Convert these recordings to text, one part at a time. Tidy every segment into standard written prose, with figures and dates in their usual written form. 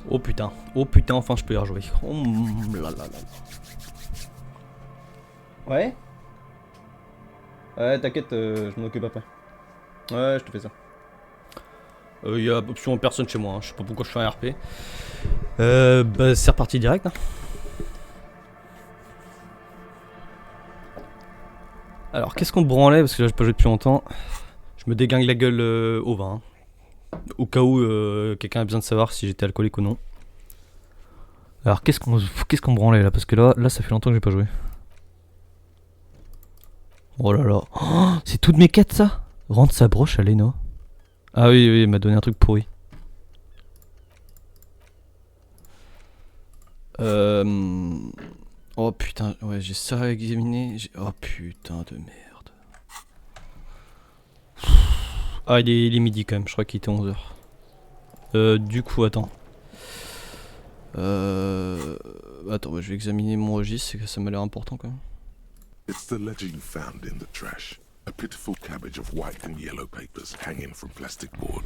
Oh putain, enfin je peux y rejouer. Oh là là là. Ouais. Ouais, t'inquiète, je m'en occupe après. Ouais, je te fais ça. Y a option personne chez moi, hein. Je sais pas pourquoi je fais un RP. Bah c'est reparti direct. Hein. Alors qu'est-ce qu'on te branlait, parce que là j'ai pas joué depuis longtemps. Je me déguingue la gueule au vin. Hein. Au cas où quelqu'un a besoin de savoir si j'étais alcoolique ou non. Alors qu'est-ce qu'on branlait là, parce que là ça fait longtemps que j'ai pas joué. Oh là là, oh, c'est toutes mes quêtes ça. Rendre sa broche à Lena. Ah oui, il m'a donné un truc pourri. Oh putain, ouais, j'ai ça à examiner. Oh putain de merde. Ah, il est midi quand même, je crois qu'il était 11h. Du coup, attends. Attends, je vais examiner mon registre, c'est que ça m'a l'air important quand même. It's the ledger you found in the trash. A pitiful cabbage of white and yellow papers hanging from plastic board,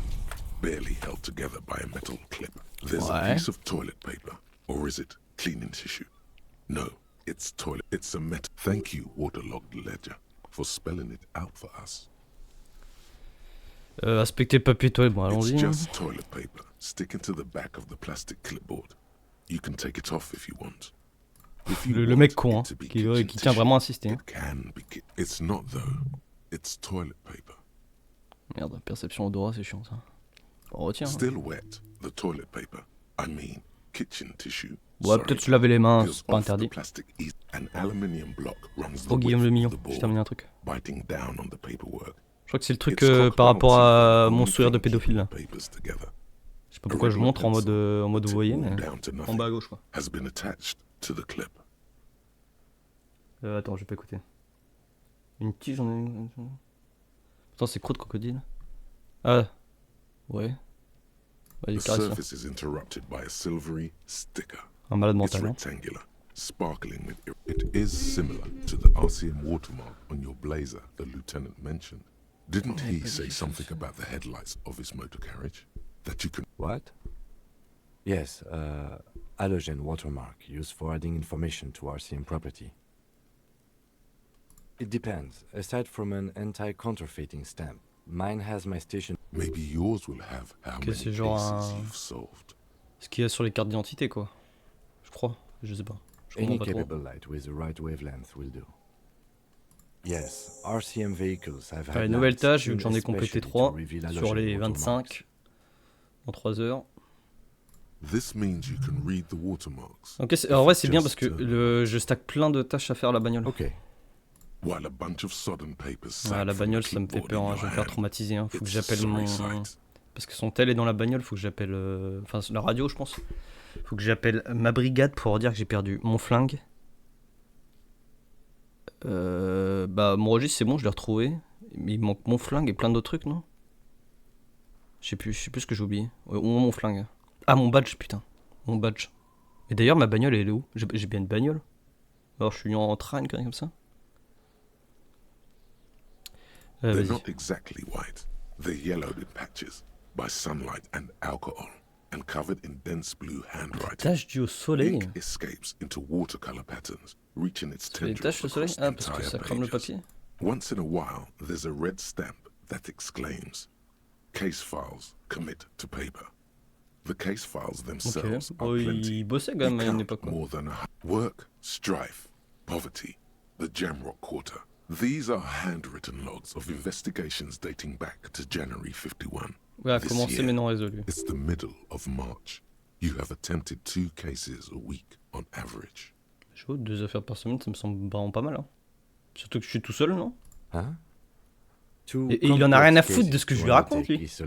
barely held together by a metal clip. There's a piece of toilet paper, or is it cleaning tissue? No, it's toilet. It's a metal. Thank you, waterlogged ledger, for spelling it out for us. Inspecter le papier toilette, bon It's allons-y. just toilet paper sticking to the back of the plastic clipboard. You can take it off if you want. Le mec con, hein, qui tient vraiment à insister. Hein. It's not though. It's toilet paper. Merde, perception odorat, c'est chiant ça. On retient. Still wet, the toilet paper. I mean, kitchen tissue. Ouais, peut-être se laver les mains, c'est pas interdit. Oh Guillaume le Mignon, j'ai terminé un truc. Je crois que c'est le truc par rapport à mon sourire de pédophile là. Je sais pas pourquoi je montre en mode vous voyez, mais en bas à gauche quoi. Attends, je vais pas écouter. Une tige, j'en ai une. Attends, c'est croûte de crocodile. Ah, ouais. Vas-y, caresse. Un malade mental. Hein. Sparkling with it is similar to the RCM watermark on your blazer the lieutenant mentioned. Didn't he say something about the headlights of his motor carriage? That you can... What? Yes, halogen watermark used for adding information to RCM property. It depends. Aside from an anti-counterfeiting stamp, mine has my station... Maybe yours will have how many cases you've solved. Ce qu'il y a sur les cartes d'identité quoi. Je crois, je sais pas. Any capable light with the right wavelength will do. Yes, RCM vehicles have had nouvelle tâche, vu que j'en ai complété 3 sur les 25 en 3 heures. This means you can read the watermarks. Ok, en vrai c'est bien parce que je stack plein de tâches à faire à la bagnole. Ok. While a bunch of sodden papers la bagnole ça me fait peur, hein. Je vais me faire traumatiser. Hein. Faut que j'appelle mon... Parce que son tel est dans la bagnole, faut que j'appelle... Enfin la radio je pense. Faut que j'appelle ma brigade pour leur dire que j'ai perdu mon flingue. Bah mon registre c'est bon, je l'ai retrouvé. Mais il manque mon flingue et plein d'autres trucs, non? Je sais plus ce que j'ai oublié. Ou mon flingue. Ah mon badge, putain. Mon badge. Et d'ailleurs ma bagnole elle est où? J'ai bien une bagnole. Alors je suis en train, une connerie comme ça. They're not exactly white. They're yellowed in patches by sunlight and alcohol. And covered in dense blue handwriting. Taches dues au soleil. Ink escapes into watercolor patterns, reaching its tendrils au soleil. across Ah, parce que entire ça crame le pages. papier. Once in a while, there's a red stamp that exclaims, "Case files commit to paper." The case files themselves are plenty. Il bossait quand même à une époque. More than work, strife, poverty, the Jamrock Quarter. These are handwritten logs of investigations dating back to January 51. Ouais, à commencer mais non résolu. It's the middle of March. You have attempted 2 cases a week on average. Je vois 2 affaires par semaine, ça me semble vraiment pas mal. Hein. Surtout que je suis tout seul, non? Hein? Et il en a rien à foutre de ce que je lui raconte, lui. Qu'est-ce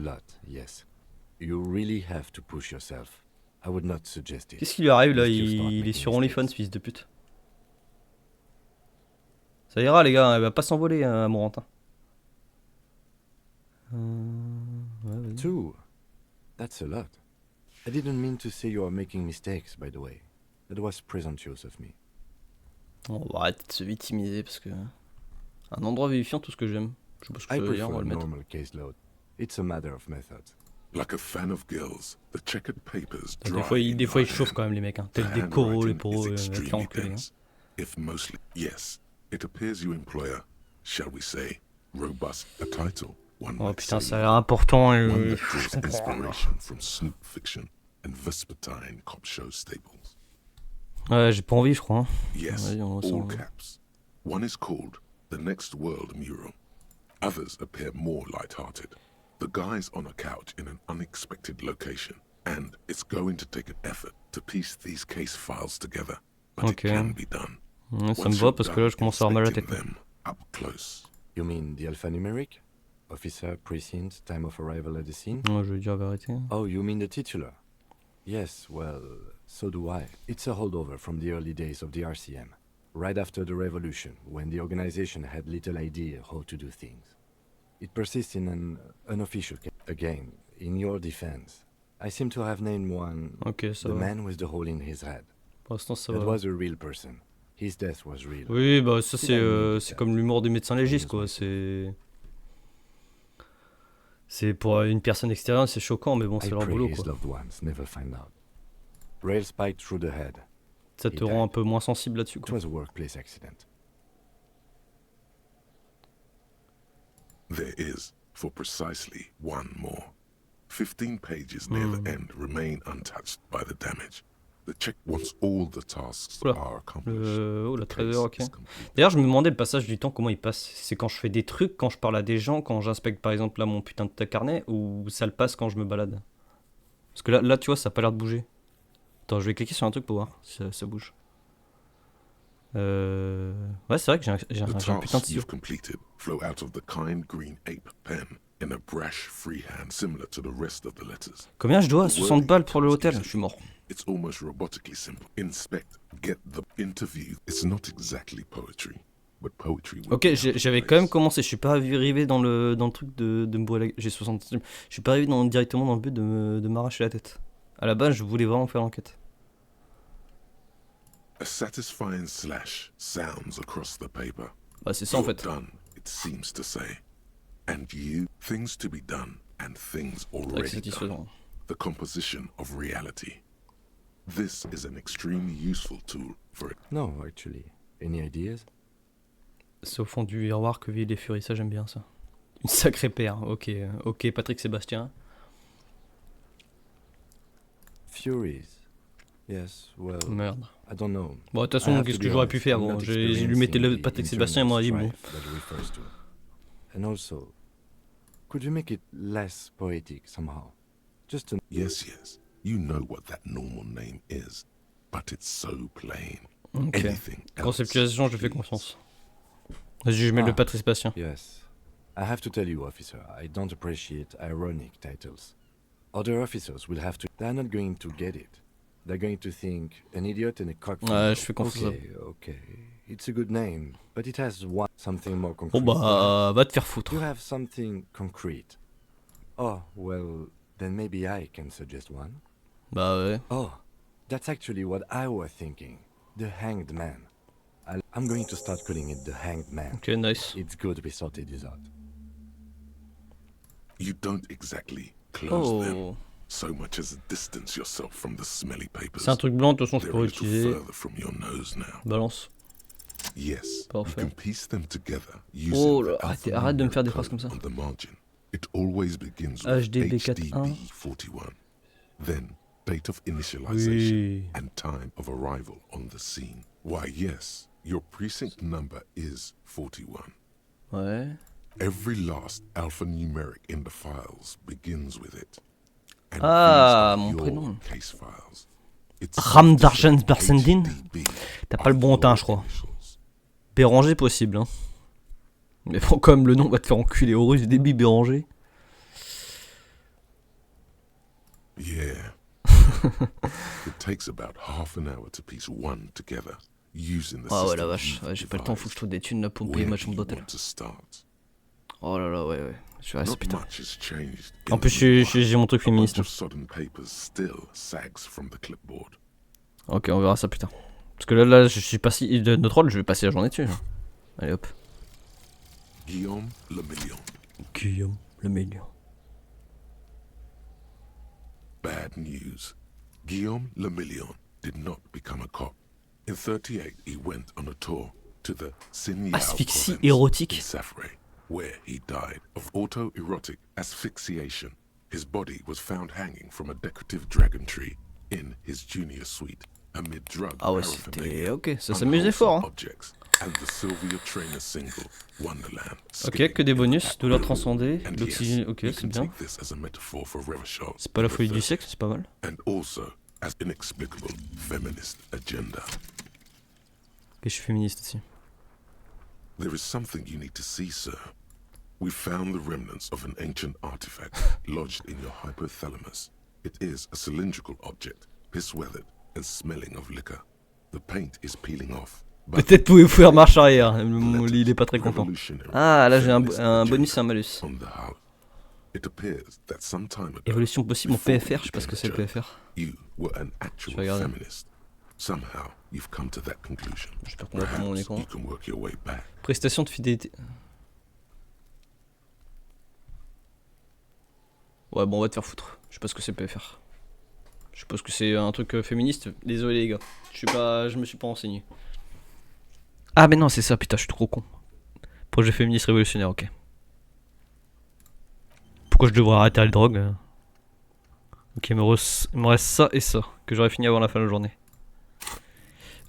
qui lui arrive là? Il est sur OnlyFans, fils de pute. Ça ira, les gars, elle va pas s'envoler, Morantin. Ouais, 2. That's a lot. I didn't mean to say you are making mistakes, by the way. That was presumptuous of me. On va arrêter de se victimiser parce que... Un endroit vivifiant, tout ce que j'aime. Je sais pas ce que ça veut dire, on va le mettre. Normal caseload. It's a matter of method. Like a fan of gills, the checkered papers Des fois ils chauffent quand même les mecs, hein. Tels des coraux, les poros, les enculés. Hein. If mostly, yes, it appears you employ a, shall we say, robust a title. Oh putain, ça a l'air important. One that draws inspiration from snoop fiction and vespertine cop show staples. Ouais, j'ai pas envie, je crois. Hein. Yes, all caps. One is called The Next World Mural. Others appear more light-hearted. The guy's on a couch in an unexpected location, and it's going to take an effort to piece these case files together, but it can be done. Ouais, ça me va parce que là je commence à avoir mal à la tête. Up close. You mean the alphanumeric? Officer, precinct, time of arrival at the scene? Ouais, je vais dire la vérité. Oh, you mean the titular? Yes, well, so do I. It's a holdover from the early days of the RCM, right after the revolution, when the organization had little idea how to do things. It persists in an unofficial case. Again, in your defense, I seem to have named one the man with the hole in his head. Pour l'instant, ça That va. was a real person. His death was real. Oui, bah ça c'est comme l'humour des médecins légistes quoi. C'est pour une personne extérieure, c'est choquant, mais bon, c'est leur boulot quoi. Rail spiked through the head. Ça te rend un peu moins sensible là-dessus quoi. It was a workplace accident. There is, for precisely one more. 15 pages near the end remain untouched by the damage. The check once all the tasks are accomplished. Oh la trader, ok. D'ailleurs, je me demandais le passage du temps, comment il passe. C'est quand je fais des trucs, quand je parle à des gens, quand j'inspecte par exemple là mon putain de carnet, ou ça le passe quand je me balade. Parce que là tu vois, ça a pas l'air de bouger. Attends, je vais cliquer sur un truc pour voir si ça bouge. Ouais, c'est vrai que j'ai un putain de stylo. Flow out of the kind green ape pen in a brash freehand similar to the rest of the letters. Combien je dois? 60 balles pour le hôtel? Je suis mort. It's almost robotically simple. Inspect, get the interview. It's not exactly poetry, but poetry. Ok, j'avais quand même commencé. Je suis pas arrivé dans le truc de me brûler. J'ai 60. Je suis pas arrivé directement dans le but de m'arracher la tête. À la base, je voulais vraiment faire l'enquête. A satisfying slash sounds across the paper. Bah c'est ça en fait. Done, it seems to say. And you, things to be done and things already done. The composition of reality. This is an extremely useful tool for it. No, actually. Any ideas? C'est au fond du miroir que vit les furies, ça j'aime bien ça. Une sacrée paire, ok, Patrick Sébastien. Furies. Yes, well. Merde. I don't know. Bon, de toute façon, qu'est-ce que j'aurais pu faire? Bon, j'ai lui mettais le Patrick Sébastien et moi dit bon. And also, could you make it less poetic somehow? Just to... Yes. You know what that normal name is, but it's so plain. Ok. Conceptualisation, je fais confiance. Vas-y, je mets le Patrick Sébastien. Yes. I have to tell you, officer, I don't appreciate ironic titles. Other officers will have to... They're not going to get it. They're going to think an idiot and a cockpit. Ouais, je fais confiance. Okay. It's a good name, but it has something more concrete. Bon bah, va te faire foutre. You have something concrete. Oh, well, then maybe I can suggest one. Bah ouais. Oh, that's actually what I was thinking. The Hanged Man. I'm going to start calling it the Hanged Man. Ok, nice. It's good we sorted this out. You don't exactly close them. So much as distance yourself from the smelly papers. C'est un truc blanc, de toute façon je peux utiliser. Balance. Yes. Parfait. You can piece them together oh là, arrête de me faire des phrases comme ça. It always begins with HDB41. Then date of initialization and time of arrival on the scene. Why yes, your precinct number is 41. Ouais. Every last alphanumeric in the files begins with it. Ah, mon prénom. Ram d'Argent Bersendin. T'as pas le bon teint, je crois. Béranger possible, hein. Mais bon, comme le nom va te faire enculer au russe du débit Béranger. Yeah. It takes about half an hour to piece one together using the ah ouais la vache, ouais, j'ai pas le temps, faut que je trouve des thunes là pour me payer ma chambre d'hôtel. Oh là là, ouais. Je suis assez putain. En plus, j'ai mon truc féministe. Ok, on verra ça plus tard. Parce que là je suis pas si. Notre rôle, je vais passer la journée dessus. Allez hop. Guillaume le Million. Guillaume le Million. bad news. Guillaume Le Million did not become a cop. In 38, he went on a tour to the Signal Asphyxie province in érotique. Safré, where he died of autoerotic asphyxiation. His body was found hanging from a decorative dragon tree in his junior suite amid drug Ah ouais, c'était... paraphernalia, Ok, ça s'amusait fort, hein. objects, and the Sylvia Trainer single, Wonderland. Ok, que des bonus, douleur transcendée, And l'oxygène, yes, ok, you c'est can bien. take this as a metaphor for Revachol, C'est pas la folie du sexe, c'est pas mal. and also as inexplicable feminist agenda. Ok, je suis féministe aussi. There is something you need to see, sir. We found the remnants of an ancient artifact lodged in your hypothalamus. It is a cylindrical object, piss-weathered and smelling of liquor. The paint is peeling off. but Peut-être pouvez-vous faire marche arrière, letters, il est pas très content. revolutionary, Ah, là j'ai feminist un bonus et un agenda malus. on the house. It appears that some time ago, Évolution possible en before PFR, you je sais pas ce que became c'est le a judge, PFR. you were an Je actual vais regarder. feminist. Somehow, you've come to that conclusion. J'espère qu'on voit pas mon Perhaps écran. you can work your way back. Prestation de fidélité. Ouais, bon, on va te faire foutre. Je sais pas ce que c'est PFR. Je suppose que c'est un truc féministe. Désolé les gars. Je me suis pas renseigné. Ah mais non, c'est ça, putain, je suis trop con. Projet féministe révolutionnaire, ok. Pourquoi je devrais arrêter la drogue Ok, il me reste ça et ça, que j'aurais fini avant la fin de la journée.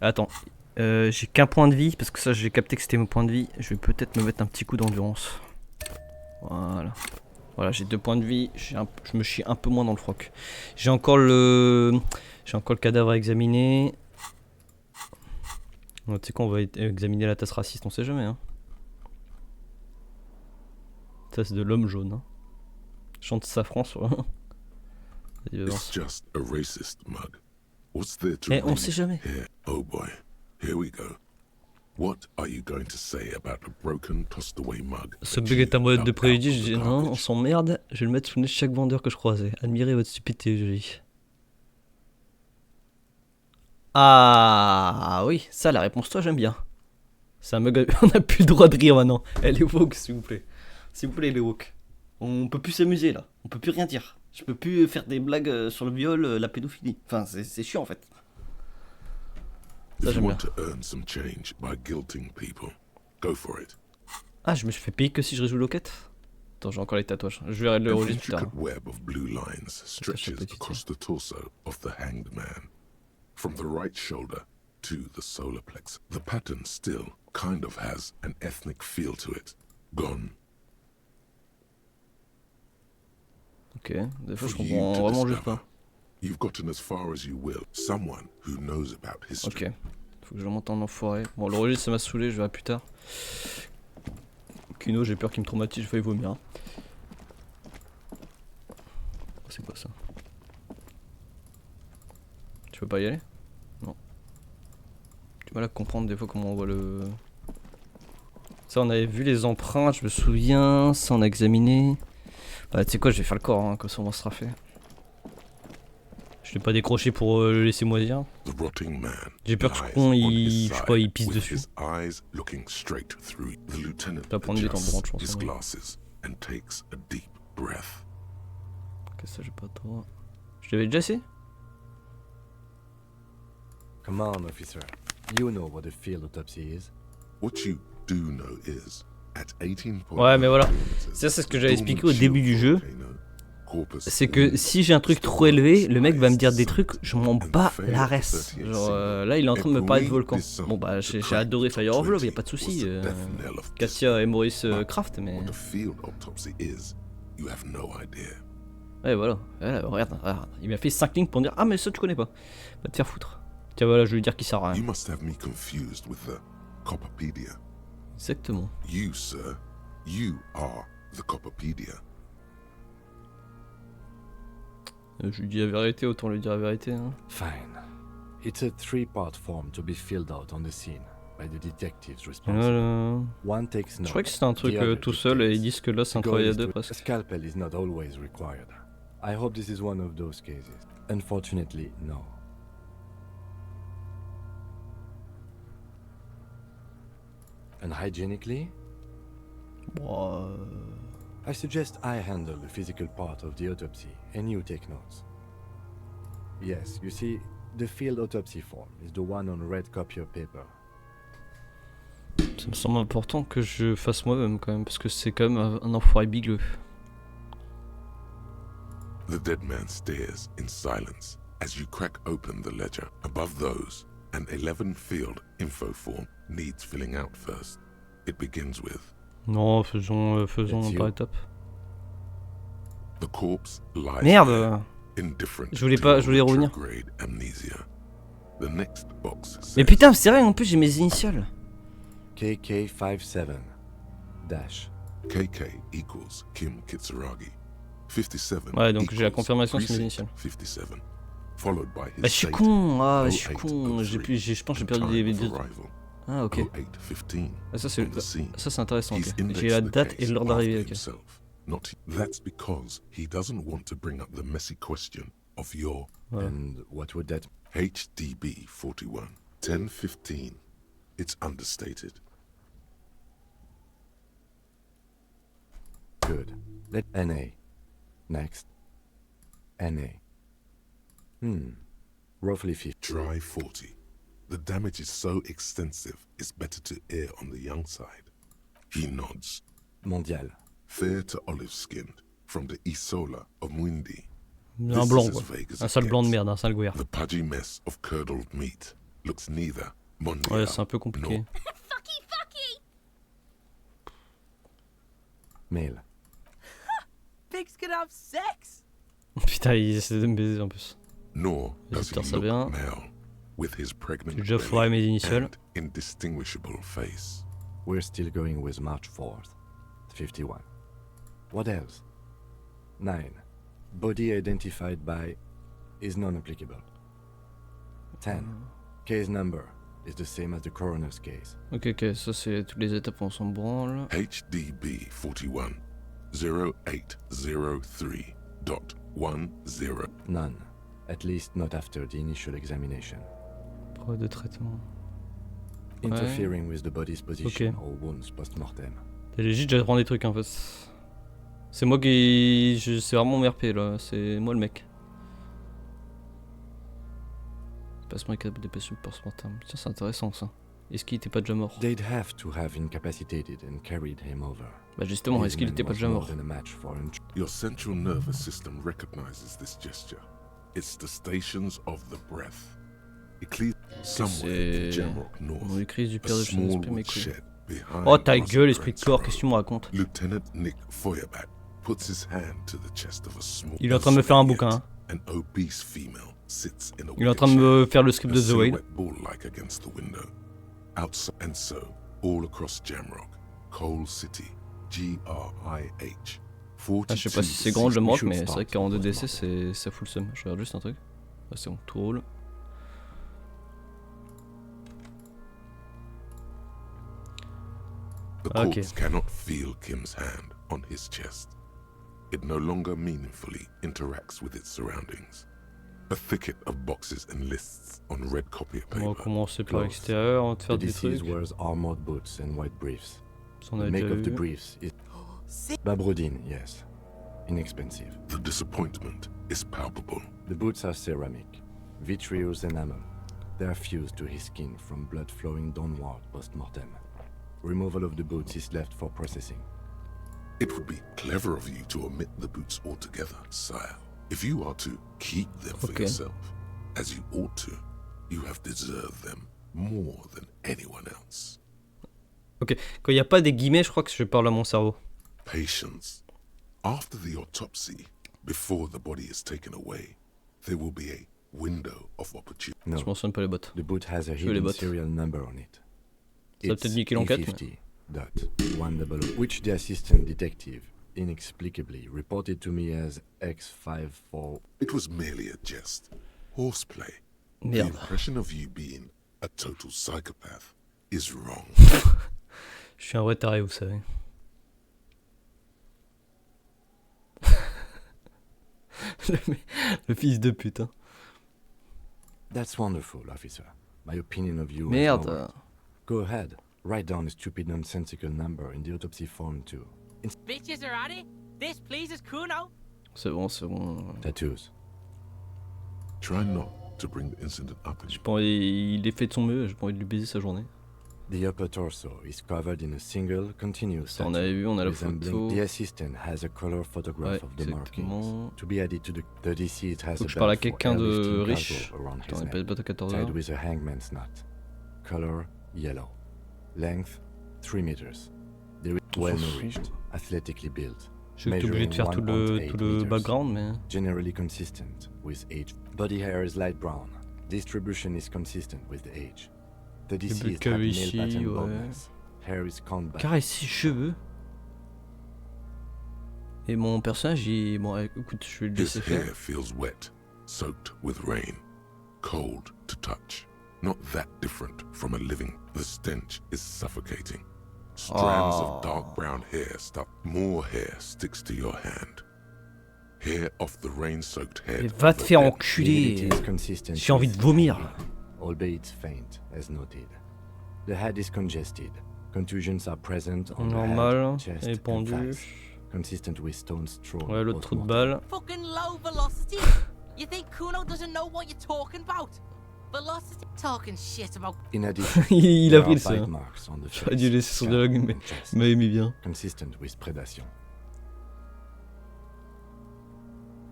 Attends, j'ai qu'un point de vie, parce que ça j'ai capté que c'était mon point de vie. Je vais peut-être me mettre un petit coup d'endurance. Voilà. Voilà, j'ai 2 points de vie, je me chie un peu moins dans le froc. J'ai encore le cadavre à examiner. Tu sais quoi, on va examiner la tasse raciste, on sait jamais. Hein. Ça c'est de l'homme jaune. Hein. Chante safran sur... It's just a racist mug. What's there to on read sait jamais. here? Oh boy, here we go. What are you going to say about a broken, tossed away mug? Ce bug est un modèle de préjudice, je dis non, on s'emmerde, je vais le mettre sous le nez de chaque vendeur que je croisais. Admirez votre stupidité, je dis. Ah oui, ça la réponse toi j'aime bien. C'est un mug, on a plus le droit de rire maintenant. Elle est woke s'il vous plaît. S'il vous plaît elle est woke. On peut plus s'amuser là, on peut plus rien dire. Je peux plus faire des blagues sur le viol, la pédophilie. Enfin c'est chiant en fait. Ça If you j'aime want bien. to earn some change by guilting people, go for it. Ah je me suis fait payer que si je résous l'enquête. Attends j'ai encore les tatouages, je verrai le An registre plus tard. intricate web of blue lines stretches across the torso of the hanged man, from the right shoulder to the solar plexus. The pattern still kind of has an ethnic feel to it. Gone. Ok, des fois je For you comprends to vraiment juste discover. pas. You've gotten as far as you will. Someone who knows about history. Ok, faut que je remonte en enfoiré. Bon, le registre ça m'a saoulé, je verrai plus tard. Kuno, j'ai peur qu'il me traumatise, j'ai failli vomir. Hein. C'est quoi ça? Tu veux pas y aller? Non. J'ai du mal à comprendre des fois comment on voit le... Ça on avait vu les empreintes, je me souviens, ça on a examiné. Bah tu sais quoi, je vais faire le corps, hein, comme ça on sera fait. Je l'ai pas décroché pour le laisser moisir. The rotting man J'ai peur que ce lies con, on il, his je sais pas, il side pisse with dessus. his eyes looking straight through. The lieutenant Ça va prendre des adjusts tambourins, je pense, his hein. glasses and takes a deep breath. Ok, ça j'ai pas trop... Je l'avais déjà essayé? Come on, officer. You know what a field autopsy is. What you do know is, at 18 Ouais mais voilà, ça c'est ce que j'avais expliqué au début du jeu. C'est que si j'ai un truc trop élevé, le mec va me dire des trucs, je m'en bats la reste. Genre là il est en train de me parler de volcan. Bon bah j'ai adoré Fire of Love, y'a pas de soucis. Katia et Maurice Craft mais... Ouais voilà, regarde, il m'a fait 5 lignes pour me dire ah mais ça tu connais pas. Va te faire foutre. Tiens voilà, je vais lui dire qu'il sert à rien. You must have me confused with the Copperpedia. Exactement. You, sir, you are the Copperpedia. Je lui dis la vérité, autant lui dire la vérité. Hein. Fine. It's a 3-part form to be filled out on the scene by the detectives responsible. Voilà. One takes note. Je crois que c'était un truc the other tout seul et ils disent que là c'est un The travail à goal is deux to- presque. A scalpel is not always required. I hope this is one of those cases. Unfortunately, no. And hygienically, Bon, I suggest I handle the physical part of the autopsy and you take notes. Yes, you see, the field autopsy form is the one on red copier paper. Ça me semble important que je fasse moi-même quand même, parce que c'est quand même un enfoiré bigleux. The dead man stares in silence as you crack open the ledger. Above those, an 11-field info form needs filling out first. It begins with... Non, faisons par étapes. The corpse lies Merde! indifferent Je voulais revenir. amnesia. The next box says, Mais putain, c'est vrai, en plus j'ai mes initiales. KK57 dash. KK equals Kim Kitsuragi. 57 Ouais, donc j'ai la equals confirmation sur mes precinct initiales. 57, followed by his Bah, je suis date, con, je suis con. 0803, Je pense que j'ai and perdu des time of deux. arrival, Ah, ok. 0815. Ah, ça On the scene. c'est intéressant. He's Okay. J'ai indexed la the date et case l'heure d'arrivée. after Ok. himself. That's because he doesn't want to bring up the messy question of your Ouais. And what would that... HDB 41 1015. It's understated. Good. Let NA. Next. NA. Roughly 50. Dry 40. The damage is so extensive, it's better to err on the young side. He nods. Mondial. Fair to olive-skinned, from the Isola of Mwindi. Un blanc, quoi. Un sale blanc de merde, un sale guerre. The pudgy mess of curdled meat looks neither mondial Ouais, c'est un peu compliqué. nor Male. Pigs can have sex. Putain, il essaie de me baiser en plus. nor does he J'espère ça look bien. male, with his pregnant J'ai déjà belly foiré mes initiales. and indistinguishable face. We're still going with March 4th. 51. What else? 9. Body identified by is non-applicable. 10. Case number is the same as the coroner's case. Ok, ok, ça c'est toutes les étapes, on s'en branle. HDB 41 0803.10. None. At least not after the initial examination. Preuve de traitement. Interfering with the body's position or wounds post-mortem. T'es légit, j'apprends des trucs en fait. C'est moi qui. C'est vraiment mon RP là, c'est moi le mec. Passement capable de passer post-mortem. Tiens, c'est intéressant ça. Est-ce qu'il était pas déjà mort? They'd have to have incapacitated and carried him over. Bah justement, est-ce qu'il était pas déjà mort? Your central nervous system recognizes this gesture. It's the stations of the breath. It clears somewhere in Jamrock On North. écrit du A père de small Shakespeare, mes wood couilles. shed behind Oh ta gueule, esprit de Rosencrantz corps, Road. qu'est-ce que tu me racontes? Lieutenant Nick Feuerbat puts his hand to the chest of a small. Il est en train de me faire un bouquin. Hein. An obese female sits in a Il est en train de me faire le script a de The Whale. silhouette ball-like against the window. Outside and so, all across Jamrock, Coal City, GRIH. Ah, je sais pas si c'est grand le Jamrock, mais c'est vrai que 42 DC, ça fout le seum. Je regarde juste un truc. Ah, c'est bon, tout roule. The corpse cannot feel Kim's hand on his chest. It no longer meaningfully interacts with its surroundings. A thicket of boxes and lists on red copier paper. On va commencer par l'extérieur, on va te faire des trucs. wears armored boots and white briefs. Ça, on The a make déjà of the vu. briefs is Babrodine, yes. Inexpensive. The disappointment is palpable. The boots are ceramic, vitreous enamel. They are fused to his skin from blood flowing downward post-mortem. Removal of the boots is left for processing. It would be clever of you to omit the boots altogether, sire. If you are to keep them for yourself, as you ought to, you have deserved them more than anyone else. Ok, quand il n'y a pas des guillemets, je crois que je parle à mon cerveau. Patience. After the autopsy, before the body is taken away, there will be a window of opportunity. No, Je mentionne pas les bottes. the boot has a Je veux les hidden bottes. serial number on it. Ça va peut-être niquer l'enquête. E50.100, which the assistant detective inexplicably reported to me as X54. It was merely a jest. Horseplay. The Merde. impression of you being a total psychopath is wrong. Je suis un vrai taré, vous savez. le fils de pute. Hein. That's wonderful, officer. My opinion of you. Merde. Go ahead. Write down a stupid, nonsensical number in the autopsy form too. Bitches are at it. This pleases Kuno. C'est bon, c'est bon. Tattoos. Try not to bring the incident up J'ai again. pas envie, il est fait de son mieux, j'ai pas envie de lui baiser sa journée. The upper torso is covered in a single continuous Ça on avait vu, on a la photo. The assistant has a color photograph of the markings. To be added to the deceit has Faut a que je parle à belt for quelqu'un de airlifting riche. cargo around Attends, his on est pas neck, de à 14 tied heures. with a hangman's knot. Color yellow. Length 3 meters. They well nourished, athletically built. Je sais que t'es obligé de faire tout le background, mais... Generally consistent with age. Body hair is light brown. Distribution is consistent with age. The deceased had male ici, pattern ouais. baldness. Hair is combed back. Caresser cheveux. Et mon personnage, il... Bon, écoute, je vais le His laisser faire. hair feels wet, soaked with rain, cold to touch. Not that different from a living. The stench is suffocating. Strands of dark brown hair stuck. More hair sticks to your hand. Hair off the rain-soaked head. Mais va te faire The enculer. humidity is consistent J'ai envie with de vomir. heat, albeit faint, as noted. The head is congested. Contusions are present on Normal, the head, chest, et and pendu. thighs. Consistent with stones thrown. Ouais, l'autre trou de post-mortem. balle. Fucking low velocity. You think Kuno doesn't know what you're talking about? Velocity talking shit about. In addition, Il a there pris are le seum. bite marks on the J'aurais dû face, laisser son scalp, dialogue, mais and chest, il m'a aimé bien. consistent with predation.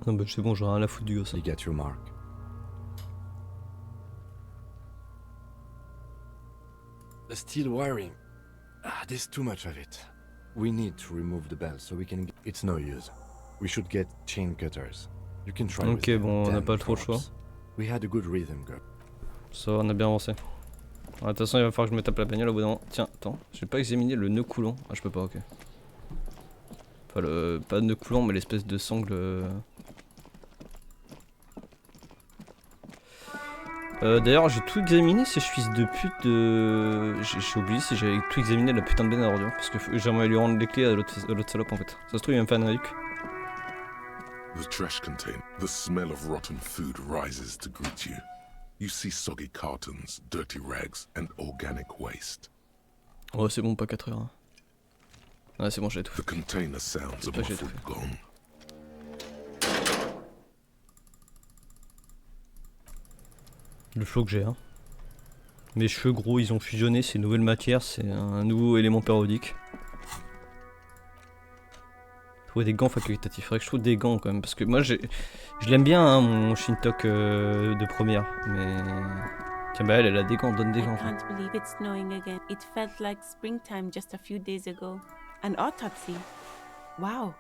Non bah c'est bon, j'aurais rien à foutre du gosse. You get your mark. The steel wiring. There's too much of it. We need to remove the bell so we can. It's no use. We should get chain cutters. You can try. Ok, with bon, on n'a them, pas trop le choix. perhaps. We had a good rhythm, girl. Ça va, on a bien avancé. De toute façon, il va falloir que je me tape la bagnole au bout d'un moment. Tiens, attends, j'ai pas examiné le nœud coulant. Ah, je peux pas, ok. Enfin, pas de nœud coulant, mais l'espèce de sangle. D'ailleurs, j'ai tout examiné ces fils de pute de. J'ai oublié si j'avais tout examiné la putain de benne à ordures. Parce que j'aimerais lui rendre les clés à l'autre salope en fait. Ça se trouve, il va me faire une réduc. The trash container. The smell of rotten food rises to greet you. You see soggy cartons, dirty rags, and organic waste. Oh, c'est bon, pas 4 heures. Hein. Ouais, c'est bon, j'ai tout The fait. container sounds a Pas j'ai muffled tout gong. Le flow que j'ai, hein. Mes cheveux gros, ils ont fusionné, c'est une nouvelle matière, c'est un nouveau élément périodique. Trouver des gants facultatifs, faudrait que je trouve des gants quand même, parce que moi je l'aime bien hein, mon Shintok de première, mais... Tiens bah elle a des gants, donne des gants. I can't believe it's snowing again. It felt like springtime just a few days ago. An autopsy? Wow.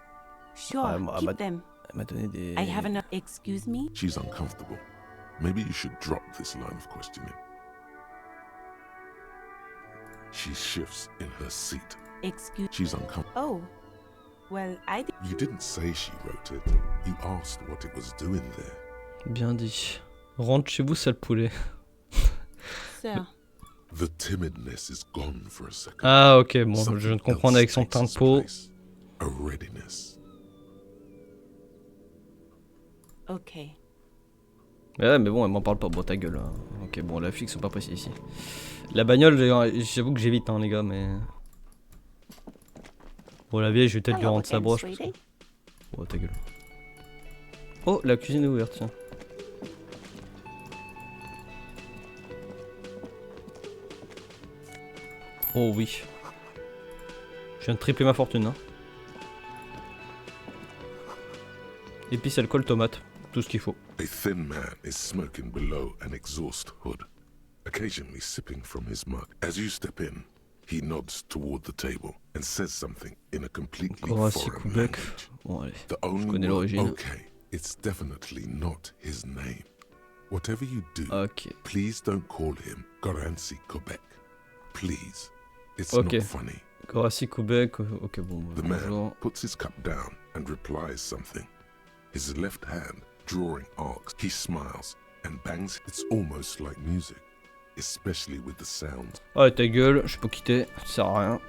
Sure, keep them. Elle m'a donné des... I have enough. Excuse me? She's uncomfortable. Maybe you should drop this line of questioning. She shifts in her seat. Excuse. She's uncomfortable. Oh. Well, I did. You didn't say she wrote it. You asked what it was doing there. Bien dit. Rentre chez vous, sale poulet. Sir. The timidness is gone for a second. Ah ok, bon, je Something viens de comprendre else avec son takes teint de its peau. place. A readiness. Okay. Ouais mais bon, elle m'en parle pas, bon ta gueule. Hein. Ok, bon, la flics sont pas précis ici. La bagnole, j'avoue que j'évite hein les gars, mais... Bon la vieille, je vais peut-être lui Hello rendre sa again, broche. sweetie. Oh ta gueule. Oh, la cuisine est ouverte, tiens. Oh oui. Je viens de tripler ma fortune, hein. Épices, alcool, tomate. Tout ce qu'il faut. A thin man is smoking below an exhaust hood, occasionally sipping from his mug. As you step in, he nods toward the table and says something in a completely Encore un 6 foreign coups bec. language. Bon allez. The Je only connais word, l'origine. okay, it's definitely not his name. Whatever you do, Ok. please don't call him Garansi Quebec. Please. It's Okay. not funny. Encore un 6 coups bec. Ok bon. The Bonjour. man puts his cup down and replies something. His left hand drawing arcs. He smiles and bangs. It's almost like music, especially with the sound. Ah ta gueule, je peux quitter. Ça sert à rien.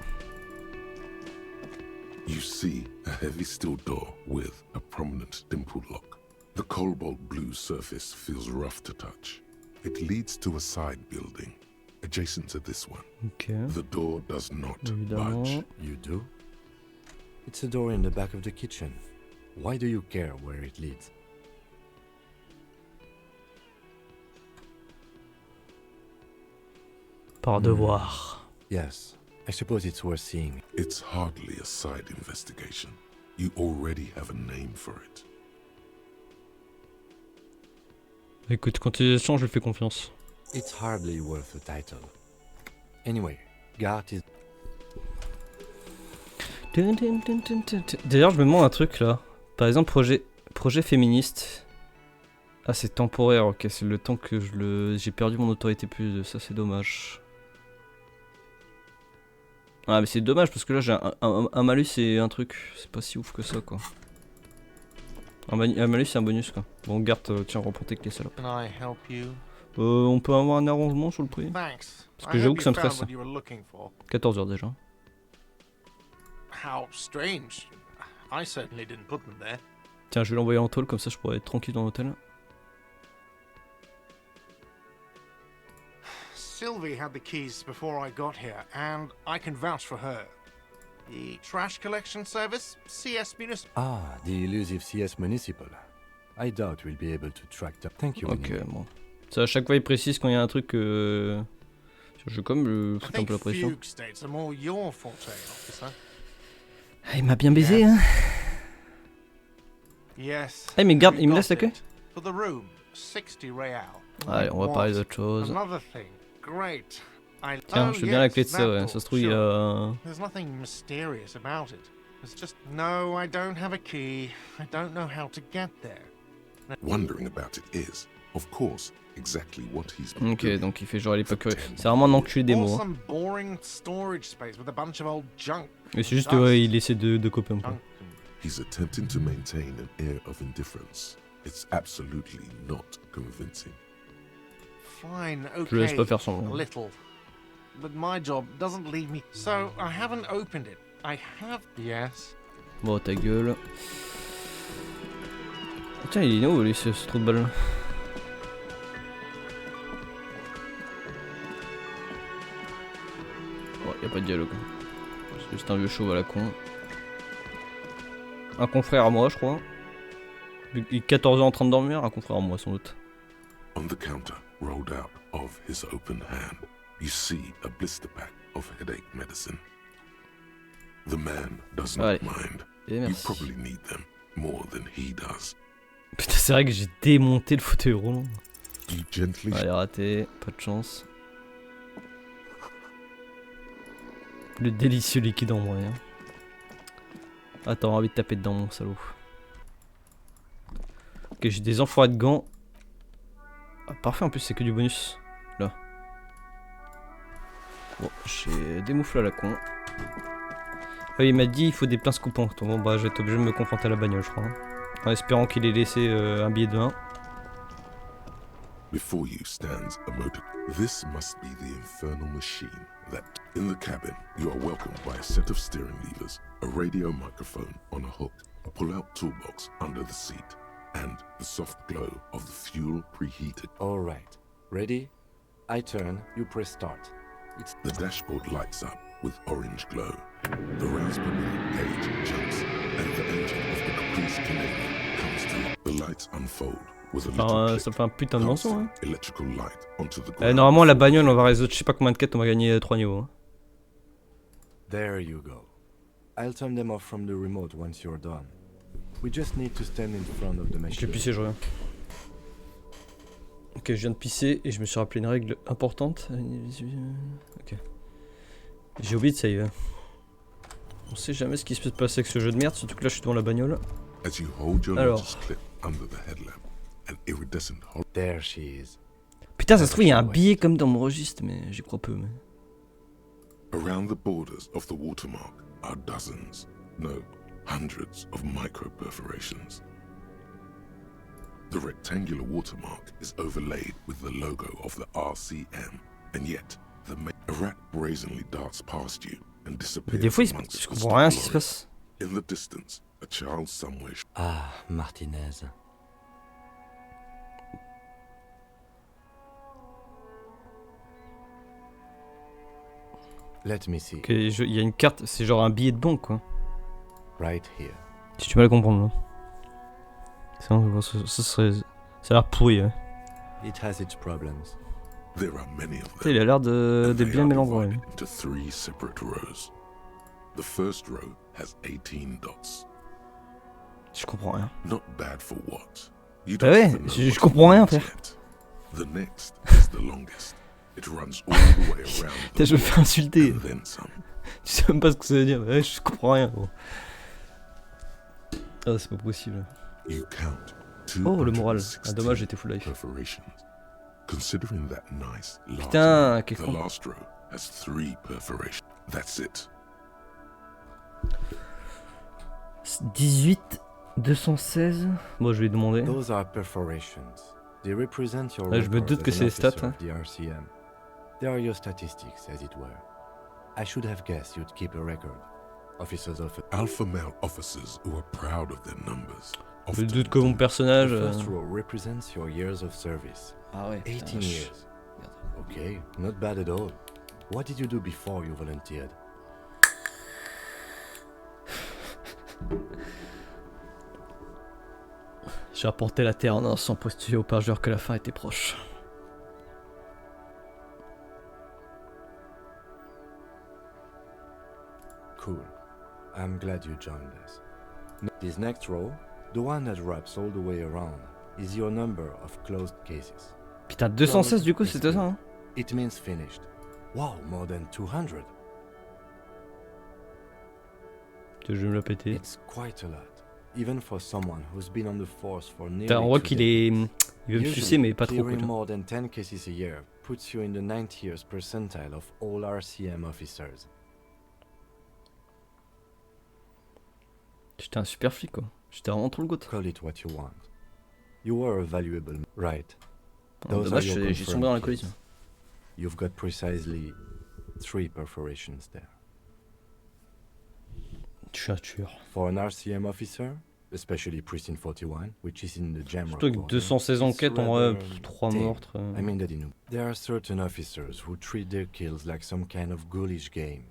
You see a heavy steel door with a prominent dimple lock. The cobalt blue surface feels rough to touch. It leads to a side building, adjacent to this one. Ok. The door does not Évidemment. budge. You do? It's a door in the back of the kitchen. Why do you care where it leads? Par devoir. Yes, I suppose it's worth seeing. It's hardly a side investigation. You already have a name for it. Écoute, quand il change, je lui fais confiance. It's hardly worth a title. Anyway, Garte is... D'ailleurs, je me demande un truc là. Par exemple, projet féministe. Ah, c'est temporaire, ok, c'est le temps que j'ai perdu mon autorité plus, ça c'est dommage. Ah, mais c'est dommage parce que là j'ai un malus et un truc, c'est pas si ouf que ça quoi. Un malus et un bonus quoi. Bon, Garte, tiens, reprends tes clés, salope. On peut avoir un arrangement sur le prix? Parce que j'avoue que ça me stresse. 14 heures déjà. How strange. I certainly didn't put them there. Tiens, je vais l'envoyer en tôle, comme ça je pourrais être tranquille dans l'hôtel. Sylvie had the keys before I got here, and I can vouch for her. The trash collection service, CS Municipal. Ah, the elusive CS Municipal. I doubt we'll be able to track that. Thank you. Ok, bon. Ça, à chaque fois, il précise quand il y a un truc sur le jeu comme je fous un peu la pression. Ah, il m'a bien baisé, hein. Ah, mais garde, il me laisse la clé. Allez, on va parler d'autre chose. Tiens, je veux bien la clé de ça, ouais. Ça se trouve, il y a... There's nothing mysterious about it. It's just, no, I don't have a key. I don't know how to get there. Wondering about it is, of course, exactly what he's been Ok, doing. donc il fait genre il est pas curieux. C'est vraiment un enculé des mots. Hein. Mais c'est juste, ouais, il essaie de copier un peu. He's attempting to maintain an air of indifference. It's absolutely not convincing. Fine, okay. Je le laisse pas faire semblant. A little. But my job doesn't leave me. So I haven't opened it. I have. Yes. Bon, ta gueule. Tiens, il est où lui, ce trou de balle? Bon, y'a pas de dialogue. C'est juste un vieux chauve à la con. Un confrère à moi, je crois. Il est 14 ans en train de dormir, un confrère à moi sans doute. On the counter, rolled out of his open hand, you see a blister pack of headache medicine. The man does not mind. You probably need them more than he does. Putain, c'est vrai que j'ai démonté le fauteuil roulant. You gently... Allez, raté, pas de chance. Le délicieux liquide en moi. Hein. Attends, envie de taper dedans, mon salaud. Ok, j'ai des enfoirés de gants. Ah, parfait, en plus, c'est que du bonus. Là. Bon, j'ai des moufles à la con. Ah, il m'a dit il faut des pinces coupantes. Bon, bah, je vais être obligé de me confronter à la bagnole, je crois. Hein. En espérant qu'il ait laissé un billet de 1. Before you stands a motor. This must be the infernal machine that, in the cabin, you are welcomed by a set of steering levers, a radio microphone on a hook, a pull-out toolbox under the seat, and the soft glow of the fuel preheated. All right, ready? I turn, you press start. It's the dashboard lights up with orange glow. The raspberry gauge jumps, and the engine of the Caprice Canadian comes to. The lights unfold. Ça fait un putain de mensonge. Hein. Normalement, la bagnole, on va résoudre je sais pas combien de quêtes, on va gagner 3 niveaux. Hein. There you go. I'll turn them off from the remote once you're done. We just need to stand in front of the machine. Je vais pisser, je reviens. Ok, je viens de pisser et je me suis rappelé une règle importante. Ok. J'ai oublié de save. On sait jamais ce qui se peut passer avec ce jeu de merde, surtout que là je suis devant la bagnole. Alors. There she is. Putain, ça se trouve, il y a un billet comme dans mon registre, mais j'y crois peu. Mais... Around the borders of the watermark are dozens, no, hundreds of micro perforations. The rectangular watermark is overlaid with the logo of the RCM, and yet a rat brazenly darts past you and disappears. Des fois, je comprends rien à ce qui se passe. In the distance, a child somewhere. Ah, Martinez. Let me see. Okay, il y a une carte, c'est genre un billet de banque quoi. Right here. Si tu peux la comprendre là. Ça a l'air pourri. Hein. It has its problems. There are many of Il them. a l'air and de they bien are mélanger. divided into 3 separate rows. The first row has 18 dots. Je comprends rien. Not bad for what? You Bah don't ouais, even know je what comprends rien, it frère. yet. The next is the longest. It runs all the way around Putain, the je me fais insulter. and then some. Tu sais même pas ce que ça veut dire. Ouais, je comprends rien, gros. Ah, c'est pas possible. You count Oh, le moral. 216 Ah, dommage, j'étais full life. perforations. Considering that nice large Putain, amount, quel the con. last row has 3 perforations. That's it. 18, 216. Moi, je vais demander. Those are perforations. They represent your Ouais, je me record doute as que an c'est les stats, officer hein. of the RCM. They are your statistics, as it were. I should have guessed you'd keep a record. Officers of Alpha male officers who are proud of their numbers. Je me often doute que mon do. personnage. The first row represents your years of service. Ah ouais. 18 years. Okay, not bad at all. What did you do before you volunteered? J'ai apporté la terre en un sans postuler au pageur que la fin était proche. Cool. I'm glad you joined us. This next row, the one that wraps all the way around, is your number of closed cases. Putain, 216 du coup, c'était ça, hein. It means finished. Wow, more than 200. Je vais me la péter. It's quite a lot, even for someone who's been on the force for nearly Putain, on voit 2 qu'il decades. est. Il veut me Usually, sucer, mais pas trop clearing cool. more than 10 cases a year puts you in the 90th percentile of all RCM officers. J'étais un super flic, quoi. J'étais vraiment trop le goût. Call it what you want. You were a valuable, right? Dommage, are your j'ai sombré dans confirmed l'alcoolisme. kills. You've got precisely 3 perforations there. Je suis un tueur. For an RCM officer, especially Precinct 41, which is in the jam Surtout avec report, 216 it's enquêtes, en vrai, rather 3 tame. meurtres. I mean that in there are certain officers who treat their kills like some kind of ghoulish game.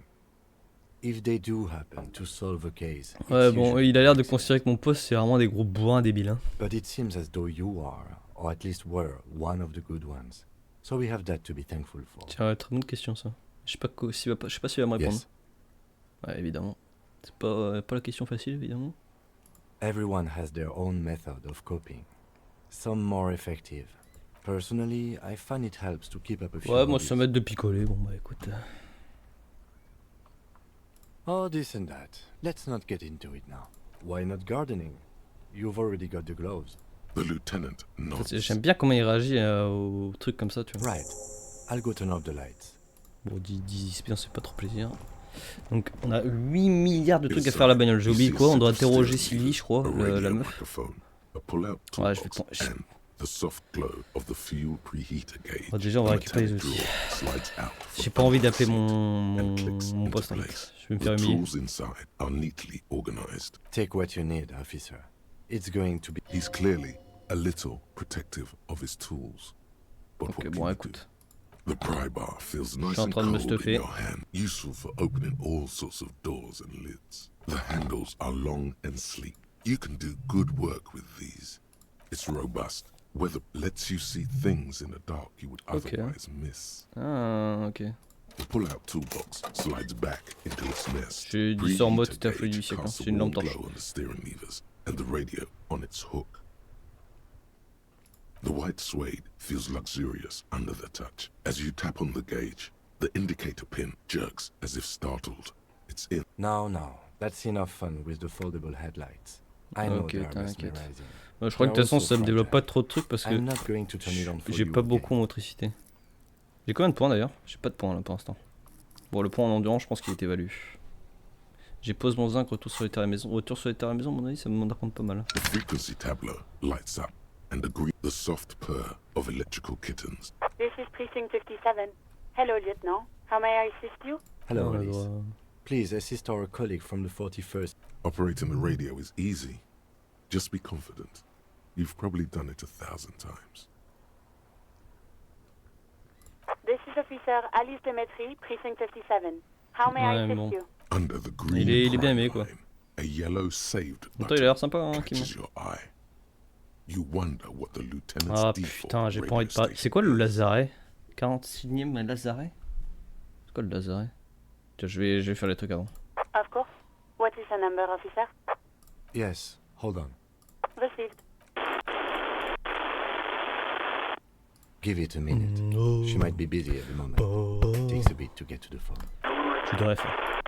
If they do happen to solve a case, Ouais, it's bon, usually il a l'air de excellent. considérer que mon poste, c'est vraiment des gros bourrins débiles, hein. But it seems as though you are, or at least were, one of the good ones. So we have that to be thankful for. Tiens, très bonne question, ça. Je sais pas, je sais pas s'il va me répondre. Yes, Ouais, évidemment. C'est pas la question facile, évidemment. everyone has their own method of coping. Some more effective. Personally, I find it helps to keep up a few Ouais, moi, hobbies. ça m'aide de picoler. Bon, bah écoute. Oh, this and that. Let's not get into it now. Why not gardening? You've already got the gloves. The lieutenant nods. J'aime bien comment il réagit aux trucs comme ça, tu vois. Right. I'll go turn off the lights. Bon, 10 bien, c'est pas trop plaisir. Donc, on a 8 milliards de trucs à faire à la bagnole. J'ai oublié quoi? On doit interroger Sylvie, je crois, la meuf. Ouais, je vais prendre. The soft glow of the fuel preheater gauge. Bon, déjà, on va récupérer les outils. J'ai pas envie d'appeler mon poste en fait. Je vais me faire The humilier. tools inside are neatly organized. Take what you need, officer. It's going to be... He's clearly a little protective of his tools. But Ok, what bon, can you écoute. do? The pry bar feels nice en and train de me cold in stuffer. your hand, useful for opening all sorts of doors and lids. The handles are long and sleek. You can do good work with these. It's robust. Weather lets you see things in the dark you would Okay. otherwise miss. Ah, ok. The pull-out toolbox slides back into its nest. J'ai dit ça en mode c'était un feu Preheater du siècle. Hein. casts a C'est une warm lampe torche. glow on the steering levers and the radio on its hook. The white suede feels luxurious under the touch. As you tap on the gauge, the indicator pin jerks as if startled. It's in. Now, that's enough fun with the foldable headlights. I know Ok, they are t'inquiète. mesmerizing. Ouais, je crois que de toute façon ça me développe pas trop de trucs parce que I'm not going to turn it on for j'ai you pas again. beaucoup en motricité. J'ai combien de points d'ailleurs? J'ai pas de points là pour l'instant. Bon, le point en endurance, je pense qu'il est évalué. J'ai pose mon zinc, retour sur les terres et maison. Retour sur les terres et maison, à mon avis, ça me demande d'apprendre pas mal. The frequency tableau lights up and the soft purr of electrical kittens. This is Precinct 57. Hello, Lieutenant. How may I assist you? Hello, On a le Alice. droit. Please assist our colleague from the 41st. Operating the radio is easy. Just be confident. You've probably done it 1,000 times. This is Officer Alice Demetri, Precinct 57. How may I Ouais, assist bon. you? Under the green Il est bien crime aimé, quoi. line, a yellow saved Pourtant, il a l'air sympa, hein, button Kim. catches your eye. You wonder what the lieutenant's Ah default putain, j'ai pas radio envie de parler. station C'est quoi le is. lazaret? 46e Lazaret. C'est quoi le Lazaret? Tiens, je vais faire les trucs avant. Of course. What is the number, officer? Yes, hold on. Received. Give it a minute. No. She might be busy at the moment. Takes a bit to get to the phone. Tu devrais faire.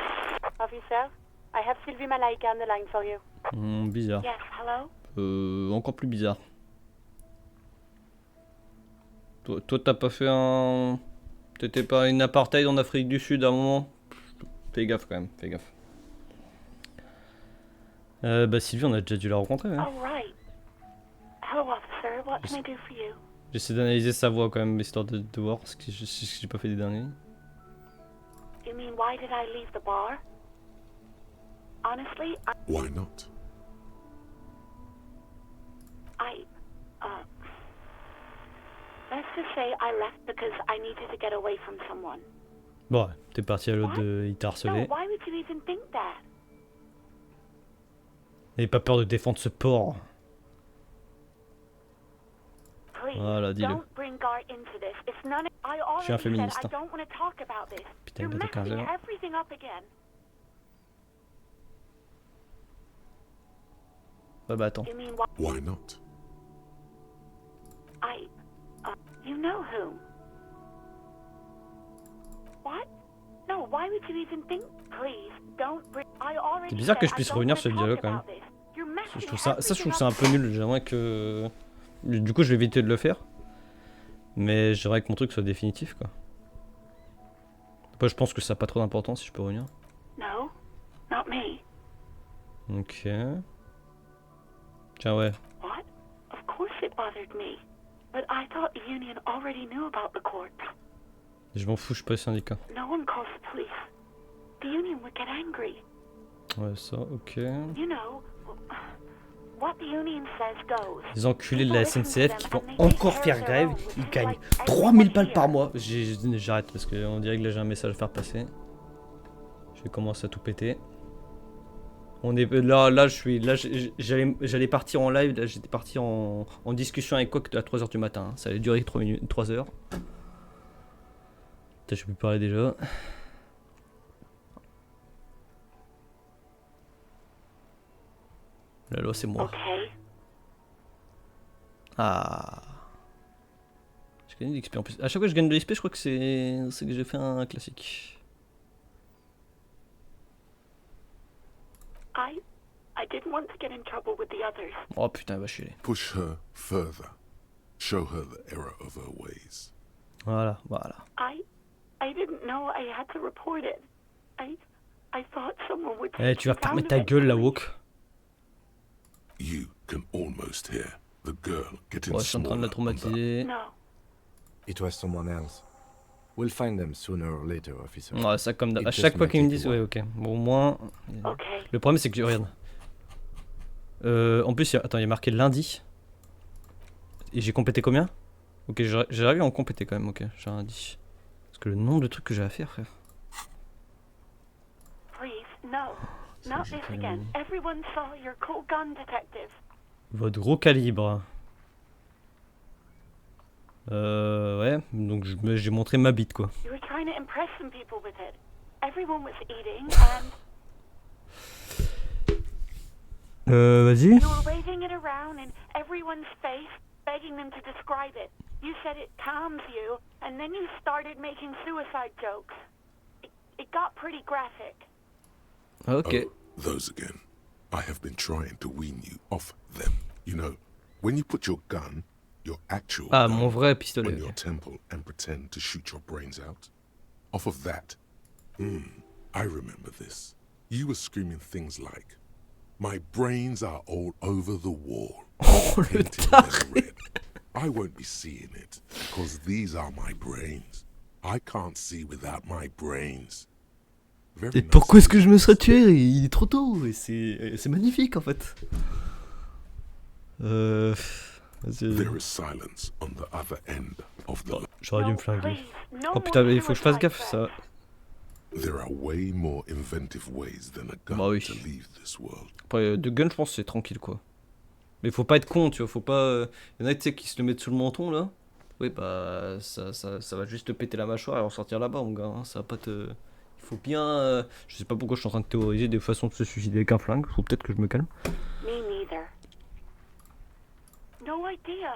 Officer, I have Sylvie Malaika on the line for you. Bizarre. Yes, hello? Encore plus bizarre. Toi t'as pas fait un... T'étais pas une apartheid en Afrique du Sud à un moment? Fais gaffe quand même, fais gaffe. Bah Sylvie, on a déjà dû la rencontrer. Hein. Oh, right. Hello, officer. What can I do for you? J'essaie d'analyser sa voix quand même, histoire de voir ce que j'ai pas fait des derniers. You mean, why did I leave the bar? Honestly, Why not? let's just say I left because I needed to get away from someone. Bon, t'es parti à l'autre, il t'a No, harcelé. why would you even think that? N'ayez pas peur de défendre ce porc. Please, Voilà, dis-le. don't bring Garte into this. It's none. I Je suis un already said féministe. I don't want to talk about this. Putain, You're il va te messing caser. everything up again. Bah attends. You mean Why not? you know who? What? No, why would you even think? Please, don't bring. I already. C'est bizarre que said je I puisse don't revenir wanna sur le dialogue talk quand about this. You're Je messing trouve ça, je trouve ça un peu everything nul. J'aimerais que... Du coup, je vais éviter de le faire. Mais j'aimerais que mon truc soit définitif, quoi. Après, je pense que ça n'a pas trop d'importance si je peux revenir. up. No, not me. Ok. Tiens, ouais. What? Of course it bothered me. But I thought the union already knew about the court. Je m'en fous, je suis pas syndicat. No one calls the police. The union would get angry. Ouais, ça, ok. You know, what the union says goes. Les enculés de la SNCF qui vont People listen to them and they encore take faire care grève, of their own, ils which is gagnent like 3000 balles everyone par here. mois. J'arrête parce qu'on dirait que là j'ai un message à faire passer. Je vais commencer à tout péter. On est là j'allais partir en live, là j'étais parti en discussion avec Coq à 3h du matin. Ça allait durer 3 heures. Putain, je peux plus parler déjà. La loi c'est moi. Okay. Ah. J'ai gagné de l'XP en plus. À chaque fois que je gagne de l'XP, je crois que c'est que j'ai fait un classique. I didn't want to get in trouble with the others. Oh putain, va chier. Push her further. Show her the error of her ways. Voilà, voilà. I didn't know I had to report it. I thought someone would. Eh, tu vas take me fermer down ta gueule, la eventually. woke. You can almost hear the girl getting Ouais, je suis en train de la smaller on the traumatiser. No. It was someone else. We'll find them sooner or later, officer. Ouais, ça comme It à just chaque fois might qu'ils me take disent, a ouais, while. ok. Bon, au moins. Okay. Le problème, c'est que regarde. En plus, attends, il y a marqué lundi. Et j'ai complété combien? Ok, j'ai arrivé à en compléter quand même, ok, j'ai rien dit. Parce que le nombre de trucs que j'ai à faire, frère. Please, no. Not this again. Everyone saw your cool gun detective. Votre gros calibre. Ouais, donc j'ai montré ma bite quoi. You were trying to impress some people with it. Everyone was eating and Vas-y. you were waving it around in everyone's face, begging them to describe it. You said it calms you, and then you started making suicide jokes. It got pretty graphic. Ok. Oh, those again. I have been trying to wean you off them. You know, when you put your gun, your actual Ah, gun, mon vrai on pistolet. your Ok. temple and pretend to shoot your brains out. Off of that, I remember this. You were screaming things like, "My brains are all over the wall." Oh, le painted taré. them red. I won't be seeing it, because these are my brains. I can't see without my brains. Very Et nice pourquoi est-ce of que je you, me serais Mr. tué? Il est trop tôt. Et c'est magnifique en fait. Vas-y. There is silence on the other end of the line. J'aurais dû No, me flinguer. please, no Oh putain, more il faut que je fasse suicide gaffe threats. ça. There are way more inventive ways than a gun Bah oui. to leave this world. Après, de gun, je pense que c'est tranquille quoi. Mais faut pas être con, tu vois. Faut pas. Y en a tu sais qui se le mettent sous le menton là. Oui, bah, ça va juste te péter la mâchoire et ressortir là-bas, mon gars. Hein. Ça va pas te. Il faut bien. Je sais pas pourquoi je suis en train de théoriser des façons de se suicider avec un flingue. Faut peut-être que je me calme. Me neither. No idea.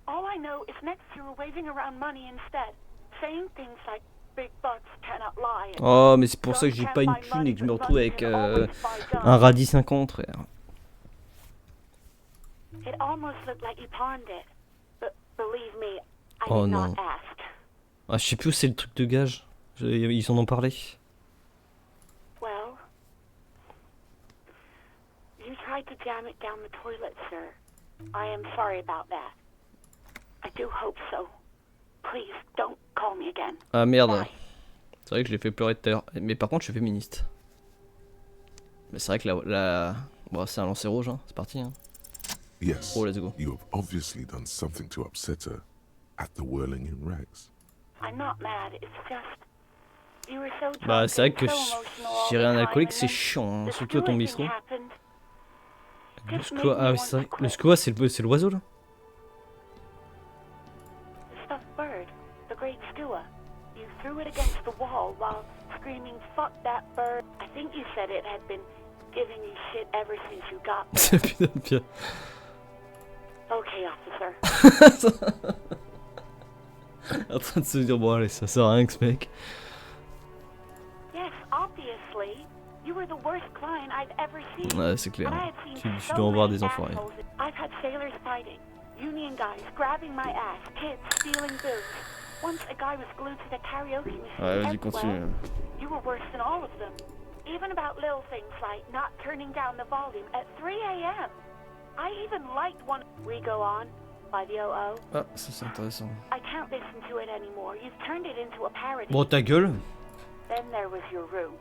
All I know is next you were waving around money instead, saying things like big bucks cannot lie. Oh, mais c'est pour ça que j'ai pas une thune et que je me retrouve avec un radis 50, frère. It almost looked like you pawned it, but believe me, I Oh did non. not ask. Ah, je sais plus où c'est le truc de gage. Ils en ont parlé. Well, you tried to jam it down the toilet, sir. I am sorry about that. I do hope so. Please don't call me again. Ah merde. Bye. C'est vrai que je l'ai fait pleurer tout à l'heure. Mais par contre, je suis féministe. Mais c'est vrai que Bon, c'est un lancer rouge, hein. C'est parti. Hein. Yes, Oh, let's go. you have obviously done something to upset her at the whirling in rags. I'm not mad. It's just you were so drunk. Bah, c'est vrai and que so emotional all gérer un the time, alcoolique, and c'est then chiant. Hein. the Surtout à ton steward bistrot. thing happened. Le Just squat, made me ah oui, want c'est vrai. to Le quit. squat, c'est l'oiseau là. The stuffed bird, the great Skua. You threw it against the wall while screaming, "Fuck that bird!" I think you said it had been giving you shit ever since you got there. Putain, pire. Okay, officer. En train de se dire, bon, allez, ça sert à rien que ce mec. Yes, obviously. You were the worst client I've ever seen. Ouais, c'est clair. But I had seen Tu so dois en voir many des enfoirés. assholes. I've had sailors fighting, union guys grabbing my ass, kids stealing booze. Once a guy was glued to the karaoke machine. Ouais, vas-y, and, continue. well, you were worse than all of them. Even about little things like not turning down the volume at 3 a.m. I even liked one. We Go On by the OO. Ah, ça c'est intéressant. I can't listen to it anymore. You've turned it into a parody. Bon, ta gueule. Then there was your room,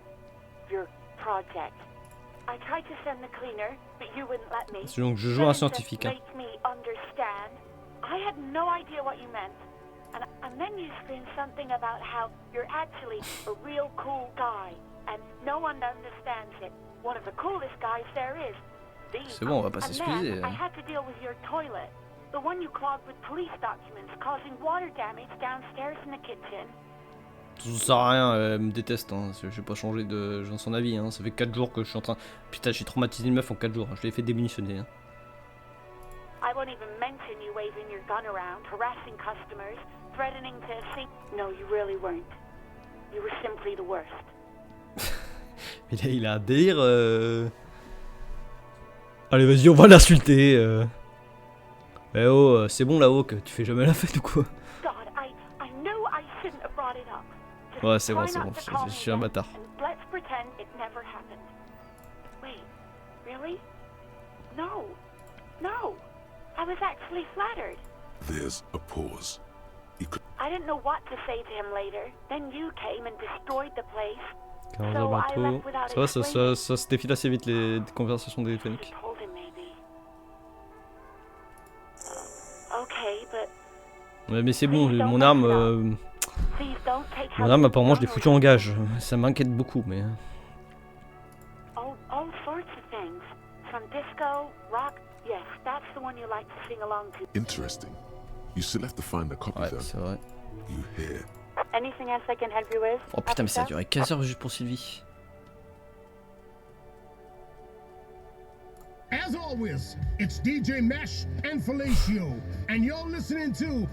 your project. I tried to send the cleaner, but you wouldn't let me. Donc je joue un scientifique. Hein. Make me understand. I had no idea what you meant. And then you screamed something about how you're actually a real cool guy, and no one understands it. One of the coolest guys there is. C'est bon, on va pas s'excuser. I had to deal with your toilet, the one you clogged with police documents, causing water damage downstairs in the kitchen. Ça sert à rien, elle me déteste, hein. Je vais pas changer de son avis, hein. Ça fait 4 jours que je suis en train... Putain, j'ai traumatisé une meuf en 4 jours, je l'ai fait démunitionner. Hein. I won't even mention you waving your gun around, harassing customers, threatening to sink... No, you really weren't. You were simply the worst. Il a un délire... Allez, vas-y, on va l'insulter. Eh oh, c'est bon là-haut, que tu fais jamais la fête ou quoi? God, I knew I shouldn't have brought it up. Just Ouais, c'est bon, try not to call je me suis un that, bâtard. and let's pretend it never happened. Wait, really? No. No. I was actually flattered. There's a pause. You could I didn't know what to say to him later. Then you came and destroyed the place. 15 heures bientôt. Ça va, ça se défile assez vite les conversations téléphoniques. Told him maybe. Okay, but Ouais, mais c'est bon, mon arme... please don't take Mon arme, apparemment, je l'ai foutu en gage. Ça m'inquiète beaucoup, mais... All sorts of things. From disco, rock. Yes, that's the one you like to sing along to. interesting. You still have to find a copy Ouais, though. c'est vrai. You hear? Anything else I can help you with? Oh putain, mais ça a duré 15 heures juste pour Sylvie. As always, it's DJ Mesh and Felicio, and you're listening to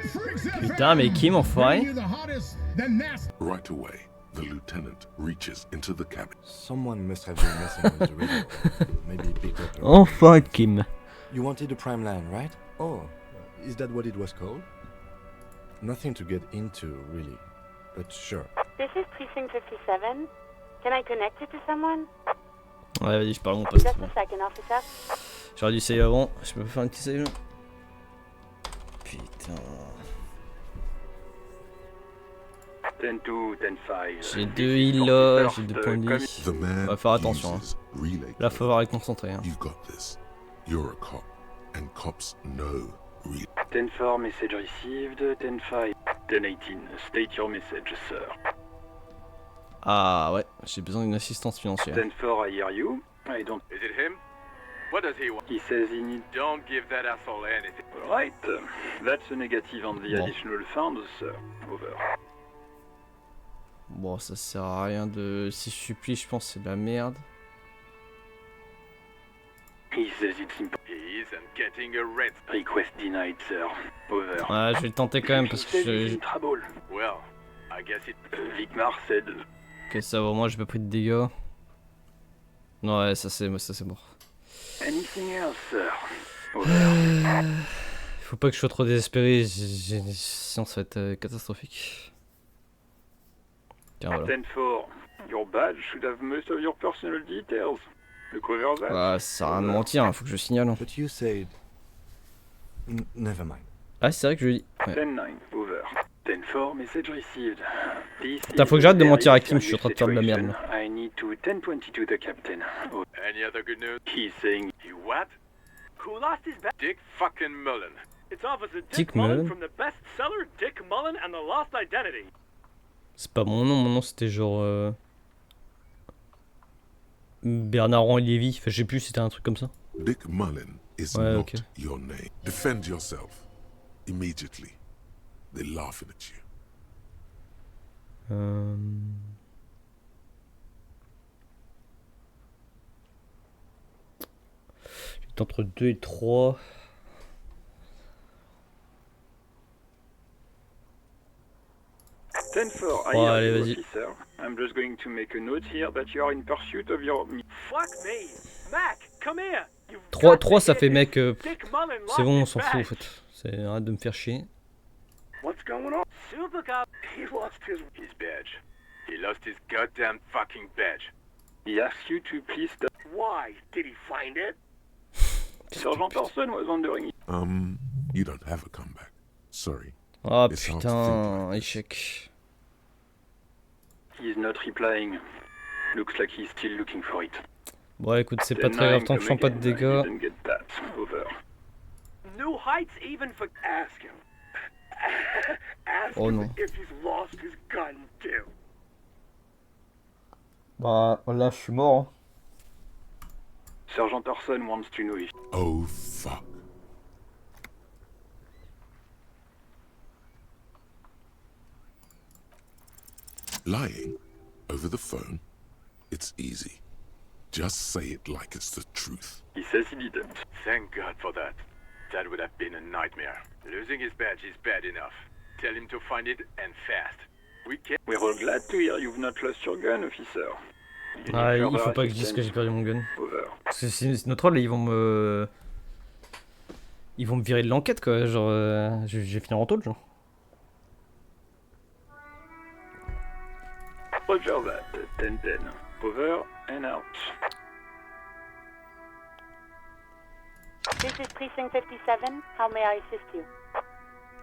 Freaks FM. Putain, mais Kim, enfoiré. Bringing you the hottest, the nasty. Right away, the lieutenant reaches into the cabin. Someone must have been messing with the radio. Maybe picked up. Enfin, Kim. You wanted a prime line, right? Oh, is that what it was called? Nothing to get into, really, but sure. This is Precinct 57. Can I connect you to someone? Ouais, vas-y, je parle à mon poste. Just a second, officer. J'aurais dû save avant. Je peux faire un petit save. Putain. 10-2, 10-5. J'ai 2 heals là, j'ai 2 points de vie. The man Va faire attention. Hein. uses relay Là, faut avoir les concentrer. Hein. You got this. You're a cop, and cops know relay. 10-4, message received. 10-5. 10-18, state your message, sir. Ah ouais, j'ai besoin d'une assistance financière. 10-4, I hear you. I don't... Is it him? What does he want? He says he needs... Don't give that asshole anything. Right. That's a negative on the additional funds, sir. Over. Bon, ça sert à rien de... Si supplie, je pense que c'est de la merde. He says it's impossible. He isn't getting a rent. Request denied, sir. Over. Ouais, je vais le tenter quand même parce que je... Well, I guess it... Vicmar said... Ok, ça va, moi j'ai pas pris de dégâts. Non, ouais, ça c'est mort. Anything else, sir? Faut pas que je sois trop désespéré, sinon ça va être catastrophique. Tiens, voilà. 10-4. Your badge should have most of your personal details. The cover that. Ah, ça sert à rien de mentir, faut que je signale. Hein. But you said... Never mind. Ah, c'est vrai que je lui dis. Ouais. 10-9. Over. 10-4. Message received. Putain, faut que j'arrête de mentir à Kim, je suis en train de faire de la merde. Là. I need to 10-22 the captain. Oh. Any other good news? He's saying... He what? Who lost his badge? Dick fucking Mullen. It's Officer Dick Mullen from the bestseller Dick Mullen and the Lost Identity. C'est pas mon nom c'était genre... Bernard-Henri Lévy, enfin je sais plus, c'était un truc comme ça. Dick Mullen is not your name. Defend yourself. Immediately. They're laughing at you. J'étais entre 2 et 3. Oh, allez, vas-y. I'm just going to make a note here that you are in pursuit of your... Fuck me! Mac, come here! 3 ça fait mec, c'est bon, on s'en fout en fait. Arrête de me faire chier. What's going on? Super cop, he lost his badge. He lost his goddamn fucking badge. He asked you to please stop. Why? Did he find it? Sergeant Person was wondering. You don't have a comeback. Sorry. Ah putain, échec. He's not replying. Looks like he's still looking for it. Bon écoute, c'est pas très grave tant que je prends pas de dégâts. No heights even for ask him. Ask Oh him non. if he's lost his gun too. Bah là je suis mort. Hein. Sergeant Orson wants to know if... Oh fuck. Lying over the phone, it's easy. Just say it like it's the truth. He says he didn't. Thank God for that. That would have been a nightmare. Losing his badge is bad enough. Tell him to find it and fast. We're all glad to hear you've not lost your gun, officer. Ah, il faut pas que je dise que j'ai perdu mon gun. Parce que si nos trolls, ils vont me virer de l'enquête quoi, genre je vais finir en taule genre. Roger that, 10-10. Over and out. This is Precinct 57. How may I assist you?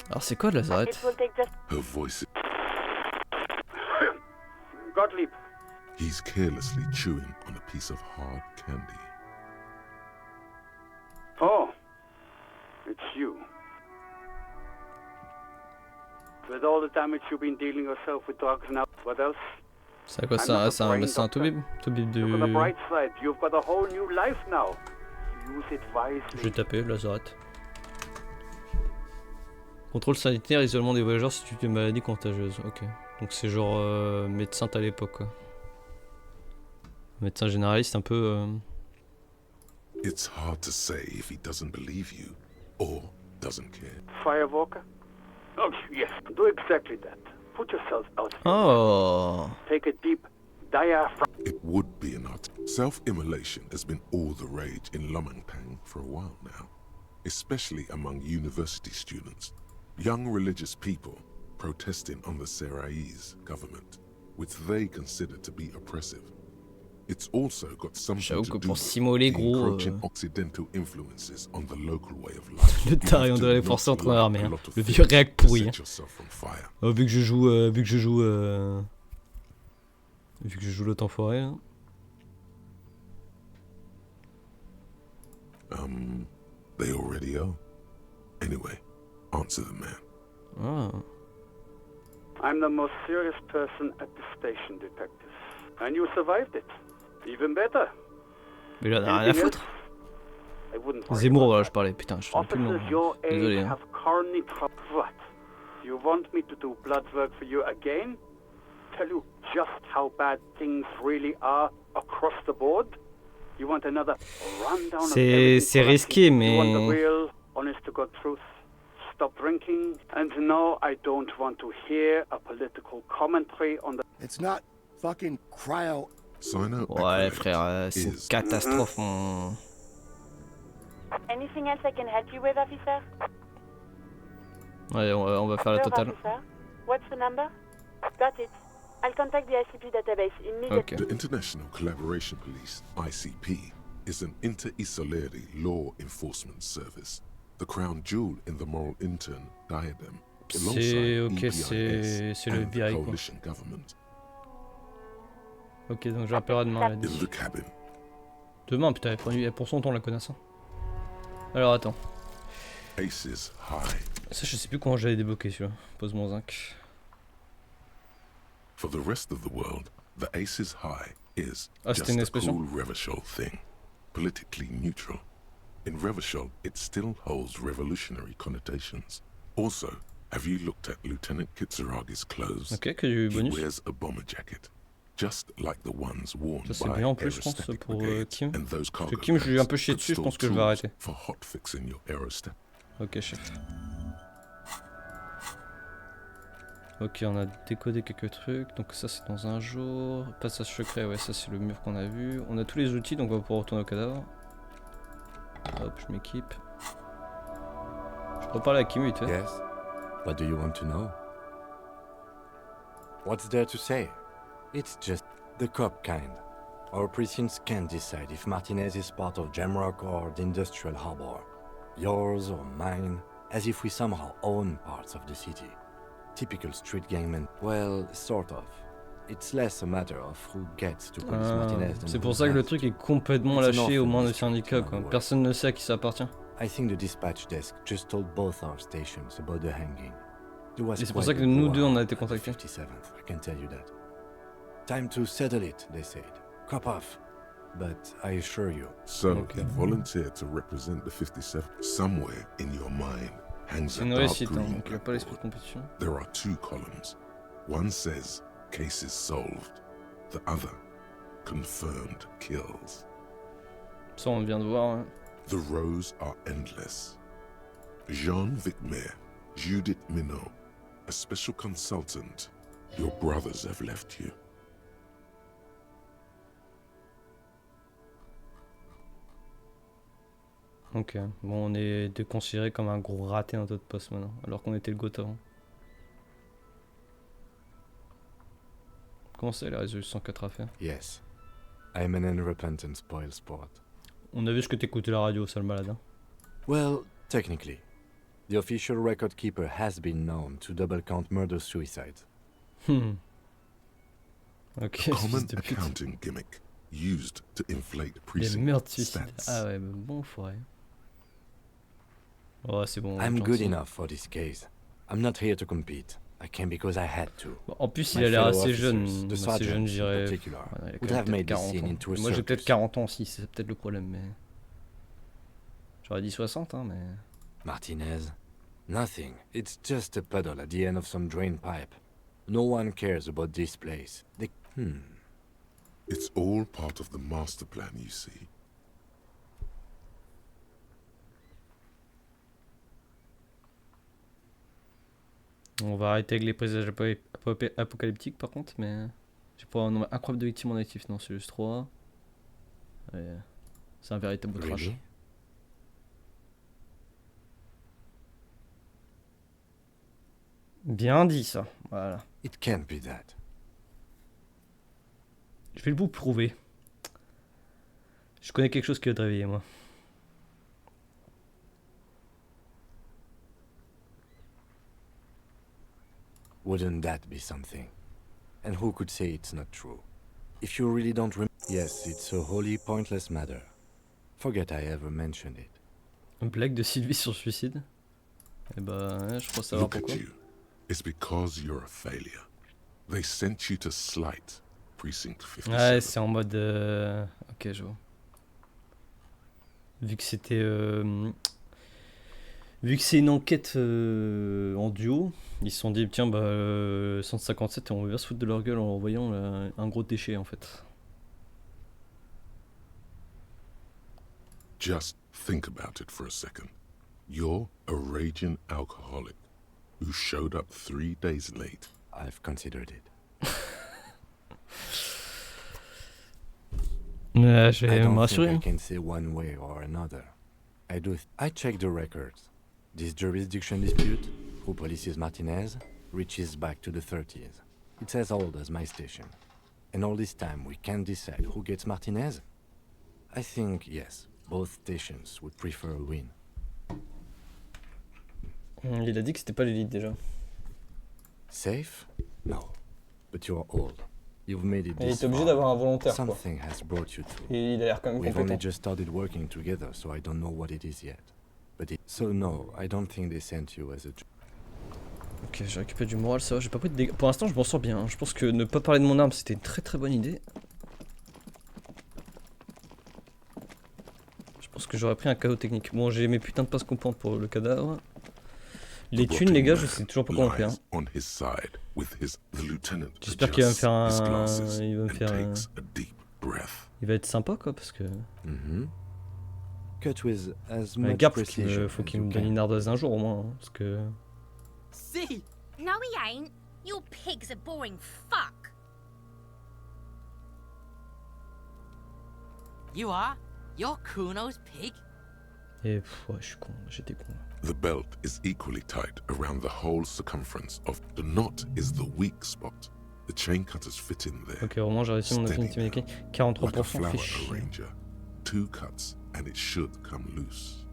Alors c'est quoi Lazarette? It will take just... Her voice... Gottlieb. He's carelessly chewing on a piece of hard candy. Oh, it's you. With all the damage you've been dealing yourself with drugs now, what else? C'est quoi ça? C'est un toubib? Toubib de... Look on the bright side, you've got a whole new life now. Use it wisely. Je vais taper, Lazarette. Contrôle sanitaire, isolement des voyageurs si tu as une maladie contagieuse. Ok. Donc c'est genre médecin à l'époque quoi. Médecin généraliste un peu... It's hard to say if he doesn't believe you or doesn't care. Firewalker? Oh, yes, do exactly that. Put yourself out. Oh. Take a deep diaphragm. It would be an art. Self-immolation has been all the rage in Lomangpang for a while now, especially among university students, young religious people protesting on the Seraïs government, which they consider to be oppressive. It's also got something to do with the encroaching Occidental influences on the local way of life. Le taré, on dirait les forcer entre l'armée, hein. Le vieux réac pourri. Hein. Vu que je joue l'autre enfoiré. Hein. They already are. Anyway, answer the man. Ah. I'm the most serious person at the station, detective. And you survived it. Even better. Mais là, on a rien à foutre. I wouldn't worry Zemmour, about voilà, that. je parlais. Putain, je sais plus le nom. Officers your age Désolé. Hein. have corny trouble. What? You want me to do blood work for you again? Tell you just how bad things really are across the board? You want another rundown of C'est risqué, You want the mais... real, honest to God truth? Stop drinking. And no, I don't want to hear a political commentary on the... It's not fucking cryo. Ouais, frère, c'est une catastrophe, mon... Anything else I can help you with, officer? Ouais, on va faire la totale. Officer, what's the number? Got it. I'll contact the ICP database immediately. Okay. The International Collaboration Police, ICP, is an inter-Isolari law enforcement service, the crown jewel in the moral intern diadem, C'est... alongside Ok, c'est le and the FBI, quoi. coalition government. Ok, donc je rappellerai demain, elle a In dit. the cabin, Demain, putain, elle prend son temps, la connasse. Hein. Alors, attends. Aces high. Ça, je sais plus comment j'allais débloquer, celui-là. Pose-moi zinc. For the rest of the world, the Aces high is Ah, just c'était une a expression? cool Revachol thing, politically neutral. In Revachol, it still holds revolutionary connotations. Also, have you looked at Lieutenant Kitsuragi's clothes? Ok, que du He bonus. wears a bomber jacket, just like the ones worn Ça, c'est by bien en plus, je pense, aerostatic pour brigades, Kim. and those Parce cargo que Kim, je lui ai un peu pants chié could dessus, je pense store que je vais tools arrêter. for hotfixing your aerostat. Ok, chef. Ok, on a décodé quelques trucs. Donc ça, c'est dans un jour. Passage secret, ouais, ça, c'est le mur qu'on a vu. On a tous les outils, donc on va pouvoir retourner au cadavre. Hop, je m'équipe. Je reparle à Kim vite fait. Yes? What do you want to know? What's there to say? It's just the cop kind. Our precincts can't decide if Martinez is part of Jamrock or the Industrial Harbor. Yours or mine, as if we somehow own parts of the city. Typical street gangman. Well, sort of. It's less a matter of who gets to police Martinez than C'est who pour ça que le has truc to. est complètement It's an lâché au awful moins le mystery, syndicat, to quoi. my word. Personne ne sait à qui ça appartient. I think the dispatch desk just told both our stations about the hanging. It was Et c'est pour quite ça que the nous deux, on a brouhaha été at the contactés. 57th, I can tell you that. Time to settle it, they said. Cop off. But I assure you, So, Okay. he volunteered to represent the 57. Somewhere in your mind hangs C'est a une dark réussite, hein, green donc il a pas l'esprit de blackboard. compétition. There are two columns. One says, cases solved. The other, confirmed kills. Ça, on vient de voir. Hein. The rows are endless. Jean Vicmer, Judith Minot, a special consultant. Your brothers have left you. Ok, bon, on est considéré comme un gros raté dans notre poste maintenant, alors qu'on était le GOAT avant. Comment c'est la résolution 4 à faire? yes, I'm an unrepentant spoil sport. On a vu ce que t'écoutais la radio, ça le malade. Hein. Well, technically, the official record keeper has been known to double count murder-suicides. Ok, Common fils de pute. accounting gimmick used to inflate Les precinct meurtres suicides. stats. Ah ouais, mais bon, faudrait. Ouais, c'est bon. I'm good gentil. enough for this case. I'm not here to compete. I came because I had to. Bon, en plus, My il a l'air fellow assez jeune. officers, the Assez sergeant jeune, in je dirais. particular, Ouais, il a quand would même have peut-être made this 40 scene ans. into a Moi, j'ai peut-être circus. 40 ans aussi, c'est peut-être le problème, mais. J'aurais dit 60, hein, mais. Martinez? Nothing. It's just a puddle at the end of some drain pipe. No one cares about this place. They... It's all part of the master plan, you see. On va arrêter avec les présages apocalyptiques par contre, mais. J'ai pas un nombre incroyable de victimes en actif, non, c'est juste 3. Ouais. C'est un véritable trash. Really? Bien dit ça, voilà. It can't be that. Je vais vous prouver. Je connais quelque chose qui va te réveiller, moi. Wouldn't that be something? And who could say it's not true? If you really don't yes, it's a wholly pointless matter. Forget I ever mentioned it. Un blague de Sylvie sur le suicide. Eh ben, ouais, je crois savoir Look at pourquoi. you. It's because you're a failure. They sent you to Slight, Precinct 57. Ouais, c'est en mode. Ok, je vois. vu que c'était... vu que c'est une enquête en duo, ils se sont dit, tiens, bah, 157, et on va bien se foutre de leur gueule en leur envoyant un gros déchet, en fait. Just think about it for a second. You're a raging alcoholic who showed up 3 days late. I've considered it. Je I vais me don't rassurer. think I can say one way or another. I checked the records. This jurisdiction dispute, who polices Martinez, reaches back to the 30s. It's as old as my station. And all this time we can't decide who gets Martinez? I think, yes, both stations would prefer a win. Il a dit que c'était pas l'élite déjà. Safe? No. But you're old. You've made it Et il this est obligé far. d'avoir un volontaire, quoi. Something has brought you through. Et il a l'air quand même We've only compétent. just started working together, so I don't know what it is yet. So no, I don't think they sent you as a... Ok, j'ai récupéré du moral, ça va, j'ai pas pris de dégâts. Pour l'instant, je m'en sors bien. Hein. Je pense que ne pas parler de mon arme, c'était une très très bonne idée. Je pense que j'aurais pris un cadeau technique. Bon, j'ai mes putains de passes comprendre pour le cadavre. Les thunes, les gars, je sais toujours pas comment faire. Hein. J'espère qu'il va me faire un... Il va me faire un... Il va être sympa, quoi, parce que... Cut with as Ouais, much Garte, precision faut as qu'il you me donne can. une ardoise un jour au moins, hein, parce que... See? No, he ain't. Your pig's a boring fuck. You are? You're Kuno's pig? Et pff, ouais, je suis con, j'étais con. The belt is equally tight around the whole circumference of the knot is the weak spot. The chain cutters fit in there. Ok, vraiment j'ai réussi mon affinity mécanique. 43% fait chier. arranger. 2 cuts and it should come loose.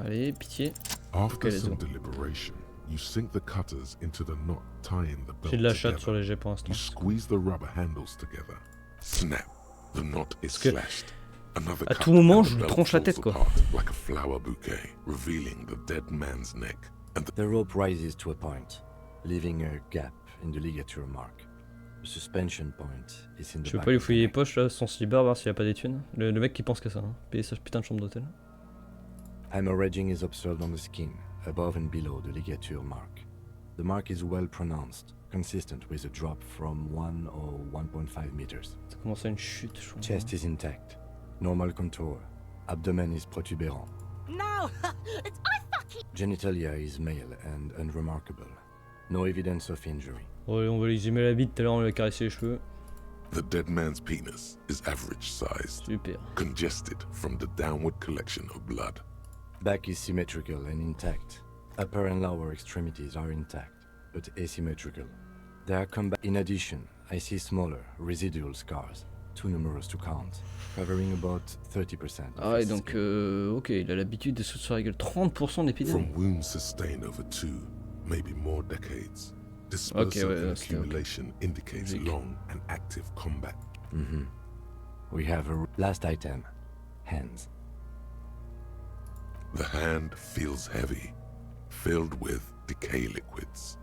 Allez, pitié. After let's some go. deliberation, you sink the cutters into the knot tying the belt J'ai de la chatte together. sur les jets pour l'instant. You squeeze the rubber handles together. Snap. The knot is que slashed. Another à cut tout moment, and the je lui belt tronche la falls tête, quoi. apart like a flower bouquet, revealing the dead man's neck. And The rope rises to a point, leaving a gap in the ligature mark. The suspension point is in the Je veux back pas lui of the fouiller les neck. poches là, son slibard, voir s'il y a pas des thunes. Le mec qui pense qu'à ça, hein. Payer sa putain de chambre d'hôtel. Hemorrhaging is observed on the skin, above and below the ligature mark. The mark is well pronounced, consistent with a drop from 1 or 1.5 meters. Ça commence à une chute, je crois. Chest is intact, normal contour. Abdomen is protuberant. No! It's I fucking... Genitalia is male and unremarkable. No evidence of injury. Ouais, on va lui exhumer la bite, tout à l'heure on lui a caressé les cheveux. the dead man's penis is average sized, Super. congested from the downward collection of blood. Back is symmetrical and intact. Upper and lower extremities are intact, but asymmetrical. They are combined. In addition, I see smaller, residual scars, too numerous to count, covering about 30%. Ah ouais, donc ok, il a l'habitude de se sur la gueule. 30% d'épiderme. From wounds sustained over 2, maybe more decades, dispersal Okay, ouais, and c'était accumulation indicates Logique. long and active combat. Mm-hmm. We have a last item, hands. The hand feels heavy, filled with decay liquids.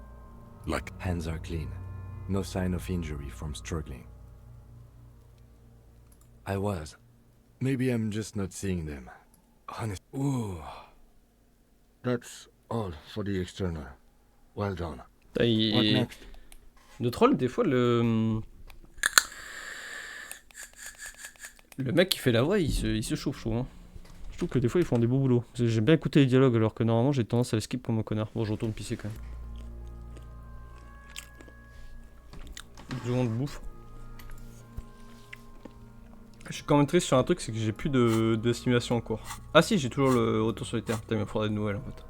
Like Hands are clean. No sign of injury from struggling. I was. Maybe I'm just not seeing them. Honest. Ooh. That's all for the external. Well done. What next? Le troll, des fois, le mec qui fait la voix, il se chauffe, je trouve. Hein. Je trouve que des fois, ils font des beaux boulots. J'aime bien écouter les dialogues, alors que normalement, j'ai tendance à les skip comme un connard. Bon, je retourne pisser quand même. 2 secondes de bouffe. Je suis quand même triste sur un truc, c'est que j'ai plus de stimulation encore. Ah si, j'ai toujours le retour sur les terres. Putain, il me faudrait de nouvelles en fait.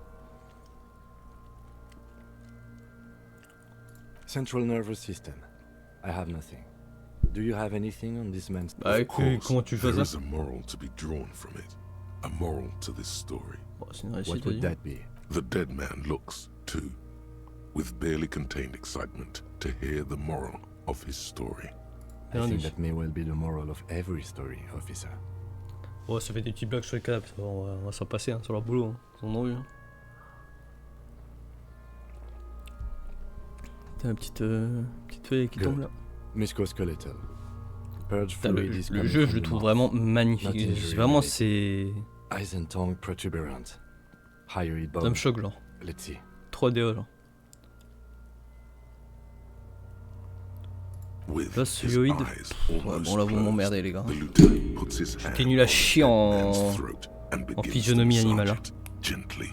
Central nervous system. I have nothing. Do you have anything on this man's... Bah, comment tu fais there ça? is a moral to be drawn from it. A moral to this story. Bon, c'est une réussite, What would vas-y. that be? The dead man looks, too, with barely contained excitement to hear the moral of his story. I think that may well be the moral of every story, officer. Ouais, ça fait des petits blagues sur les cadavres, on va s'en passer hein, sur leur boulot, hein. Ils en ont eu. Hein. T'as une petite feuille qui tombe là. Musculoskeletal. Purge Putain, fluid is le coming jeu, from je le the trouve mouth. vraiment Not magnifique. injury Vraiment, related. c'est. Eyes and tongue protuberant. Hyoid Ça me bone. choque, genre. Let's see. 3DO, genre. With Là, his hyoïde. eyes Ouais, almost bon, là, vous closed, m'emmerdez, les gars. the lieutenant puts his hand T'es nul à on the chier dead en. man's throat and En begins to physionomie massage animale. it gently.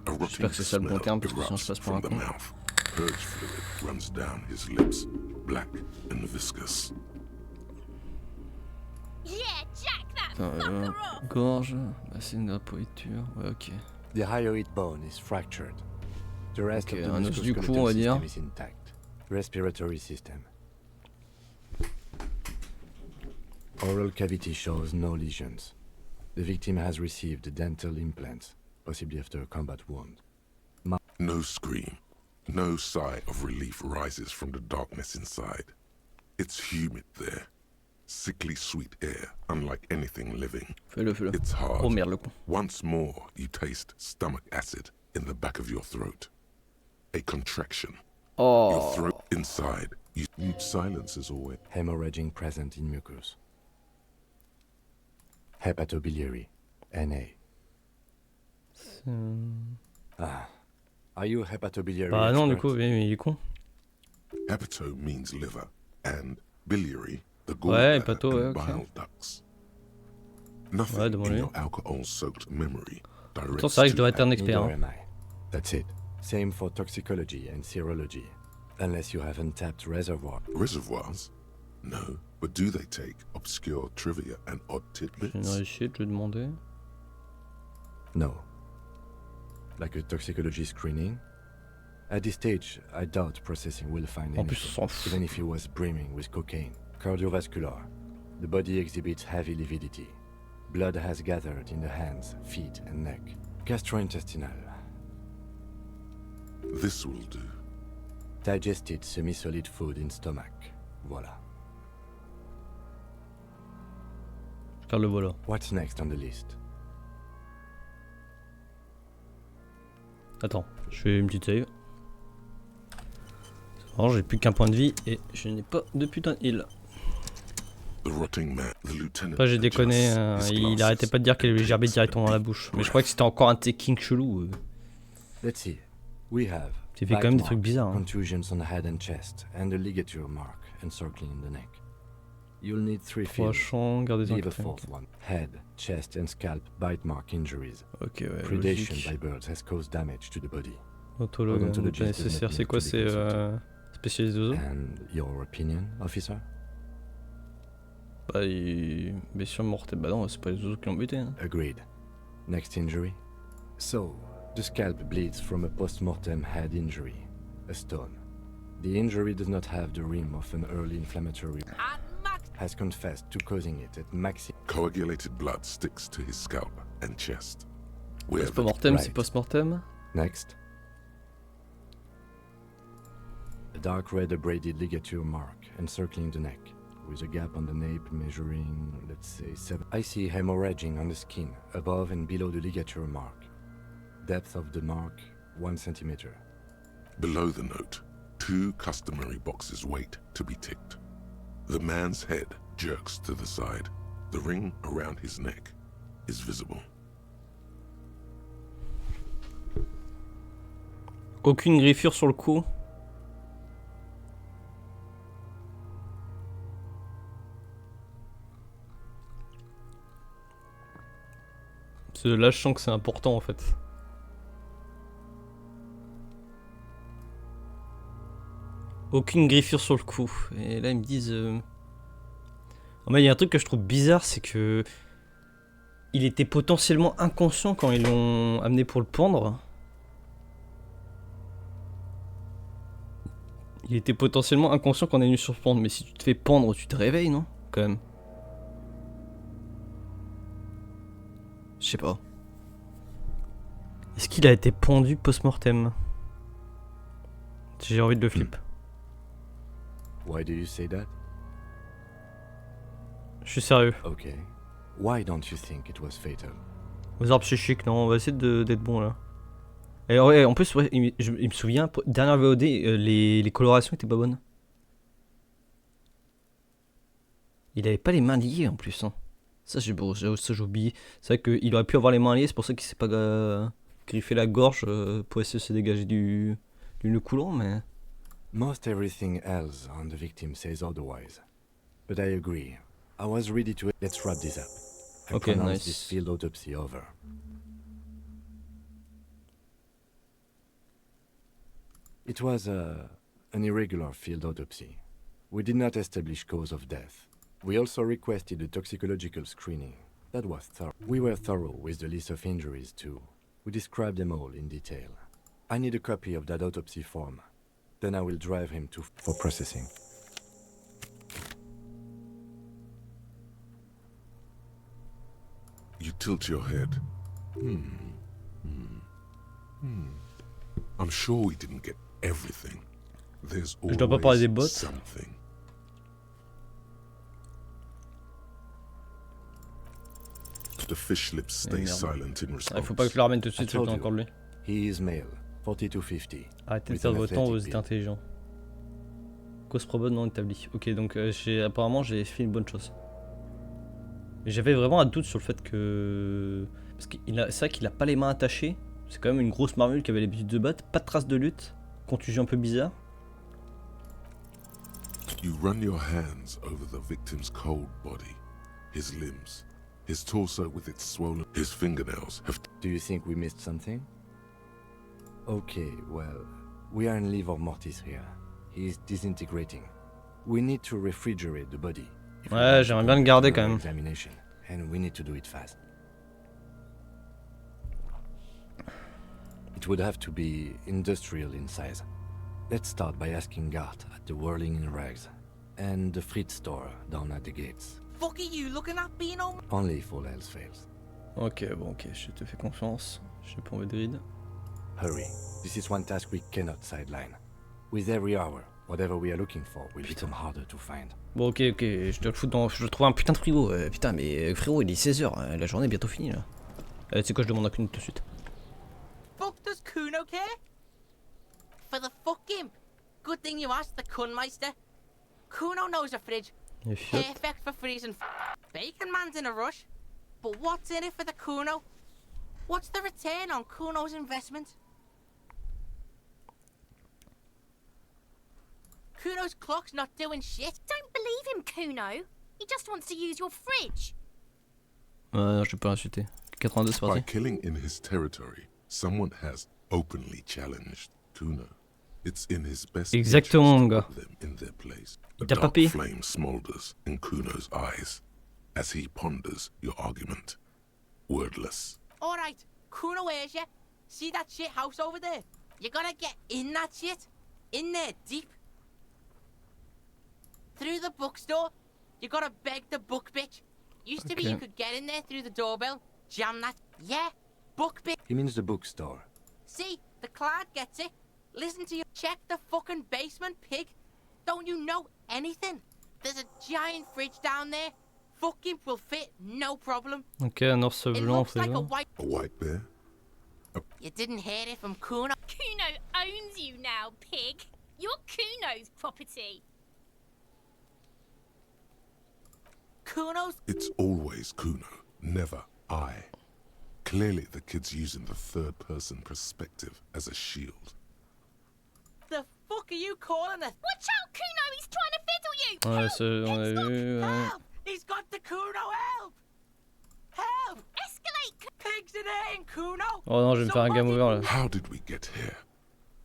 A J'espère rotting que c'est ça le bon smell terme, parce que sinon je erupts passe pour un from the con. mouth. Purge fluid runs down his lips, black and viscous. Yeah, jack that Putain, fucker off! gorge, bassin de la pourriture. Ouais, ok. The hyoid bone is fractured. The rest Ok, of the un os du cou, on va musculoskeletal dire. system is intact. Respiratory system. Oral cavity shows no lesions. The victim has received dental implants, possibly after a combat wound. No scream, no sigh of relief rises from the darkness inside. It's humid there. Sickly sweet air, unlike anything living. Fais-le, fais-le. It's hard. Oh merde, le con. Once more, you taste stomach acid in the back of your throat. A contraction. Oh. Your throat inside. You need silence as always. Hemorrhaging present in mucus. Hepatobiliary. NA. Ah. Are you hepatobiliary Bah non, du expert? coup, mais il est con. Hepato means liver, and biliary, the Ouais, gallbladder hépato, ouais, and ok. bile ducts. Nothing Ouais, in demande-lui. your alcohol-soaked memory directs Pourtant, c'est vrai que je dois être un Neither expert. Hein. am I. That's it. Same for toxicology and serology. Unless you have untapped reservoir. Reservoirs? No, but do they take obscure trivia and odd J'ai une tidbits? réussite, je vais demander. No. Like a toxicology screening? At this stage, I doubt processing will find En plus, on s'en anything, fout. even if he was brimming with cocaine. Cardiovascular. The body exhibits heavy lividity. Blood has gathered in the hands, feet, and neck. Gastrointestinal. This will do. Digested semi-solid food in stomach. Voilà. Car le voilà. What's next on the list? Attends, je fais une petite save. Alors, j'ai plus qu'un point de vie et je n'ai pas de putain de heal. The rotting man, the lieutenant Après, j'ai déconné, adjusts his il glasses arrêtait pas de dire qu'elle lui and gerbait takes directement dans la a bouche. Mais deep je crois que c'était encore un taking chelou. Let's see. We have Tu fais quand bite même des trucs marks, bizarres. Hein. contusions on the head and chest, and a ligature mark encircling the neck. You'll need 3 Trois fields. champs, garder des Leave a enquêtes. fourth one. Head, chest, and scalp bite mark injuries. Ok, ouais, Predation logique. by birds has caused damage to the body. Autologue, n'est Odontologist pas does not nécessaire. C'est need quoi, to be c'est consulted. spécialiste d'ozo? And your opinion, officer? Bah, bien sûr, mortel. Bah non, c'est pas les oiseaux qui l'ont buté. Hein. Agreed. Next injury? So, the scalp bleeds from a post-mortem head injury, a stone. The injury does not have the rim of an early inflammatory. Has confessed to causing it at maximum. Coagulated blood sticks to his scalp and chest. Where C'est pas the mortem, Right. c'est post-mortem. Next. A dark red abraded ligature mark encircling the neck, with a gap on the nape measuring, let's say, 7. I see hemorrhaging on the skin, above and below the ligature mark. Depth of the mark, 1 centimeter. below the note, 2 customary boxes wait to be ticked. The man's head jerks to the side. The ring around his neck is visible. Aucune griffure sur le cou. Là, je sens que c'est important en fait. Aucune griffure sur le cou. Et là, ils me disent. Oh, mais il y a un truc que je trouve bizarre, c'est que. Il était potentiellement inconscient quand ils l'ont amené pour le pendre. Il était potentiellement inconscient quand on est venu sur le pendre. Mais si tu te fais pendre, tu te réveilles, non? Quand même. Je sais pas. Est-ce qu'il a été pendu post-mortem? J'ai envie de le flip. Why do you say that? Je suis sérieux. Okay. Why don't you think it was fatal? Aux arbres psychiques, non, on va essayer d'être bon là. Et ouais, en plus, ouais, il me souvient, dernière VOD, les colorations étaient pas bonnes. Il avait pas les mains liées en plus. Hein. Ça, j'ai oublié. C'est vrai qu'il aurait pu avoir les mains liées, c'est pour ça qu'il s'est pas griffé la gorge pour essayer de se dégager du nœud coulant, mais... Most everything else on the victim says otherwise. But I agree. I was ready to... Let's wrap this up. I pronounce this field autopsy over. It was an irregular field autopsy. We did not establish cause of death. We also requested a toxicological screening. That was thorough. We were thorough with the list of injuries too. We described them all in detail. I need a copy of that autopsy form. Then I will drive him for processing. You tilt your head. I'm sure we didn't get everything. There's Je dois pas parler des always bots. something. The fish lips stay silent in response. Faut pas que je le ramène tout de suite, c'est encore lui. He is male, 40 to 50. Arrêtez de perdre votre temps, vous êtes intelligent. Cause probable non établie. Ok, donc apparemment j'ai fait une bonne chose. J'avais vraiment un doute sur le fait que... Parce que c'est vrai qu'il a pas les mains attachées. C'est quand même une grosse marmule qui avait l'habitude de battre. Pas de traces de lutte. Contusion un peu bizarre. You run your hands over the victim's cold body, his limbs, his torso with its swollen... His fingernails have... Do you think we missed something? Okay, well, we are in livor mortis here. He is disintegrating. We need to refrigerate the body. Ouais, j'aimerais bien le garder quand même. Examination, and we need to do it fast. It would have to be industrial in size. Let's start by asking Garte at the Whirling in Rags and the Fritz store down at the gates. Fuck are you looking at, Beano? Only if all else fails. Ok, bon, ok, je te fais confiance. Je sais pas envie de ride. Hurry. This is one task we cannot sideline. With every hour, whatever we are looking for will become harder to find. Bon, ok, je dois le foutre dans... Je dois trouver un putain de frigo. Putain, mais frérot, il est 16h. La journée est bientôt finie là. Tu sais quoi, je demande un cune tout de suite. Fuck does Kuno care? For the fuck him. Good thing you asked the Kunmeister. Kuno knows a fridge. Perfect for freezing bacon man's in a rush. But what's in it for the Kuno? What's the return on Kuno's investment? Kuno's clock's not doing shit. Don't believe him, Kuno. He just wants to use your fridge. Non, je peux pas insulter. 82, c'est parti. By killing in his territory, someone has openly challenged Kuno. It's in his best Exactement, mon gars. to put them in their place. Il A t'a pas dark payé. flame smolders in Kuno's eyes as he ponders your argument, wordless. Alright, Kuno hears you. See that shit house over there? You gotta get in that shit. In there, deep. Through the bookstore. You gotta beg the book bitch. Used to be you could get in there through the doorbell. Jam that. Yeah, book bitch. He means the bookstore. See, the cloud gets it. Listen to you. Check the fucking basement, pig. Don't you know anything? There's a giant fridge down there. Fucking will fit, no problem. Ok, un ours It blanc, looks like a faisant. white bear? You didn't hear it from Kuno. Kuno owns you now, pig. You're Kuno's property. Kuno's... It's always Kuno, never I. Clearly the kid's using the third-person perspective as a shield. The fuck are you calling it? Watch out, Kuno! He's trying to fiddle you! Ouais, on a vu. Help! He's got the Kuno, help! Help! Escalate! Pigs in there in Kuno! Oh non, je vais me faire un game over là. How did we get here?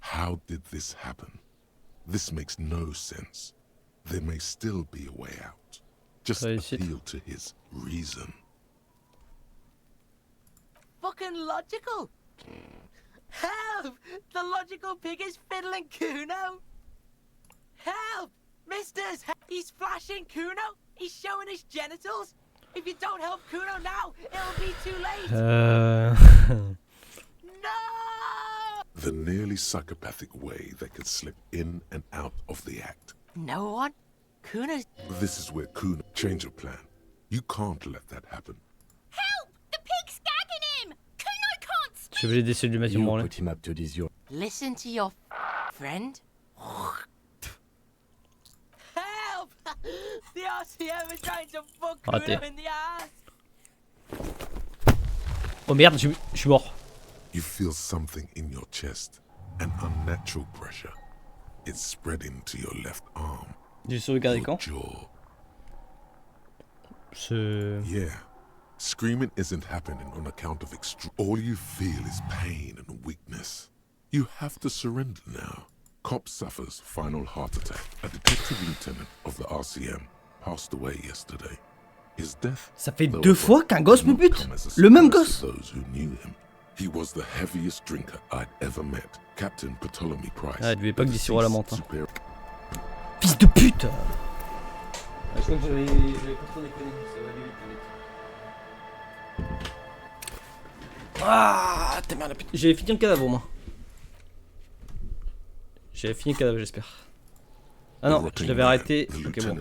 How did this happen? This makes no sense. There may still be a way out. Just appeal to his reason. Fucking logical! Help! The logical pig is fiddling Kuno! Help! Misters! He's flashing Kuno! He's showing his genitals! If you don't help Kuno now, it'll be too late! No! The nearly psychopathic way they could slip in and out of the act. No one? Kuno's... This is where Kuno... Change of plan. You can't let that happen. Help! The pig's gagging him! Kuno can't speak! Je suis obligé d'essayer de lui mettre une branlée. Put him up to this your... Listen to your friend. Help! The RCM is trying to fuck Raté. Kuno in the ass. Oh merde, je suis mort. You feel something in your chest, an unnatural pressure. It's spreading to your left arm. J'ai sauvegardé Your quand? jaw. C'est... Yeah. Screaming isn't happening on account of all you feel is pain and weakness. You have to surrender now. Cop suffers final heart attack. A detective lieutenant of the RCM passed away yesterday. His death, Ça fait 2 fois qu'un gosse me bute. Le même gosse. those who knew him. He was the heaviest drinker I'd ever met. Captain Ptolemy Price. Ah, il devait pas que 10 sur la menthe. Hein. Superior- Fils de pute. Je crois que j'avais pas trop déconné. Ça va aller vite. Ah, t'es merde la pute. J'ai fini le cadavre au moins. J'ai fini le cadavre, j'espère. Ah non, je l'avais arrêté. Ok, bon.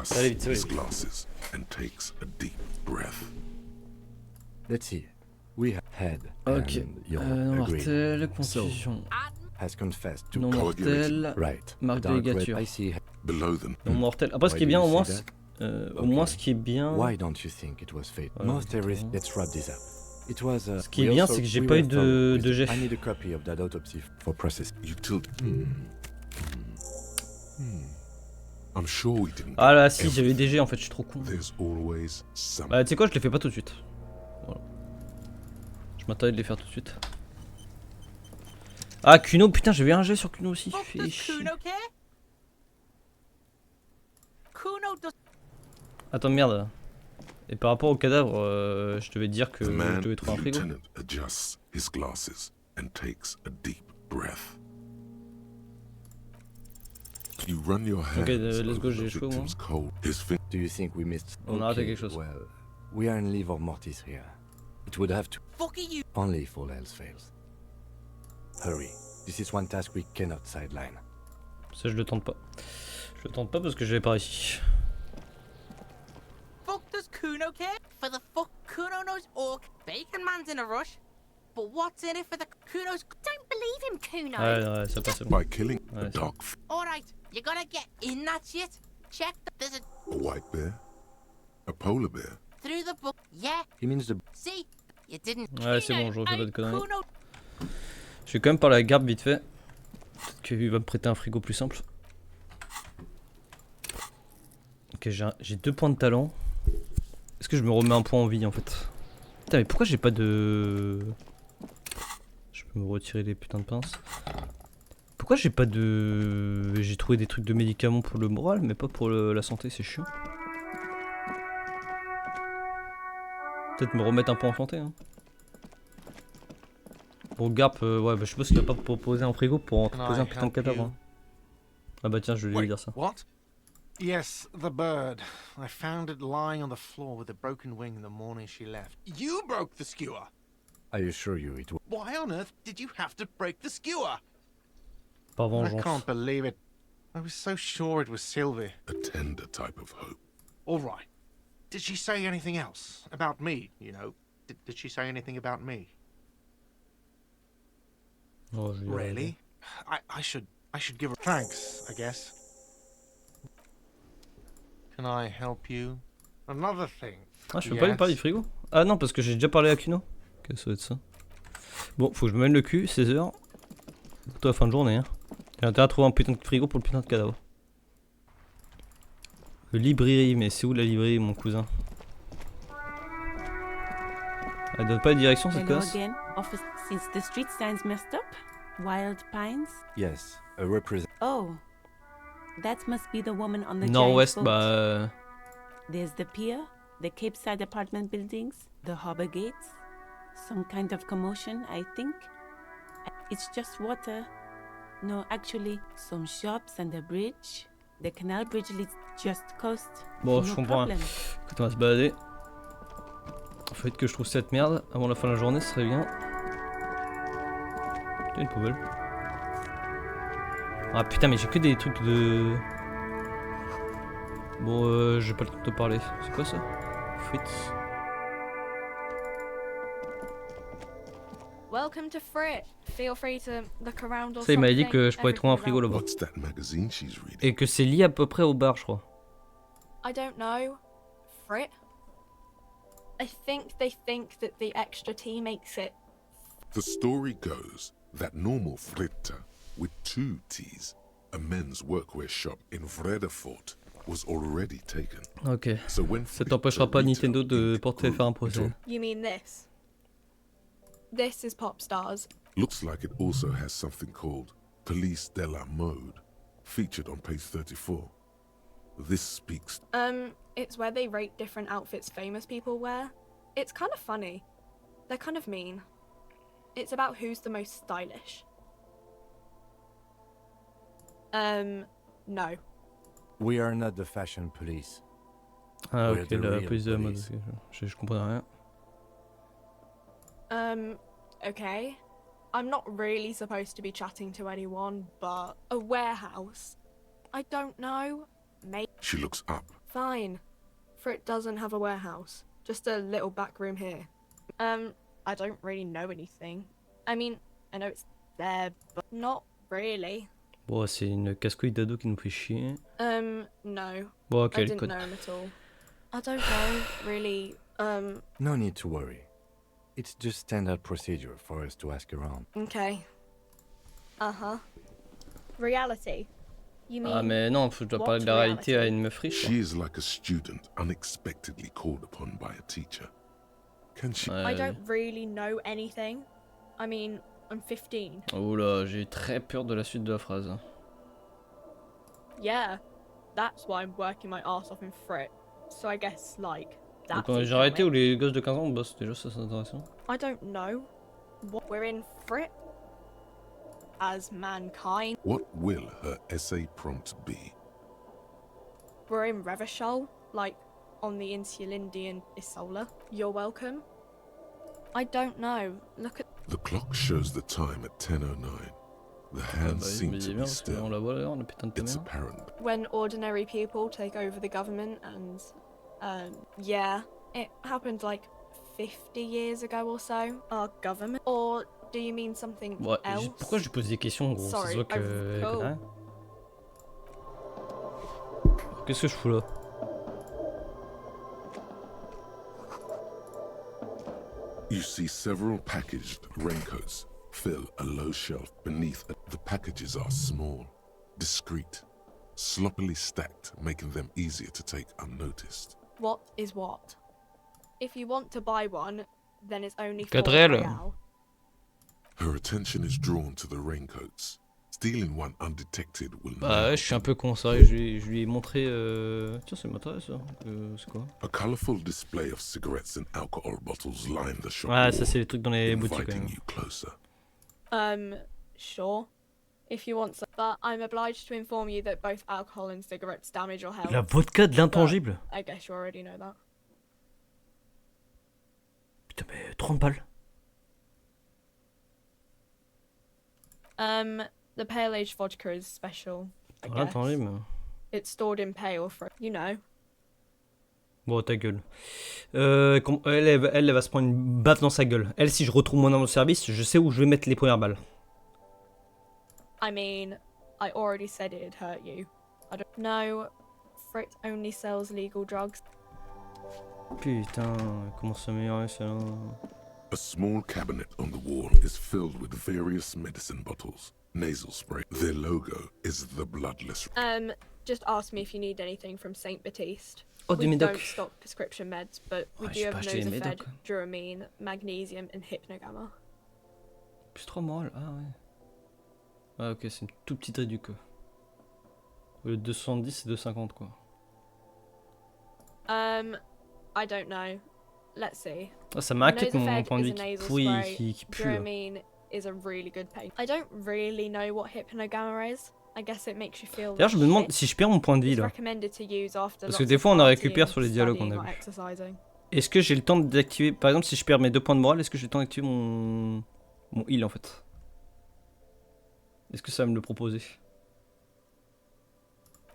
Ça va aller vite, ça va aller vite. Glasses and takes a deep breath. Let's see. We had Ok. and you're Non agreed. mortel, confusion. Has confessed to Non mortel. right. Marque de Dark red ligature. I see. Below them. Non mortel. Après, ce qui est bien au moins, au moins ce qui est bien. Why don't you think it was fate? Voilà, Most terrorists. Let's wrap this up. It was. Ce qui est bien, c'est que j'ai pas eu de jet. I need a copy of that autopsy for process. You tilt. I'm sure we didn't. Ah là, si, j'avais des jets en fait, je suis trop con. There's always some. Bah, tu sais quoi, je les fais pas tout de suite. Voilà. Je m'attendais de les faire tout de suite. Ah, Kuno, putain, j'avais un jet sur Kuno aussi. Fuck Fais does chier. Kuno care? Kuno does. Attends, merde. Et par rapport au cadavre, je devais dire que The je man, devais the trouver un frigo. lieutenant, adjusts his glasses and takes a deep breath. You run your hands let's go, over j'ai the chaud, victim's cold. His Do you think we missed? On a raté quelque chose. Well, we are in livor mortis here. It would have to Fuck you. only if all else fails. Hurry. This is one task we cannot sideline. Ça, je le tente pas. Je le tente pas parce que je vais par ici. Fuck does Kuno care? For the fuck, Kuno knows Orc. Bacon Man's in a rush. But what's in it for the Kuno's? Don't believe him, Kuno. Ouais, ça passe. by killing a Ouais, ça- dog, Alright, you gotta get in that shit. Check there's a a white bear, a polar bear. through the book. Yeah, He means the. see? You didn't. Ouais, c'est bon, je refais pas de conneries. Kuno. Je vais quand même parler à Garte vite fait. Peut-être qu'il va me prêter un frigo plus simple. Ok, j'ai 2 points de talent. Est-ce que je me remets un point en vie en fait? Putain, mais pourquoi j'ai pas de... Je peux me retirer les putains de pinces. Pourquoi j'ai pas de... J'ai trouvé des trucs de médicaments pour le moral, mais pas pour la santé, c'est chiant. Peut-être me remettre un peu en santé, hein. Pour Garp, ouais, bah je sais pas s'il va pas proposer un frigo pour proposer un putain de cadavre. Hein. Ah bah tiens, je vais lui dire ça. What? Yes, the bird. I found it lying on the floor with a broken wing the morning she left. You broke the skewer! I assure you, it was. Why on earth did you have to break the skewer? Par I vengeance. can't believe it. I was so sure it was Sylvie. A tender type of hope. All right. Did she say anything else? About me, you know? Did she say anything about me? Oh, je vais y arriver. Really? I should give her thanks, I guess. Can I help you? Another thing. Ah, je peux pas lui parler du frigo? Ah non, parce que j'ai déjà parlé à Kuno. Ok, ça doit être ça. Bon, faut que je me mène le cul, 16h. Plutôt à la fin de journée, hein. J'ai intérêt à trouver un putain de frigo pour le putain de cadavre. Le librairie, mais c'est où la librairie, mon cousin? Elle donne pas de direction, cette Hello gosse? again. Office, since the street sign's messed up. Wild Pines. Yes, a represent. Oh, that must be the woman on the giant Nord-ouest, boat. bah... There's the pier, the Cape Side apartment buildings, the harbor gates. Some kind of commotion, I think. It's just water. No, actually, some shops and a bridge. The canal bridge leads just coast. Bon, No je comprends. problem. Écoute, on va se balader. Faut vite que je trouve cette merde avant la fin de la journée, ce serait bien. Une poubelle. Ah putain, mais j'ai que des trucs de... Bon, j'ai pas le temps de te parler. C'est quoi ça? Frites. Welcome to Frit. Feel free to look around or Ça, il m'a dit something. que je pourrais trouver un frigo là-bas. What's that magazine she's reading? Et que c'est lié à peu près au bar, je crois. I don't know. Frit? I think they think that the extra T makes it. The story goes that normal fritte, with 2 T's, a men's workwear shop in Vredefort, was already taken. Ok. So when Ça t'empêchera pas Nintendo de porter faire un procès. You mean this? This is Pop Stars. Looks like it also has something called Police de la Mode, featured on page 34. This speaks... It's where they rate different outfits famous people wear. It's kind of funny. They're kind of mean. It's about who's the most stylish. No. We are not the fashion police. Ah We're ok, the la real police de la mode. police. Je comprenais rien. Okay. I'm not really supposed to be chatting to anyone, but a warehouse? I don't know. Maybe. She looks up. Fine. Frit doesn't have a warehouse. Just a little back room here. I don't really know anything. I mean, I know it's there, but not really. Bon, c'est une casse-couille d'ado qui nous fait chier. No. Bon, ok, I les didn't codes. know him at all. I don't know, really. No need to worry. It's just standard procedure for us to ask around. Okay. Uh-huh. Reality. You mean... Ah mais non, je dois parler de la réalité à une meuf riche. She is like a student unexpectedly called upon by a teacher. Can she... I don't really know anything. I mean, I'm 15. Oula, j'ai très peur de la suite de la phrase. Yeah. That's why I'm working my ass off in Frit. So I guess, like, that's Donc j'ai arrêté où les gosses de 15 ans bossent déjà, ça c'est intéressant. I don't know. What we're in Frit? As mankind. What will her essay prompt be? We're in Revachol, like, on the Insulindian Isola. You're welcome. I don't know. Look at... The clock shows the time at 10:09. The hands seem to be still. On la voit d'ailleurs, la putain de ta It's mère. apparent. When ordinary people take over the government and, yeah, it happened like 50 years ago or so. Our government? Or do you mean something Ouais, else? pourquoi je pose des questions gros? Ça se Sorry, voit que... I- oh. Hein. Qu'est-ce que je fous là? You see several packaged raincoats fill a low shelf beneath it. The packages are small, discreet, sloppily stacked, making them easier to take unnoticed. What is what? If you want to buy one, then it's only 4 Quatre réels. real. Her attention is drawn to the raincoats. Stealing one undetected will Bah ouais, je suis un peu con, ça, je lui ai montré... Tiens, ça m'intéresse ça. C'est quoi? A colorful display of cigarettes and alcohol bottles line the shop Ouais, ça wall, c'est les trucs dans les boutiques quand inviting même. you closer. Sure. If you want some. But I'm obliged to inform you that both alcohol and cigarettes damage your health. La vodka de l'intangible. But I guess you already know that. Putain mais 30 balles. The pale age vodka is special. I Voilà, guess. intangible. It's stored in pale for, you know. Bon, ta gueule. Elle va se prendre une baffe dans sa gueule. Elle, si je retrouve mon arme au service, je sais où je vais mettre les premières balles. I mean, I already said it'd hurt you. I don't know. Frit only sells legal drugs. Putain, comment ça m'énerve ça là. A small cabinet on the wall is filled with various medicine bottles, nasal spray. Their logo is the bloodless. Just ask me if you need anything from Saint Baptiste. Oh, des We médocs. don't stock prescription meds, but we Ouais, do j'ai have pas acheté les Nosafed, médocs. Duramine, Magnesium, and Hypnogamma. Plus 3 morales, ah ouais. Ah ok, c'est une toute petite réduc quoi. Au lieu de 270, c'est 250 quoi. I don't know. Let's see. Ah, ça m'inquiète mon Nosafed point de is vue a qui nasal pourrit, spray. qui pue là. Duramine is a really good pain. I don't really know what Hypnogamma is. I guess it makes you feel. D'ailleurs, je me demande shit. si je perds mon point de vie It's là. recommended to use after Parce que lots des of fois on a partying, récupère sur les dialogues qu'on studying, a or vus. exercising. Est-ce que j'ai le temps d'activer, par exemple si je perds mes 2 points de morale, est-ce que j'ai le temps d'activer mon heal en fait? Est-ce que ça va me le proposer?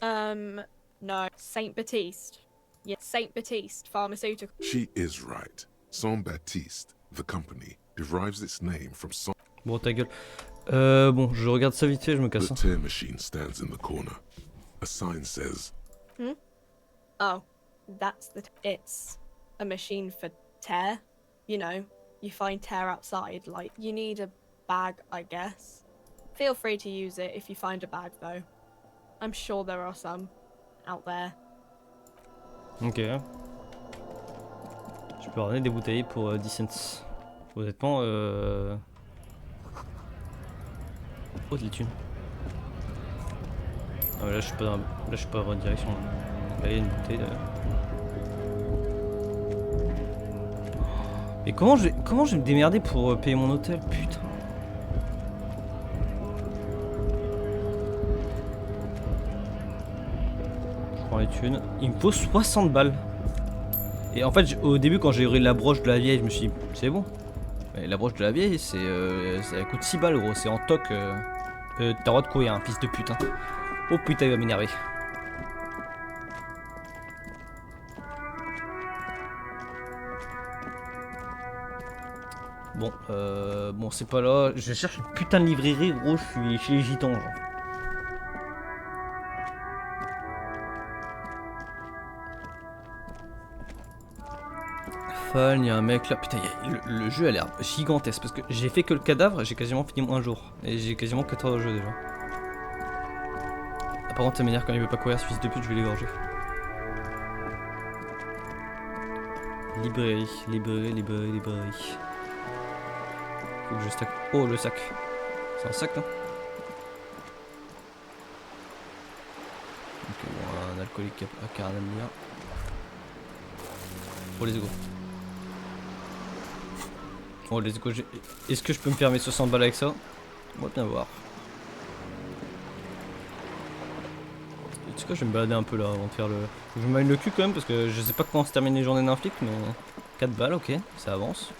No. Saint Baptiste. Yeah, Saint Baptiste Pharmaceutical. She is right. Saint Baptiste, the company, derives its name from Saint. Bon ta gueule. Bon, je regarde ça vite fait, je me casse. The tear machine stands in the corner. A sign says, Oh, that's it's a machine for tear. You know, you find tear outside, like, you need a bag, I guess. Feel free to use it if you find a bag, though. I'm sure there are some out there. Ok. Je peux ramener des bouteilles pour 10 cents. Honnêtement, oh, de la thune. Ah, mais là, je suis pas dans la bonne direction. Là, il y a une bouteille là. Mais comment je vais me démerder pour payer mon hôtel, putain. Je prends les thunes. Il me faut 60 balles. Et en fait, au début, quand j'ai eu la broche de la vieille, je me suis dit, c'est bon. Mais la broche de la vieille, ça coûte 6 balles, gros. C'est en toc. T'as le droit de courir, un fils de putain. Oh putain, il va m'énerver. Bon, bon, c'est pas là. Je cherche une putain de librairie, gros. Je suis chez les gitans, genre. Il y a un mec là. Putain, le jeu a l'air gigantesque parce que j'ai fait que le cadavre. J'ai quasiment fini un jour. Et j'ai quasiment 4 heures de jeu déjà. Ah, par contre, ça m'énerve quand il veut pas courir, ce fils de pute, je vais l'égorger. Librairie. Faut que je stack. Oh, le sac. C'est un sac là. Ok, bon, un alcoolique à carrément bien. Oh, les égos. Oh, les égos. Est-ce que je peux me faire mes 60 balles avec ça? On va bien voir. En tout cas, je vais me balader un peu là avant de faire le. Je me mine le cul quand même parce que je sais pas comment se terminent les journées d'un flic, mais 4 balles, ok, ça avance.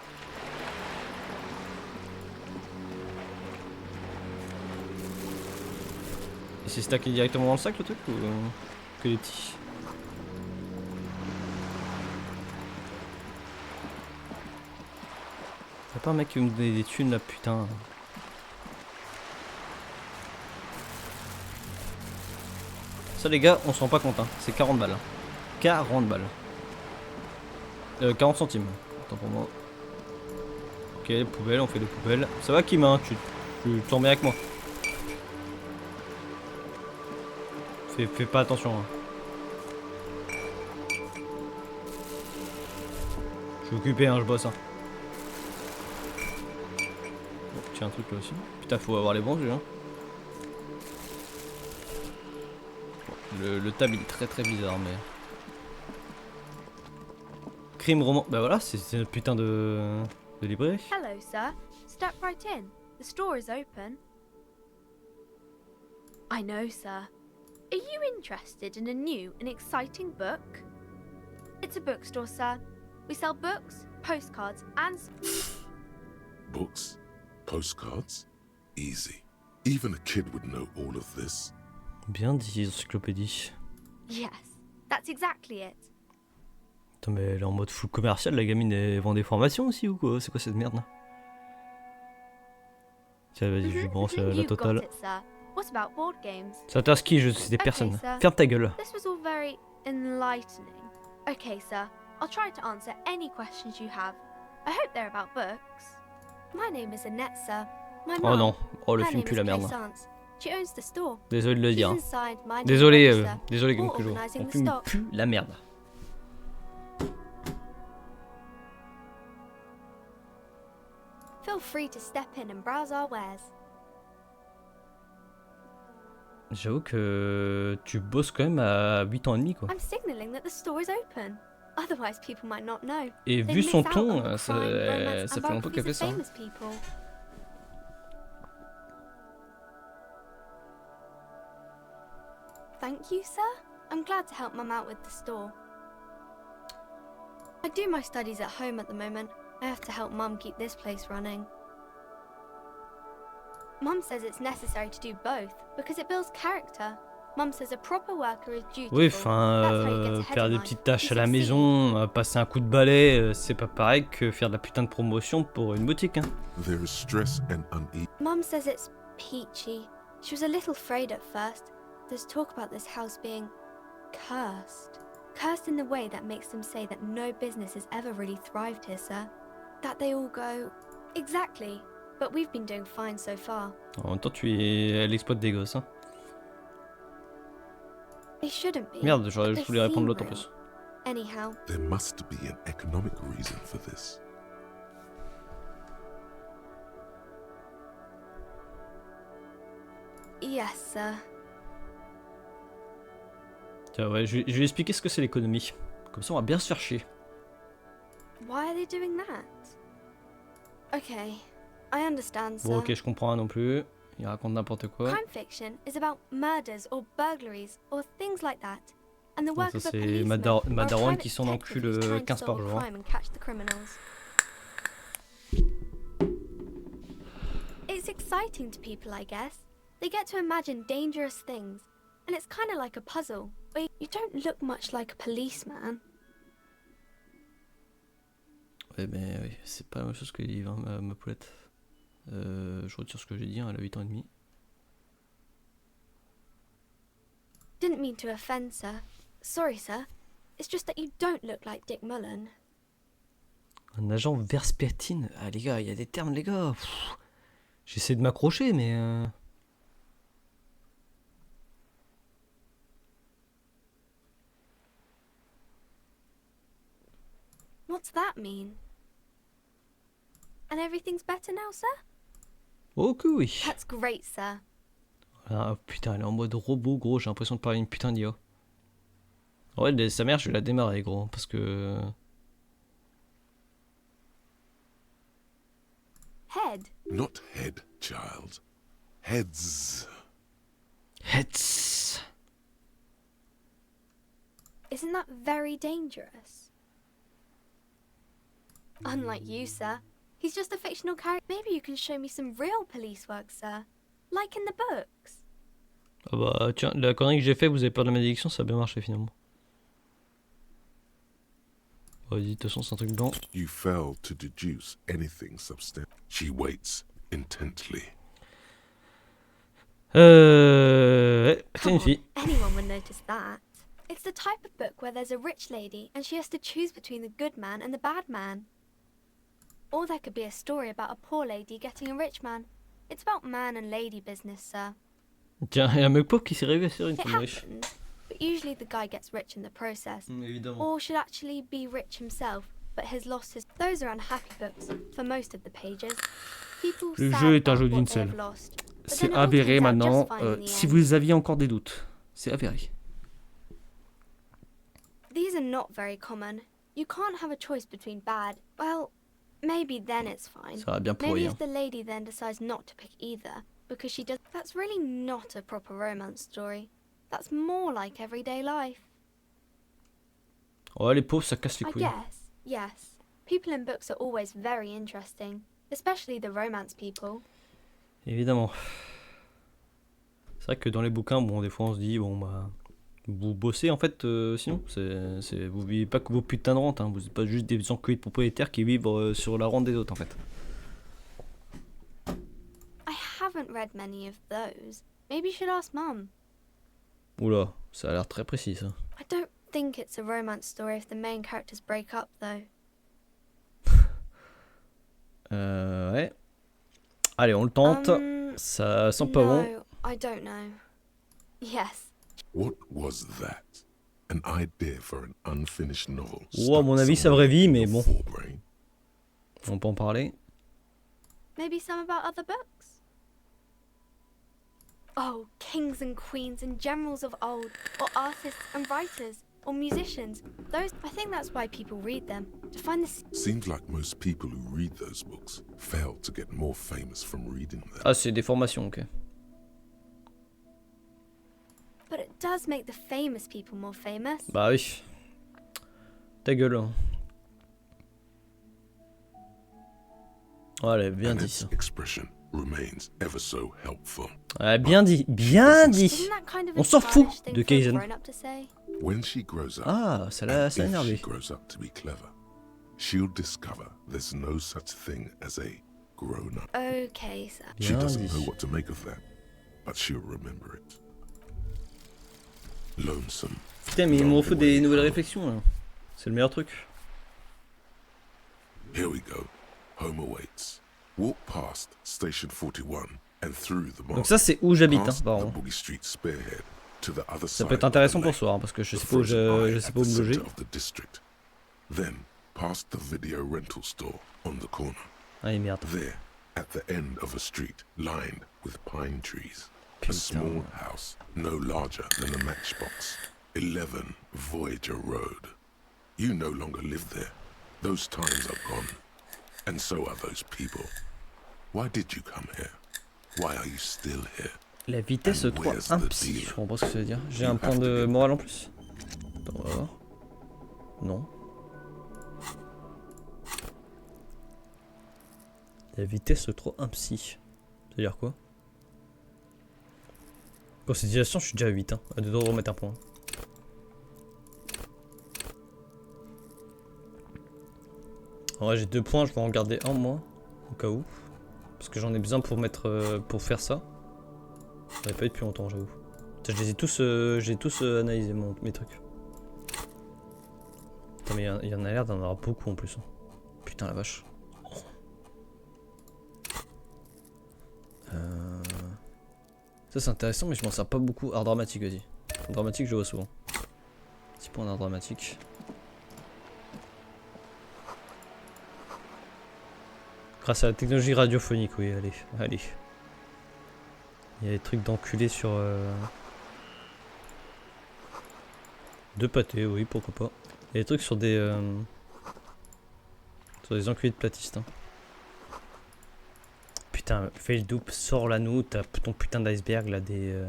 Et c'est stacké directement dans le sac le truc ou que les petits? Y'a pas un mec qui me donne des thunes là, putain. Ça les gars, on se rend pas compte, hein. C'est 40 balles. 40 balles. 40 centimes. Attends pour moi. Ok, les poubelles, on fait des poubelles. Ça va Kim, hein, tu t'en mets avec moi. Fais pas attention. Hein. Je suis occupé, hein, je bosse. Hein. Bon, tiens un truc là aussi. Putain, faut avoir les bons yeux. Hein. Le tab il est très bizarre, mais. Crime roman. Bah voilà, c'est notre putain de librairie. Hello, sir. Step right in. The store is open. I know, sir. Are you interested in a new and exciting book? It's a bookstore, sir. We sell books, postcards, and... Books? Postcards? Easy. Even a kid would know all of this. Bien dit, encyclopédie. Yes, that's exactly it. Attends, mais elle est en mode full commercial, la gamine, elle vend des formations aussi ou quoi? C'est quoi cette merde là? Tiens, vas-y, je branche la totale. What about board games? Ça t'intéresse qui? C'est des personnes. Ferme ta gueule. This was all very enlightening. Okay, sir. I'll try to answer any questions you have. I hope they're about books. My name is Annette, sir. My oh non. Oh, le film pue la merde. She owns the store. Désolé de le dire. Désolé, désolé comme que je vois. Le film pue la merde. Feel free to step in and browse our wares. J'avoue que tu bosses quand même à 8 ans et demi quoi. I'm signaling that the store is open. Otherwise people might not know. Et vu son ton, ça fait longtemps qu'elle fait ça. Thank you, sir. I'm glad to help Mum out with the store. I do my studies at home at the moment. I have to help Mum keep this place running. Mum says it's necessary to do both because it builds character. Mum says a proper worker is dutiful. Oui, enfin, faire des petites tâches à la maison, passer un coup de balai, c'est pas pareil que faire de la putain de promotion pour une boutique. Hein. There is stress and unease. Mum says it's peachy. She was a little afraid at first. There's talk about this house being cursed. Cursed in the way that makes them say that no business has ever really thrived here, sir. That they all go, exactly, but we've been doing fine so far. En même temps, elle exploite des gosses, hein. They shouldn't be. Merde, je voulais répondre l'autre en plus. Anyhow. There must be an economic reason for this. Yes, sir. Tiens, ouais, je vais lui expliquer ce que c'est l'économie. Comme ça, on va bien se faire chier. Why are they doing that? Okay, I understand, sir. Bon, ok, je comprends non plus. Il raconte n'importe quoi. Crime fiction is about murders or burglaries or things like that. And the work Ça, of a c'est policeman ma or a daronne private qui s'en detective encule who's trying to 15 par solve a jour. crime and catch the criminals. It's exciting to people, I guess. They get to imagine dangerous things, and it's kind of like a puzzle, where you don't look much like a policeman. Ouais, mais oui, c'est pas la même chose que les livres, hein, ma poulette. Je retire ce que j'ai dit, hein, elle a 8 ans et demi. Didn't mean to offend, sir. Sorry, sir. It's just that you don't look like Dick Mullen. Un agent verspétine. Ah les gars, il y a des termes les gars. J'essaie de m'accrocher mais... What's that mean? And everything's better now, sir? Oh que oui. That's great, sir. Ah putain, elle est en mode robot gros, j'ai l'impression de parler une putain d'IA. Ouais, sa mère je vais la démarrer gros, parce que... Head? Not head, child. Heads. Heads. Isn't that very dangerous? Unlike you, sir. He's just a fictional character. Maybe you can show me some real police work, sir. Like in the books. Ah bah tiens, la connerie que j'ai fait, vous avez peur de la malédiction, ça a bien marché finalement. Vas-y, de toute façon c'est un truc blanc. You fail to deduce anything substantial. She waits intently. C'est une fille. Anyone would notice that. It's the type of book where there's a rich lady and she has to choose between the good man and the bad man. Or there could be a story about a poor lady getting a rich man. It's about man and lady business, sir. Tiens, il y a un mec pauvre qui s'est rêvé sur une It femme riche. happens, but usually the guy gets rich in the process. Évidemment. Or should actually be rich himself, but has lost his... Those are unhappy books for most of the pages. People Le sad jeu est un about jeu what d'une they have seule. lost, but C'est then it all avéré turns out just maintenant. fine in the Si end. vous aviez encore des doutes, c'est avéré. These are not very common. You can't have a choice between bad. Well, maybe then it's fine. Ça va bien Maybe pourrir. if the lady then decides not to pick either, because she does... That's really not a proper romance story. That's more like everyday life. Oh, les pauvres, ça casse les I couilles. guess, yes. People in books are always very interesting, especially the romance people. Évidemment. C'est vrai que dans les bouquins, bon, des fois on se dit, bon bah... Vous bossez en fait, sinon, vous vivez pas que vos putains de rentes, hein. Vous n'êtes pas juste des enculés de propriétaires qui vivent sur la rente des autres en fait. I haven't read many of those. Maybe you should ask Mum. Oula, ça a l'air très précis ça. I don't think it's a romance story if the main characters break up though. Ouais. Allez, on le tente. Ça sent pas bon. No, I don't know. Yes. What was that? An idea for an unfinished novel. Oh, à mon avis, ça vraie vie, mais bon. On peut en parler. Maybe some about other books? Oh, kings and queens and generals of old, or artists and writers, or musicians. Those, I think that's why people read them, to find the... Seems like most people who read those books fail to get more famous from reading them. Ah, c'est des formations, ok. But it does make the famous people more famous. Bah oui. Ta gueule. Hein. Allez, bien dit ça. Expression remains ever so helpful. Ouais, bien dit, bien dit. Kind of On s'en fout de Kaizen. When she grows up, ah, ça l'a énervé. If she grows up to be clever, she'll discover there's no such thing as a grown-up. Okay, sir. She doesn't know what to make of that, but she'll remember it. Lonesome, Putain, mais il me faut des nouvelles réflexions là. C'est le meilleur truc. Here we go. Home awaits. Walk past Station 41 and through the Donc ça c'est où j'habite, hein, pardon. Ça peut être intéressant pour soi, hein, parce que je sais pas où je sais pas où me loger. Then past the video rental store on the corner. Ah merde. There, at the end of a street lined with pine trees. A small house, no larger than a matchbox. 11 Voyager Road. You no longer live there. Those times are gone. And so are those people. Why did you come here? Why are you still here? La vitesse 3 impsy. Je comprends pas ce que ça veut dire. J'ai un point de morale en plus. Attends, on va voir. Non. La vitesse 3 impsy. Ça veut dire quoi? Constitution, je suis déjà à 8, hein. À 2 doigts de remettre un point. En vrai, j'ai 2 points, je vais en garder un moi, au cas où. Parce que j'en ai besoin pour mettre, pour faire ça. Ça n'avait pas eu depuis longtemps, j'avoue. Je les ai tous, analysés, mes trucs. Putain, mais il y en a l'air d'en avoir beaucoup en plus. Hein. Putain la vache. Ça c'est intéressant, mais je m'en sers pas beaucoup. Art dramatique, vas-y. Art dramatique, je vois souvent. 6 points d'art dramatique. Grâce à la technologie radiophonique, oui, allez, allez. Il y a des trucs d'enculés sur... De pâté, oui, pourquoi pas. Il y a des trucs sur des... Sur des enculés de platistes. Hein. Putain, fais le double, sors l'anneau, t'as ton putain d'iceberg là, des...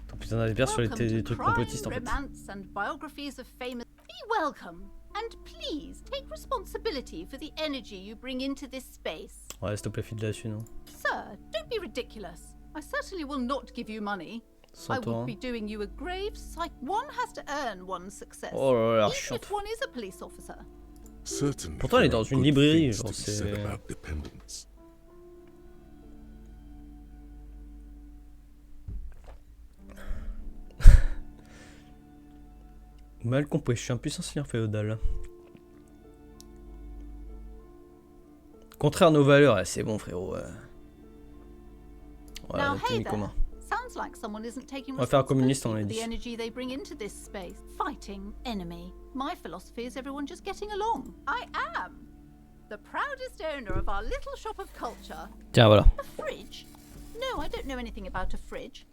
Ton putain d'iceberg sur les trucs complotistes en fait. Ouais, s'il te plaît, file là-dessus, non? Sir, don't be ridiculous. I certainly will not give you money. I would be doing you a grave sight. One has to earn one's success. Oh là là, even if one is a police officer. Pourtant, elle est dans une librairie, genre c'est... Mal compris, je suis un puissant seigneur féodal. Contraire à nos valeurs, c'est bon frérot. Voilà, le commun. Sounds like someone isn't taking On va faire un communiste, on l'a responsibility for dit. the energy they bring into this space. Fighting enemy. My philosophy is everyone just getting along. I am the proudest owner of our little shop of culture. Tiens, voilà. A fridge? No, I don't know anything about a fridge.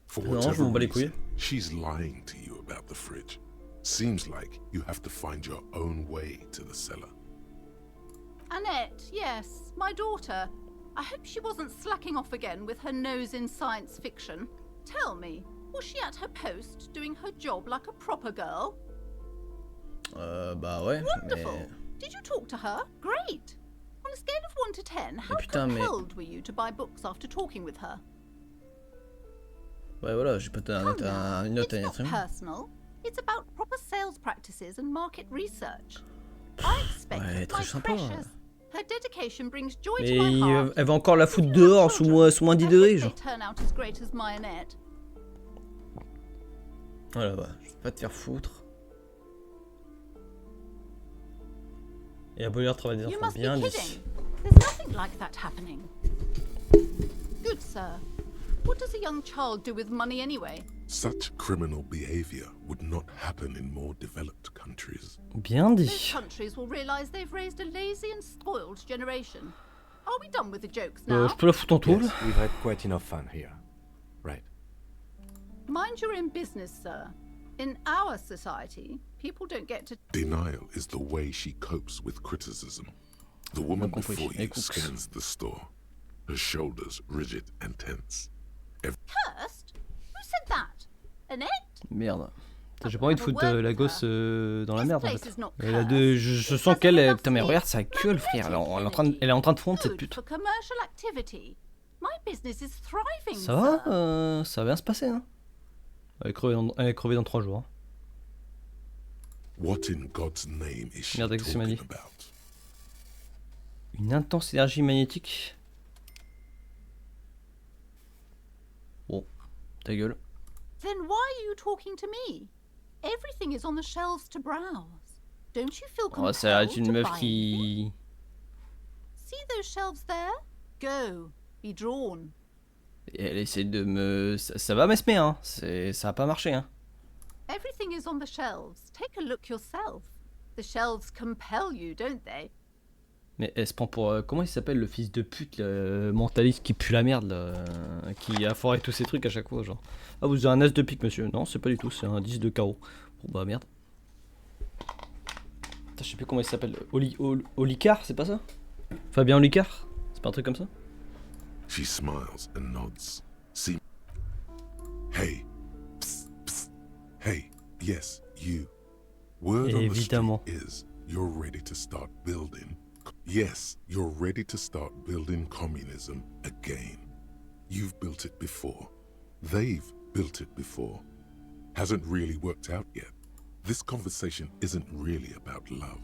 For whatever reason, she's lying to you about the fridge. Seems like you have to find your own way to the cellar. Annette, yes, my daughter. I hope she wasn't slacking off again with her nose in science fiction. Tell me, was she at her post doing her job like a proper girl? Bah ouais. Wonderful. Mais... Did you talk to her? Great. On a scale of 1 to 10, how compelled were you to buy books after talking with her? Ouais, voilà, j'ai pas donné une note à It's not personal. It's about proper sales practices and market research. I expect my precious. Her dedication brings joy to my heart. Elle va encore la foutre dehors sous moins 10 degrés, genre. Turn out as great as my Annette. Voilà, bah, je vais pas te faire foutre. Et abolir le travail des enfants, bien dit. There's nothing like that happening. Good sir. What does a young child do with money anyway? Such criminal behavior would not happen in more developed countries. Bien dit. Those countries will realize they've raised a lazy and spoiled generation. Are we done with the jokes now? Je peux la foutre en tôle. Yes, we've had quite enough fun here. Right. Mind your own business, sir. In our society, people don't get to... Denial is the way she copes with criticism. The woman before you scans the store, her shoulders rigid and tense. Cursed? Who said that? Annette? Merde. J'ai pas envie de foutre la gosse dans la merde en fait. Je sens qu'elle... Putain mais regarde sa gueule frère, elle est en train de fondre cette pute. Ça va, ça va bien se passer hein. Elle est crevée dans 3 jours. What in God's name is she Merde, qu'est-ce qu'il m'a dit? talking about? Une intense énergie magnétique. Ta gueule. Then why are you talking to me? Everything is on the shelves to browse. Don't you feel compelled Ça a l'air d'une to meuf buy qui... anything? See those shelves there? Go, be drawn. Et elle essaie de me... Ça va Mesmer, hein. Ça a pas marché, hein. Everything is on the shelves. Take a look yourself. The shelves compel you, don't they? Mais elle se prend pour... comment il s'appelle le fils de pute, le mentaliste qui pue la merde, là, qui a foiré tous ces trucs à chaque fois, genre. Ah, vous avez un as de pique, monsieur. Non, c'est pas du tout, c'est un 10 de carreau. Bon, bah merde. Putain, je sais plus comment il s'appelle. Olicard, c'est pas ça? Fabien Olicard? C'est pas un truc comme ça? She smiles and nods. See. Hey. Psst, psst. Hey. Yes, you. Word on the street is you're ready to start building. Yes, you're ready to start building communism again. You've built it before. They've built it before. Hasn't really worked out yet. This conversation isn't really about love.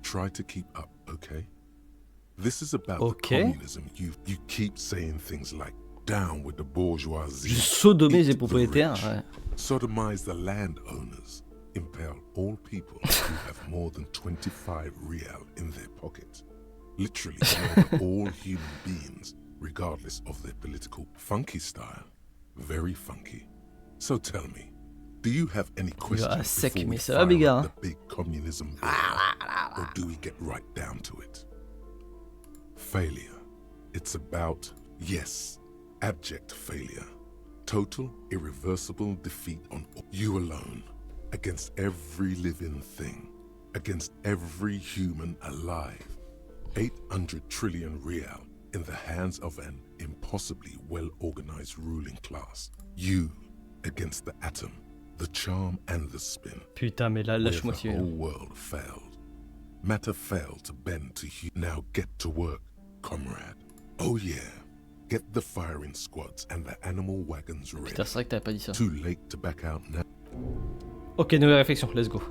Try to keep up, okay? This is about the communism. You keep saying things like, down with the bourgeoisie. Sodomiser les propriétaires, ouais. Sodomize the landowners. Impale all people who have more than 25 real in their pockets. Literally murder all human beings, regardless of their political funky style. Very funky. So tell me, do you have any questions before we fire up the big communism bill, or do we get right down to it? Failure. It's about, yes, abject failure. Total, irreversible defeat on you alone. Against every living thing, against every human alive. 800 trillion real in the hands of an impossibly well-organized ruling class. You against the atom, the charm and the spin. Putain, mais là, lâche-moi the whole world failed. Matter failed to bend to you. Now get to work, comrade. Oh yeah. Get the firing squads and the animal wagons ready. Putain, c'est vrai que t'avais pas dit ça. Too late to back out now. Ok, nouvelle réflexion, let's go.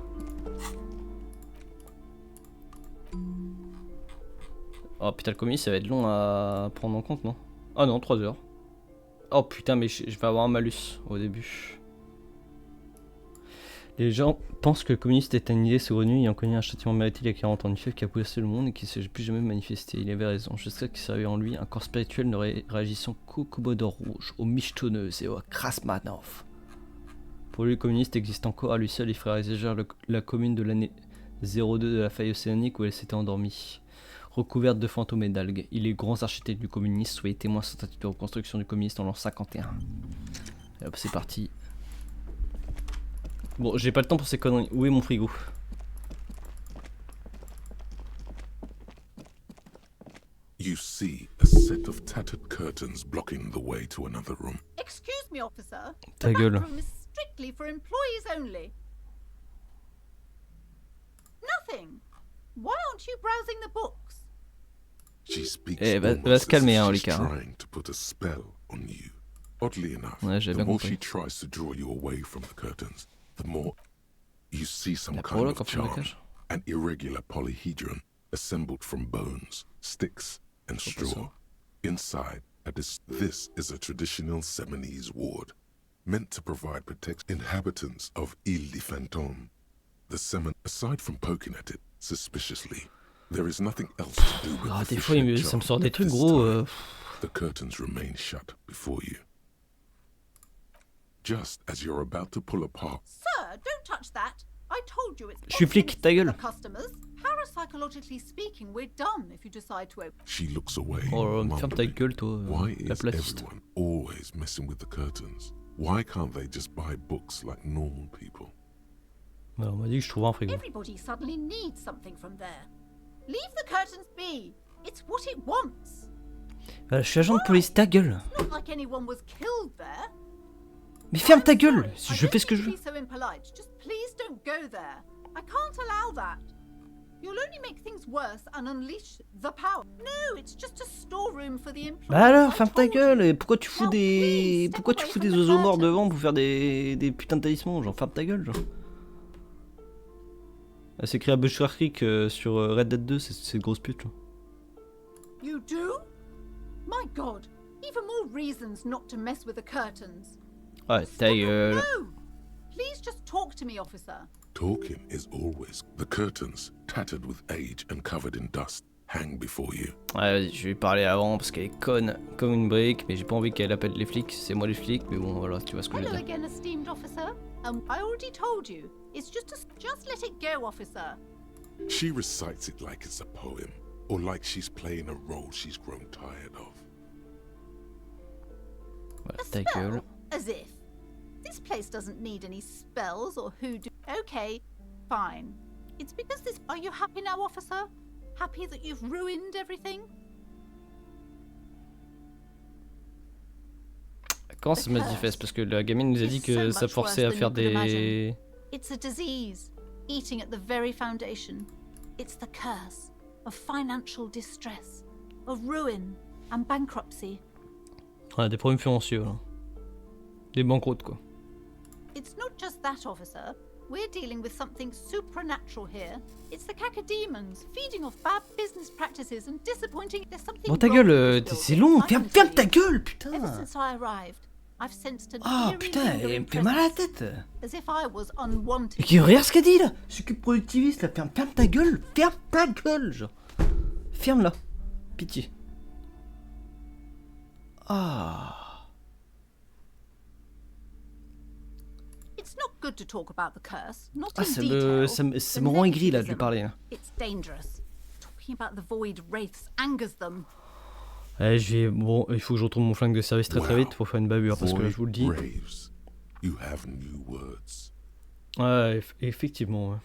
Oh putain, le communisme ça va être long à prendre en compte, non? Ah non, 3 heures. Oh putain, mais je vais avoir un malus au début. Les gens pensent que le communiste est une idée saugrenue ayant connu un châtiment mérité il y a 40 ans, une fièvre qui a bouleversé le monde et qui ne s'est plus jamais manifesté. Il avait raison, je sais qu'il servait en lui un corps spirituel ne réagissant qu'au Commodore rouge, aux michetonneuses et aux Krasmanov. Pour lui, le communiste existe encore à lui seul, il ferait réagir la commune de l'année 02 de la faille océanique où elle s'était endormie, recouverte de fantômes et d'algues. Il est grand architecte du communisme, soyez témoin sans tentative de reconstruction du communiste en l'an 51. Et hop, c'est parti. Bon, j'ai pas le temps pour ces conneries. Où est mon frigo? You see a set of tattered curtains blocking the way to another room. Excuse me, officer. Ta gueule. The back room is strictly for employees only. Nothing. Why aren't you browsing the books? She speaks va se calmer, hein, she's Olicard. trying to put a spell on you. Oddly enough, ouais, the more she tries to draw you away from the curtains, the more you see some kind of charm, an irregular polyhedron assembled from bones, sticks, and straw. Inside, this is a traditional Seminese ward, meant to provide protection inhabitants of Ile de Fantôme. The Semin, aside from poking at it suspiciously, there is nothing else to do with ah, the des fois, ça me sort des trucs gros. The curtains remain shut before you. Just as you're about to pull apart. Sir, don't touch that. I told you it's Je suis flic, ta gueule. Customers. Parapsychologically speaking, we're done if you decide to open. She looks away. Oh, ferme ta gueule, toi. Why is everyone always messing with the curtains? Why can't they just buy books like normal people? On m'a dit que je trouvais un frigo. Everybody suddenly needs something from there. Leave the curtains be. It's what it wants. Je suis agent de police, ta gueule. Not like anyone was killed there. Mais ferme ta gueule, si je fais ce que je veux. So impolite. Just please don't go there. I can't allow that. You'll only make things worse and unleash the power. No, it's just a storeroom for the employees. Bah alors, ferme ta gueule. Et pourquoi tu fous des oiseaux morts devant pour faire des putains de talismans? Genre, ferme ta gueule, genre. C'est écrit à Bushwick Creek sur Red Dead 2, c'est grosse pute, genre. You do? My God, even more reasons not to mess with the curtains. Ouais, ta gueule. No! Please just talk to me, officer. Talking is always. The curtains, tattered with age and covered in dust, hang before you. Ouais, vas-y, je vais lui parler avant parce qu'elle est conne comme une brique, mais j'ai pas envie qu'elle appelle les flics. C'est moi les flics, mais bon, voilà, tu vois ce que je veux Hello dire. again, esteemed officer. I already told you. It's just let it go, officer. She recites it like it's a poem, or like she's playing a role she's grown tired of. Voilà, ta gueule. As if. This place doesn't need any spells or hoodoo. Okay, fine. It's because this... Are you happy now, officer? Happy that you've ruined everything? Quand ça se manifeste? Parce que la gamine nous a dit que ça forçait à faire des... It's a disease, eating at the very foundation. It's the curse of financial distress, of ruin and bankruptcy. Ouais, des problèmes financiers, là. Des banqueroutes, quoi. It's not just that, officer. We're dealing with something supernatural here. It's the cacodemons, feeding off bad business practices and disappointing... There's something Bon, ta gueule, c'est long, ferme ta gueule, putain. Ever since I arrived, I've sensed a Ah, putain, elle me fait mal à la tête. as if I was unwanted. Et regarde ce qu'elle dit, là. C'est que productiviste, là. Ferme ta gueule, genre. Ferme-la. Pitié. Ah... It's not good to talk about the curse, not Ah, in ça detail. me rend aigri, là, de lui parler, là. It's dangerous. Talking about the void wraiths angers them. Ouais, bon, il faut que je retrouve mon flingue de service très vite pour faire une bavure, parce que là, je vous le dis. You have new words. Ouais, effectivement, ouais.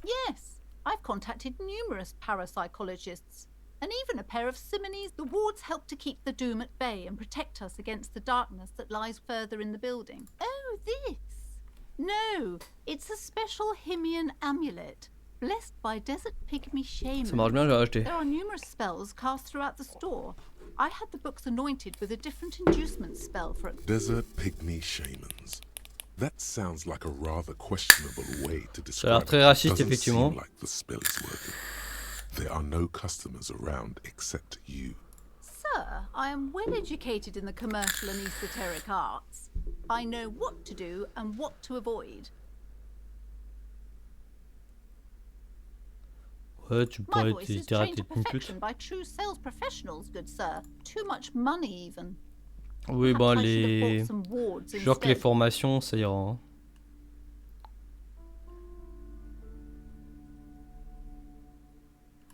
Yes, I've contacted numerous parapsychologists, and even a pair of simonees. The wards help to keep the doom at bay and protect us against the darkness that lies further in the building. Oh, this? No, it's a special Himian amulet, blessed by desert pygmy shamans. Ça marche bien, je vais acheter. There are numerous spells cast throughout the store. I had the books anointed with a different inducement spell for it. Desert pygmy shamans. That sounds like a rather questionable way to describe. Ça a l'air très raciste, effectivement. Like the spell is working. There are no customers around except you. Sir, I am well educated in the commercial and esoteric arts. I know what to do and what to avoid. Ouais, tu My pourrais voice is t'arrêter trained to de une pute. perfection by true sales professionals, good sir. Too much money, even. Oui, bah Perhaps I should have les... bought some wards Je jure que les instead. formations, ça ira. Hein.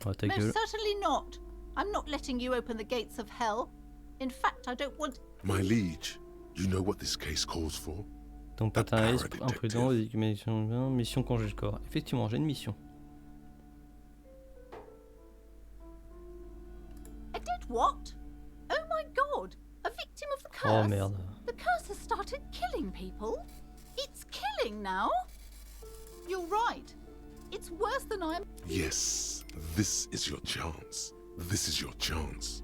Ouais, ta Most gueule. certainly not. I'm not letting you open the gates of hell. In fact, I don't want... My liege, you know what this case calls for? Donc paternalisme, imprudent, mission congé de corps. Effectivement, j'ai une mission. I did what? Oh my god! A victim of the curse? Oh merde. The curse has started killing people? It's killing now? You're right. It's worse than I am... Yes, this is your chance. This is your chance.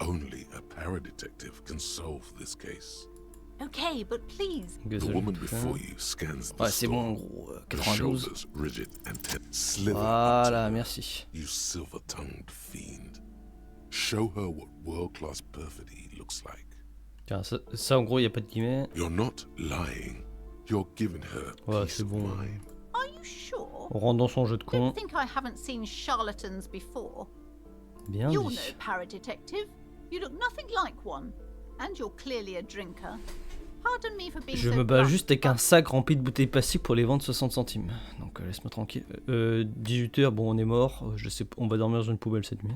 Only a paradetective can solve this case. Okay, but please... The woman before you scans the Ouais, c'est bon, en store. gros. Her 92. shoulders rigid and slither Voilà, up to her. merci. You silver-tongued fiend. Show her what world-class perfidy looks like. Tiens, ça en gros, il n'y a pas de guillemets. You're not lying. You're giving her Ouais, peace c'est of bon. mind. Are you sure? On rentre dans son jeu de con. Don't think I haven't seen charlatans before. Bien You're dit. no paradetective. You look nothing like one. And you're clearly a drinker. Pardon me for being Je so me bats blunt, juste avec un but sac rempli de bouteilles plastiques pour les vendre 60 centimes. Donc laisse-moi tranquille. 18h, bon on est mort. Je sais, on va dormir dans une poubelle cette nuit.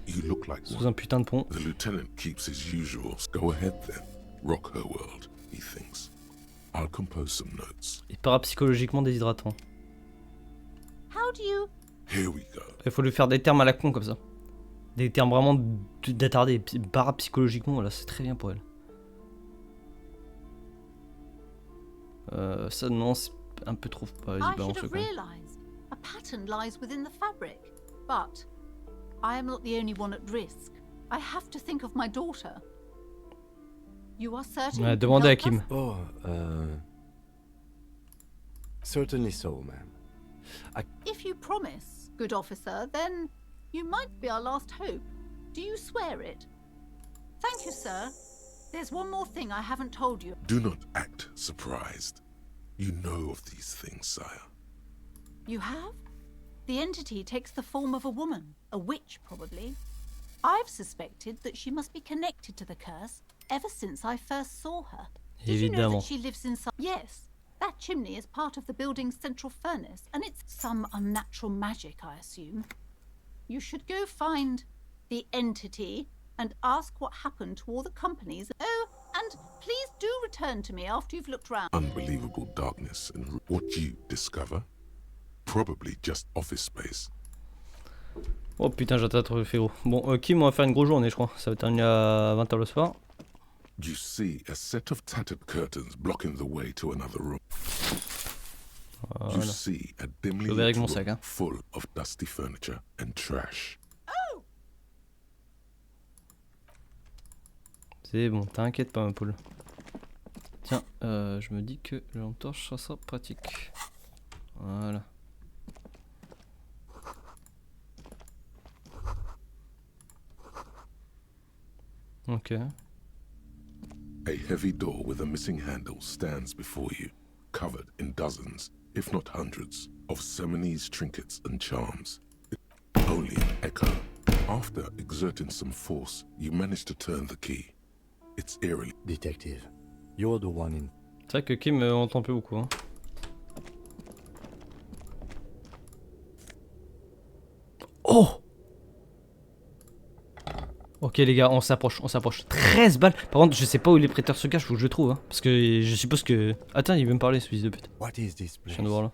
You look like Sous one. un putain de pont. The lieutenant keeps his usual. Go ahead then. Rock her world, he thinks. I'll compose some notes. Et parapsychologiquement déshydratant. How do you... Here we go. Il faut lui faire des termes à la con comme ça. Des termes vraiment d'attardés. Parapsychologiquement, là c'est très bien pour elle. Ça non, c'est un peu trop... Vas-y, I balance should have quand même. realized. A pattern lies within the fabric. But I am not the only one at risk. I have to think of my daughter. You are certain Ouais, you can demandez à help Kim. us? Oh, certainly so, ma'am. If you promise, good officer, then you might be our last hope. Do you swear it? Thank you, sir. There's one more thing I haven't told you. Do not act surprised. You know of these things, sire. You have? The entity takes the form of a woman, a witch probably. I've suspected that she must be connected to the curse ever since I first saw her. Did you know that she lives inside? Yes. That chimney is part of the building's central furnace, and it's some unnatural magic, I assume. You should go find the entity and ask what happened to all the companies. Oh, and please do return to me after you've looked round. Unbelievable darkness and what you discover? Probably just office space. Oh putain, j'ai hâte de trouver le frérot. Bon, Kim, on va faire une grosse journée, je crois. Ça va terminer à 20h le soir. You see a set of tattered curtains blocking the way to another room. Voilà. You see a dimly lit room full of dusty furniture and trash. C'est bon, t'inquiète pas, ma poule. Tiens, je me dis que la lampe torche, ça sera pratique. Voilà. Ok. A heavy door with a missing handle stands before you, covered in dozens, if not hundreds, of Seminese trinkets and charms. Only an echo. After exerting some force, you manage to turn the key. It's eerily... Detective, you're the one in... C'est vrai que Kim entend peu beaucoup. Hein. Oh! Ok les gars, on s'approche, on s'approche. 13 balles. Par contre, je sais pas où les prêteurs se cachent, faut que je le trouve. Hein. Parce que je suppose que... Attends, il veut me parler ce fils de pute. What is this place? Je viens de voir là.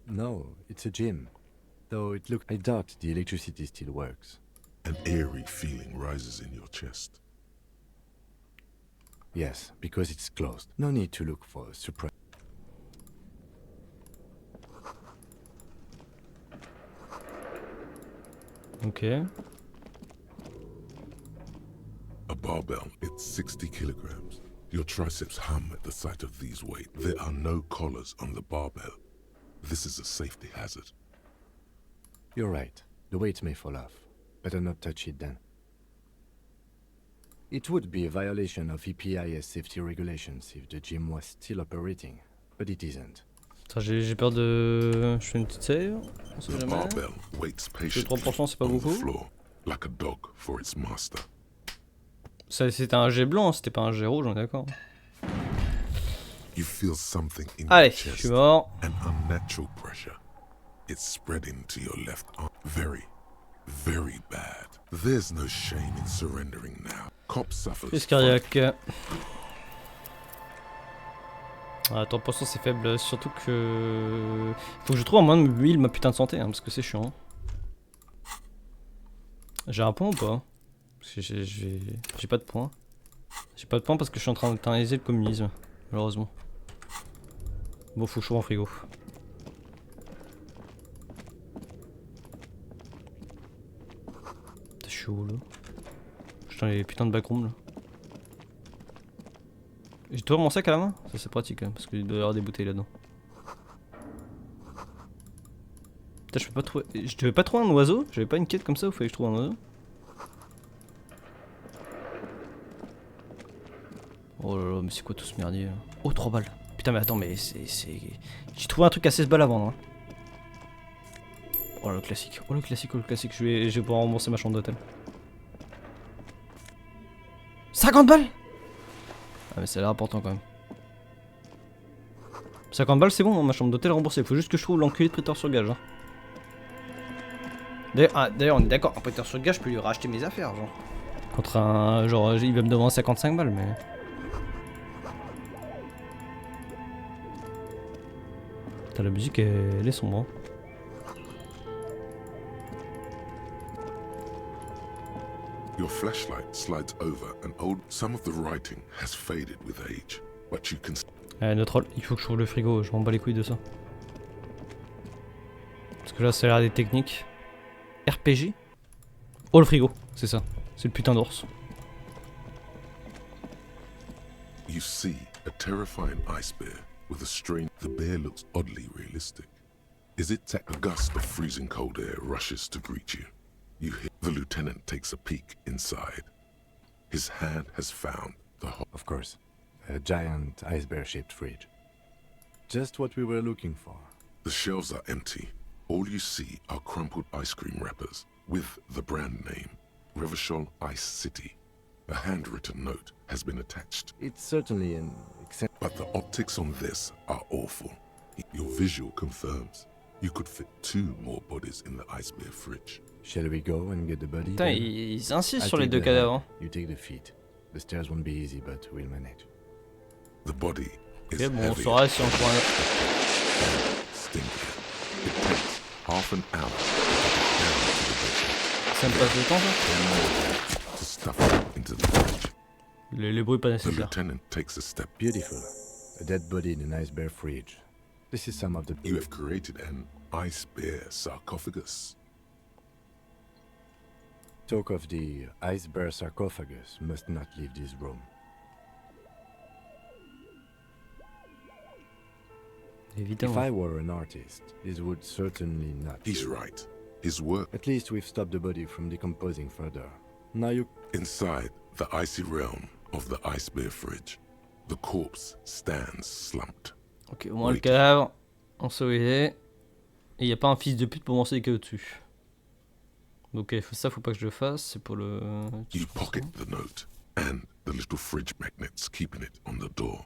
No, it's a gym. Though it looks... I doubt the electricity still works. An eerie feeling rises in your chest. Yes, because it's closed. No need to look for a surprise. Okay. A barbell, it's 60 kilograms. Your triceps hum at the sight of these weights. There are no collars on the barbell. This is a safety hazard. You're right. The weight may fall off. Better not touch it then. It would be a violation of EPIS safety regulations if the gym was still operating, but it isn't. J'ai peur de... Je fais une petite save, on sait jamais. 3% c'est pas beaucoup. C'était un jet blanc, c'était pas un jet rouge, on est d'accord. Allez, je suis mort. Crise cardiaque. Ah, 3% c'est faible, surtout que... Faut que je trouve un moyen de heal ma putain de santé, hein, parce que c'est chiant. Hein. J'ai un point ou pas? Parce que j'ai pas de points. J'ai pas de points parce que je suis en train d'internaliser le communisme, malheureusement. Bon, faut que je trouve un frigo. Je suis où là? Je suis dans les putains de backrooms là. J'ai toujours mon sac à la main? Ça c'est pratique quand même, parce qu'il doit y avoir des bouteilles là-dedans. Putain, je peux pas trouver... Je devais pas trouver un oiseau? J'avais pas une quête comme ça où il fallait que je trouve un oiseau? Oh là là, mais c'est quoi tout ce merdier là? Oh, 3 balles. Putain, mais attends, mais c'est... J'ai trouvé un truc à 16 balles à vendre. Hein. Oh le classique, oh le classique, oh le classique. Je vais pouvoir rembourser ma chambre d'hôtel. 50 balles! Ah mais ça a l'air important quand même. 50 balles c'est bon, hein, ma chambre d'hôtel remboursée. Faut juste que je trouve l'enculé de prêteur sur gage. Hein. D'ailleurs on est d'accord, un prêteur sur gage je peux lui racheter mes affaires genre. Contre un... genre il va me demander 55 balles mais... Putain la musique elle est sombre. Hein. Your flashlight slides over and some of the writing has faded with age, but you can... notre rôle, il faut que je trouve le frigo, je m'en bats les couilles de ça. Parce que là ça a l'air des techniques. RPG? Oh le frigo, c'est ça, c'est le putain d'ours. You see a terrifying ice bear with a string. The bear looks oddly realistic. Is it a gust of freezing cold air rushes to greet you? You hear The lieutenant takes a peek inside. His hand has found the Of course. A giant iceberg-shaped fridge. Just what we were looking for. The shelves are empty. All you see are crumpled ice cream wrappers with the brand name, Revachol Ice City. A handwritten note has been attached. It's certainly an But the optics on this are awful. Your visual confirms you could fit 2 more bodies in the ice bear fridge. Shall we go and get the body? Putain, ils insistent sur les 2 cadavres. You take the feet. The stairs won't be easy, but we'll manage. The body is Ok, bon, on heavy saura si on prend stinky. It takes half an hour to get it down to the basement. Ça me passe le temps, ça? Then more to stuff it into the fridge. Les bruits pas The nécessaires. lieutenant takes a step. Beautiful. A dead body in an ice bear fridge. This is some of the... You have created an ice bear sarcophagus. Talk of the ice bear sarcophagus must not leave this room. Évidemment. If I were an artist, this would certainly not... He's right. His work... At least we've stopped the body from decomposing further. Now you... Inside the icy realm of the ice bear fridge, the corpse stands slumped. Ok, au moins le cadavre, on sait où il est. Et il n'y a pas un fils de pute pour lancer les cailloux dessus. Donc ça, faut pas que je le fasse, c'est pour le... You pocket the note and the little fridge magnets keeping it on the door.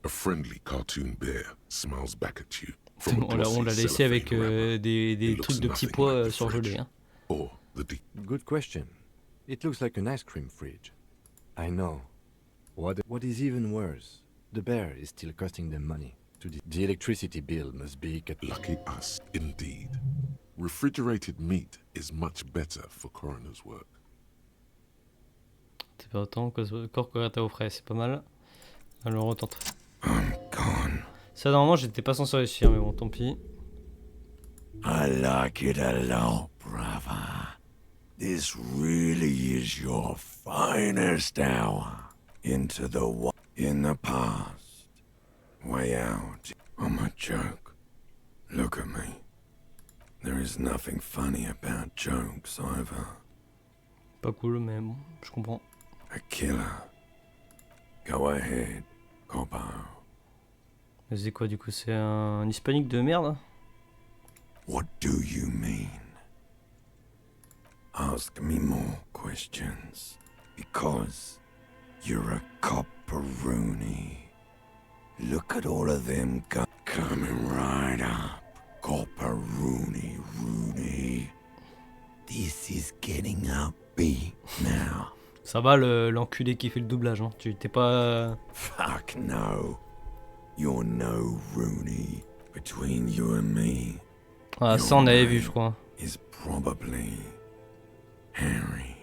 A friendly cartoon bear smiles back at you. From a On l'a laissé avec des trucs de petits pois surgelés. Hein. Good question. It looks like an ice cream fridge. I know. What is even worse, the bear is still costing them money. The electricity bill must be... Lucky us, indeed. Refrigerated meat is much better for coroner's work. C'est pas autant corps correct au frais, c'est pas mal. Alors on retente. Ça normalement j'étais pas censé réussir, mais bon tant pis. I like it a lot, brother. This really is your finest hour. Into the in the past. Way out. I'm a joke. Look at me. There is nothing funny about jokes either. Pas cool, mais bon, je comprends. A killer. Go ahead, Cobo. Mais c'est quoi du coup? C'est un hispanique de merde? What do you mean? Ask me more questions. Because you're a copperoonie. Look at all of them coming right up. Copperoonie, Rooney. This is getting upbeat now. Ça va l'enculé qui fait le doublage, hein. Tu t'es pas... Fuck no. You're no Rooney. Between you and me. Ah ça on avait vu je crois. Is probably Harry.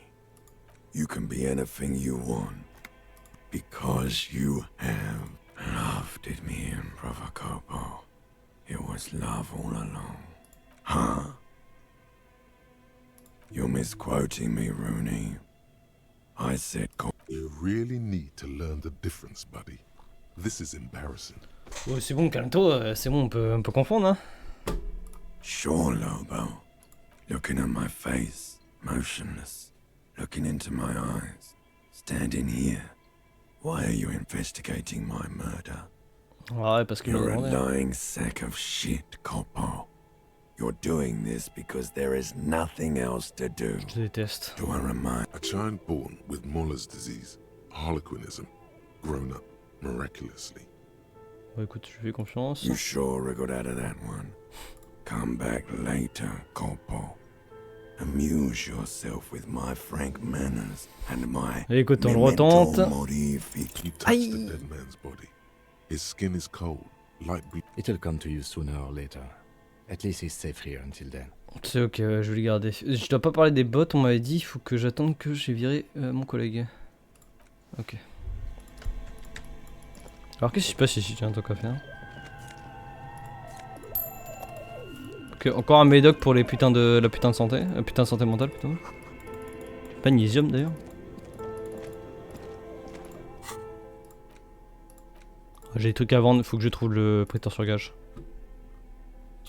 You can be anything you want. Because you have loved it, me and Brother Copo. It was love all along. Huh? You're misquoting me, Rooney. I said... You really need to learn the difference, buddy. This is embarrassing. Ouais, c'est bon, calme-toi, c'est bon, on peut confondre, hein. Sure, Lobo. Looking at my face, motionless. Looking into my eyes. Standing here. Why are you investigating my murder? Ouais, parce que you're a lying sack of shit, Copo. You're doing this because there is nothing else to do. Je déteste. Do I remind a child born with Muller's disease, harlequinism, grown up miraculously. Bon, écoute, je fais confiance. You sure wriggled out of that one. Come back later, Copo. Amuse yourself with my frank manners and my écoute, on le retente. You touched the dead man's body. His skin is cold, light blue. It'll come to you sooner or later. At least he's safe here until then. C'est ok, je vais le garder. Je dois pas parler des bots, on m'avait dit, il faut que j'attende que j'ai viré mon collègue. Ok. Alors qu'est-ce qui se passe ici? Tiens, un truc à faire. Ok, encore un médoc pour les putains de la putain de santé. Putain de santé mentale plutôt. Pas Elysium d'ailleurs. J'ai des trucs à vendre, il faut que je trouve le prêteur sur gage.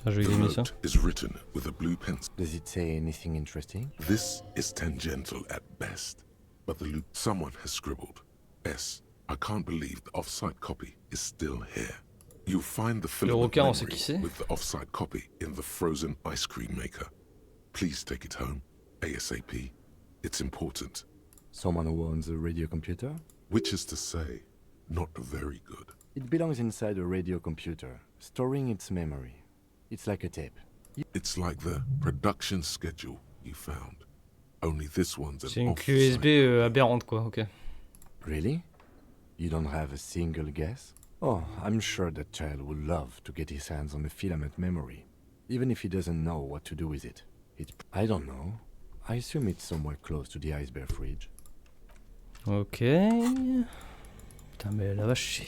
Ah, je vais The gagner ça. note is written with a blue pencil. Does it say anything interesting? This is tangential at best, but someone has scribbled. S. I can't believe the off-site copy is still here. You'll find the filament requin, on sait qui memory c'est. with the off-site copy in the frozen ice cream maker. Please take it home, ASAP. It's important. Someone who owns a radio computer? Which is to say, not very good. It belongs inside a radio computer, storing its memory. It's like a tape. It's like the production schedule you found. Only this one's C'est an une clé off-site. USB aberrante quoi, ok. Really? You don't have a single guess? Oh, I'm sure that child would love to get his hands on the filament memory, even if he doesn't know what to do with it. I don't know. I assume it's somewhere close to the iceberg fridge. Ok. Putain mais la vache,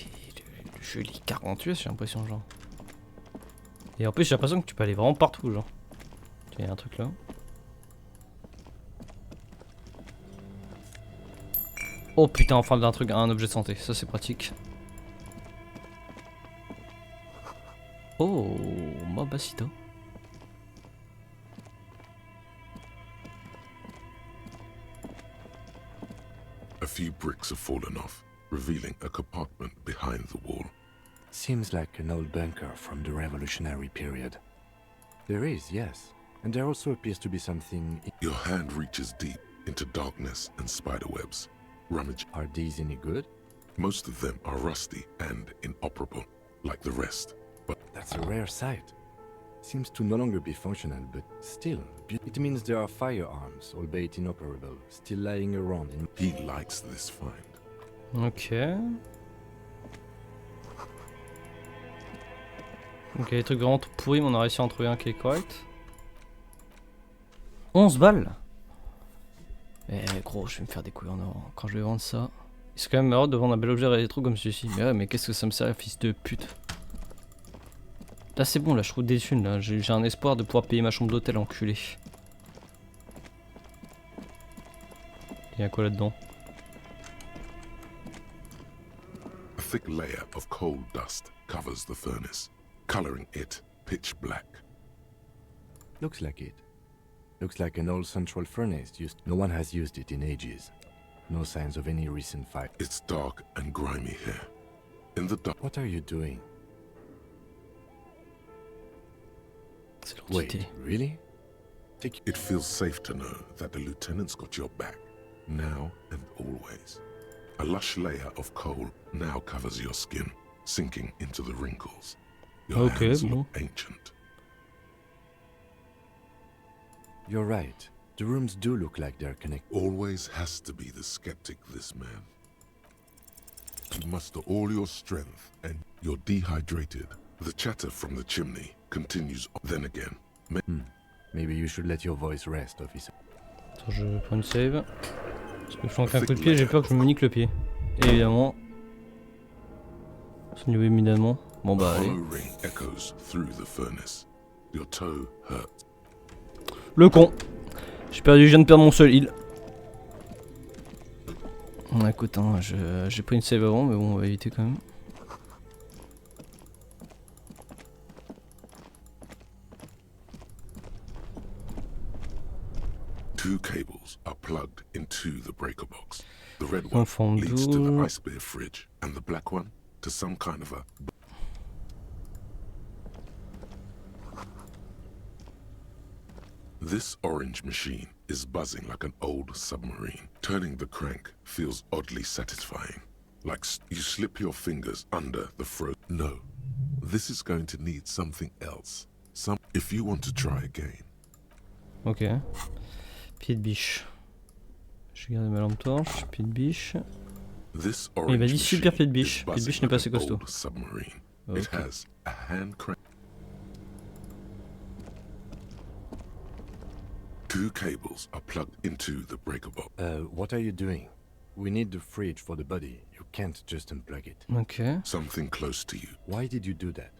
je lis 40 US j'ai l'impression genre. Et en plus j'ai l'impression que tu peux aller vraiment partout genre. Il y a un truc là. Oh putain, enfin d'un truc, un objet de santé, ça c'est pratique. Oh, Mabasita. A few bricks have fallen off, revealing a compartment behind the wall. Seems like an old bunker from the revolutionary period. There is, yes. And there also appears to be something... Your hand reaches deep into darkness and spiderwebs. Rummage. Are these any good? Most of them are rusty and inoperable, like the rest. But that's a rare sight. Seems to no longer be functional, but still. It means there are firearms, albeit inoperable, still lying around in... He likes this find. Ok. Ok, les trucs vraiment tout pourris, mais on a réussi à en trouver un qui est correct. 11 balles. Eh gros, je vais me faire des couilles en or quand je vais vendre ça. C'est quand même marrant de vendre un bel objet rétro comme celui-ci. Mais ouais, mais qu'est-ce que ça me sert, fils de pute. Là c'est bon, là je trouve des thunes, là. J'ai un espoir de pouvoir payer ma chambre d'hôtel, enculé. Il y a quoi là-dedans? A thick layer of coal dust covers the furnace, coloring it pitch black. Looks like it. Looks like an old central furnace used. No one has used it in ages. No signs of any recent fire. It's dark and grimy here. In the dark. What are you doing? Wait, really? It feels safe to know that the lieutenant's got your back, now and always. A lush layer of coal now covers your skin, sinking into the wrinkles. Your hands look ancient. You're right. The rooms do look like they're connected. Always has to be the skeptic, this man. You muster all your strength and you're dehydrated. The chatter from the chimney continues. Then again. Maybe you should let your voice rest, officer. Attends, je prends une save. Parce que je flanque un coup de pied, j'ai peur que je me nique le pied. Et évidemment. Ce niveau évidemment. Bon bah allez. Le con. J'ai perdu, je viens de perdre mon seul heal. Écoute, hein, j'ai pris une save avant, mais bon, on va éviter quand même. Two cables are plugged into the breaker box. The red one leads to the ice beer fridge, and the black one to some kind of a... This orange machine is buzzing like an old submarine. Turning the crank feels oddly satisfying. Like you slip your fingers under the throat. No, this is going to need something else. If you want to try again. Ok. Pied de biche. Je garde ma lampe torche, pied de biche. Il m'a dit super pied de biche. Pied de biche n'est pas assez costaud. It has a hand crank. Two cables are plugged into the breaker box. What are you doing? We need the fridge for the body. You can't just unplug it. Okay. Something close to you. Why did you do that?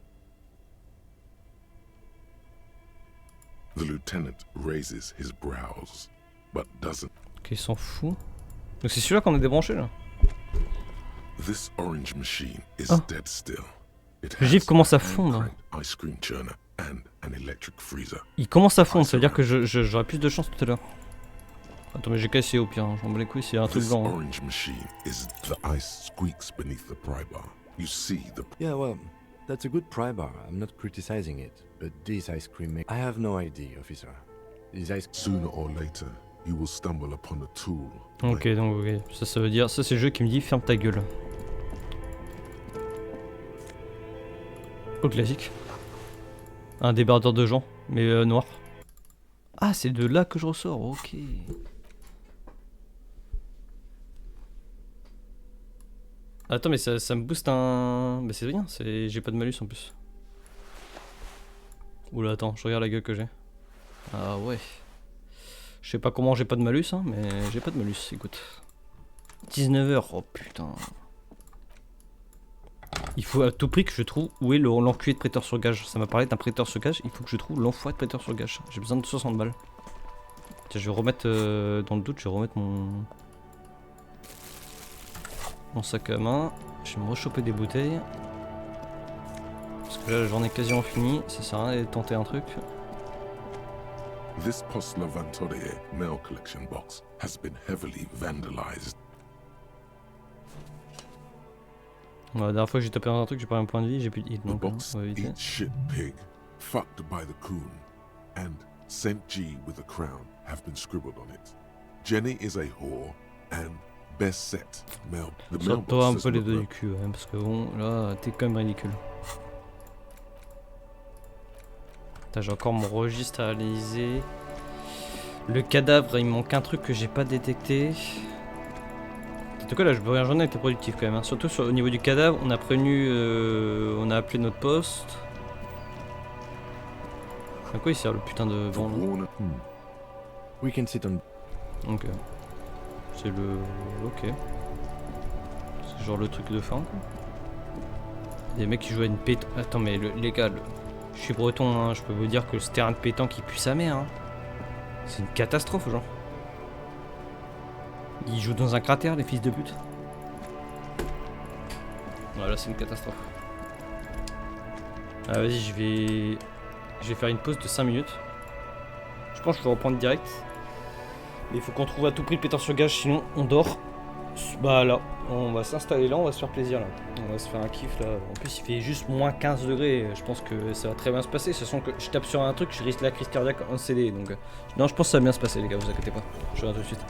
The lieutenant raises his brows, but doesn't. Ok, il s'en fout. Donc c'est celui-là qu'on a débranché là. This orange machine is dead still. Le gif commence à fondre. Ice cream churner and an electric freezer. Il commence à fondre, ça veut dire que j'aurai plus de chance tout à l'heure. Attends, mais j'ai qu'à essayer au pire, hein. J'en bats les couilles, c'est un truc This blanc. orange machine is the ice squeaks beneath the pry bar. You see the... Yeah, well, that's a good pry bar. I'm not criticizing it. But this ice cream I have no idea, officer. These ice... Sooner or later, you will stumble upon a tool. Ok, donc ok. Ça veut dire... Ça, c'est le jeu qui me dit ferme ta gueule. Au classique. Un débardeur de gens, mais noir. Ah, c'est de là que je ressors, ok. Attends, mais ça me booste un... Bah c'est rien, j'ai pas de malus en plus. Oula, attends, je regarde la gueule que j'ai. Ah ouais. Je sais pas comment j'ai pas de malus, hein, mais j'ai pas de malus, écoute. 19h, oh putain. Il faut à tout prix que je trouve où est l'enculé de prêteur sur gage. Ça m'a parlé d'un prêteur sur gage, il faut que je trouve l'enfoiré de prêteur sur gage. J'ai besoin de 60 balles. Tiens, je vais remettre, dans le doute, je vais remettre mon sac à main. Je vais me rechoper des bouteilles. Parce que là, la journée est quasiment finie, ça sert à rien de tenter un truc. This Poslavantore mail collection box has been heavily vandalized. La dernière fois que j'ai tapé dans un truc, j'ai pas un point de vie, j'ai plus de hit, The donc box on va éviter. eats shit pig, fucked by the coon, and Saint G with a crown have been scribbled on it. Jenny is a whore, and best set mail. The Sors-toi un mailbox peu les does deux not du cul, ouais, parce que bon, là, t'es quand même ridicule. J'ai encore mon registre à analyser. Le cadavre, il me manque un truc que j'ai pas détecté. En tout cas, là, la journée a été productive quand même. Hein. Surtout au niveau du cadavre, on a prévenu, on a appelé notre poste. À quoi il sert le putain de vent là? We can sit on... Ok. C'est le... Ok. C'est genre le truc de fin quoi. Des mecs qui jouent à une pétanque. Attends mais les gars, je suis breton, hein. Je peux vous dire que ce terrain de pétanque qui pue sa mère. Hein. C'est une catastrophe genre. Ils jouent dans un cratère les fils de pute. Voilà, c'est une catastrophe. Ah vas-y, je vais faire une pause de 5 minutes. Je pense que je vais reprendre direct. Mais il faut qu'on trouve à tout prix le pétard sur gage, sinon on dort. Bah là, on va s'installer là, on va se faire plaisir là. On va se faire un kiff là. En plus il fait juste moins 15 degrés, je pense que ça va très bien se passer. Ce sont que je tape sur un truc, je risque la crise cardiaque en CD. Donc non, je pense que ça va bien se passer les gars, vous inquiétez pas. Je reviens tout de suite.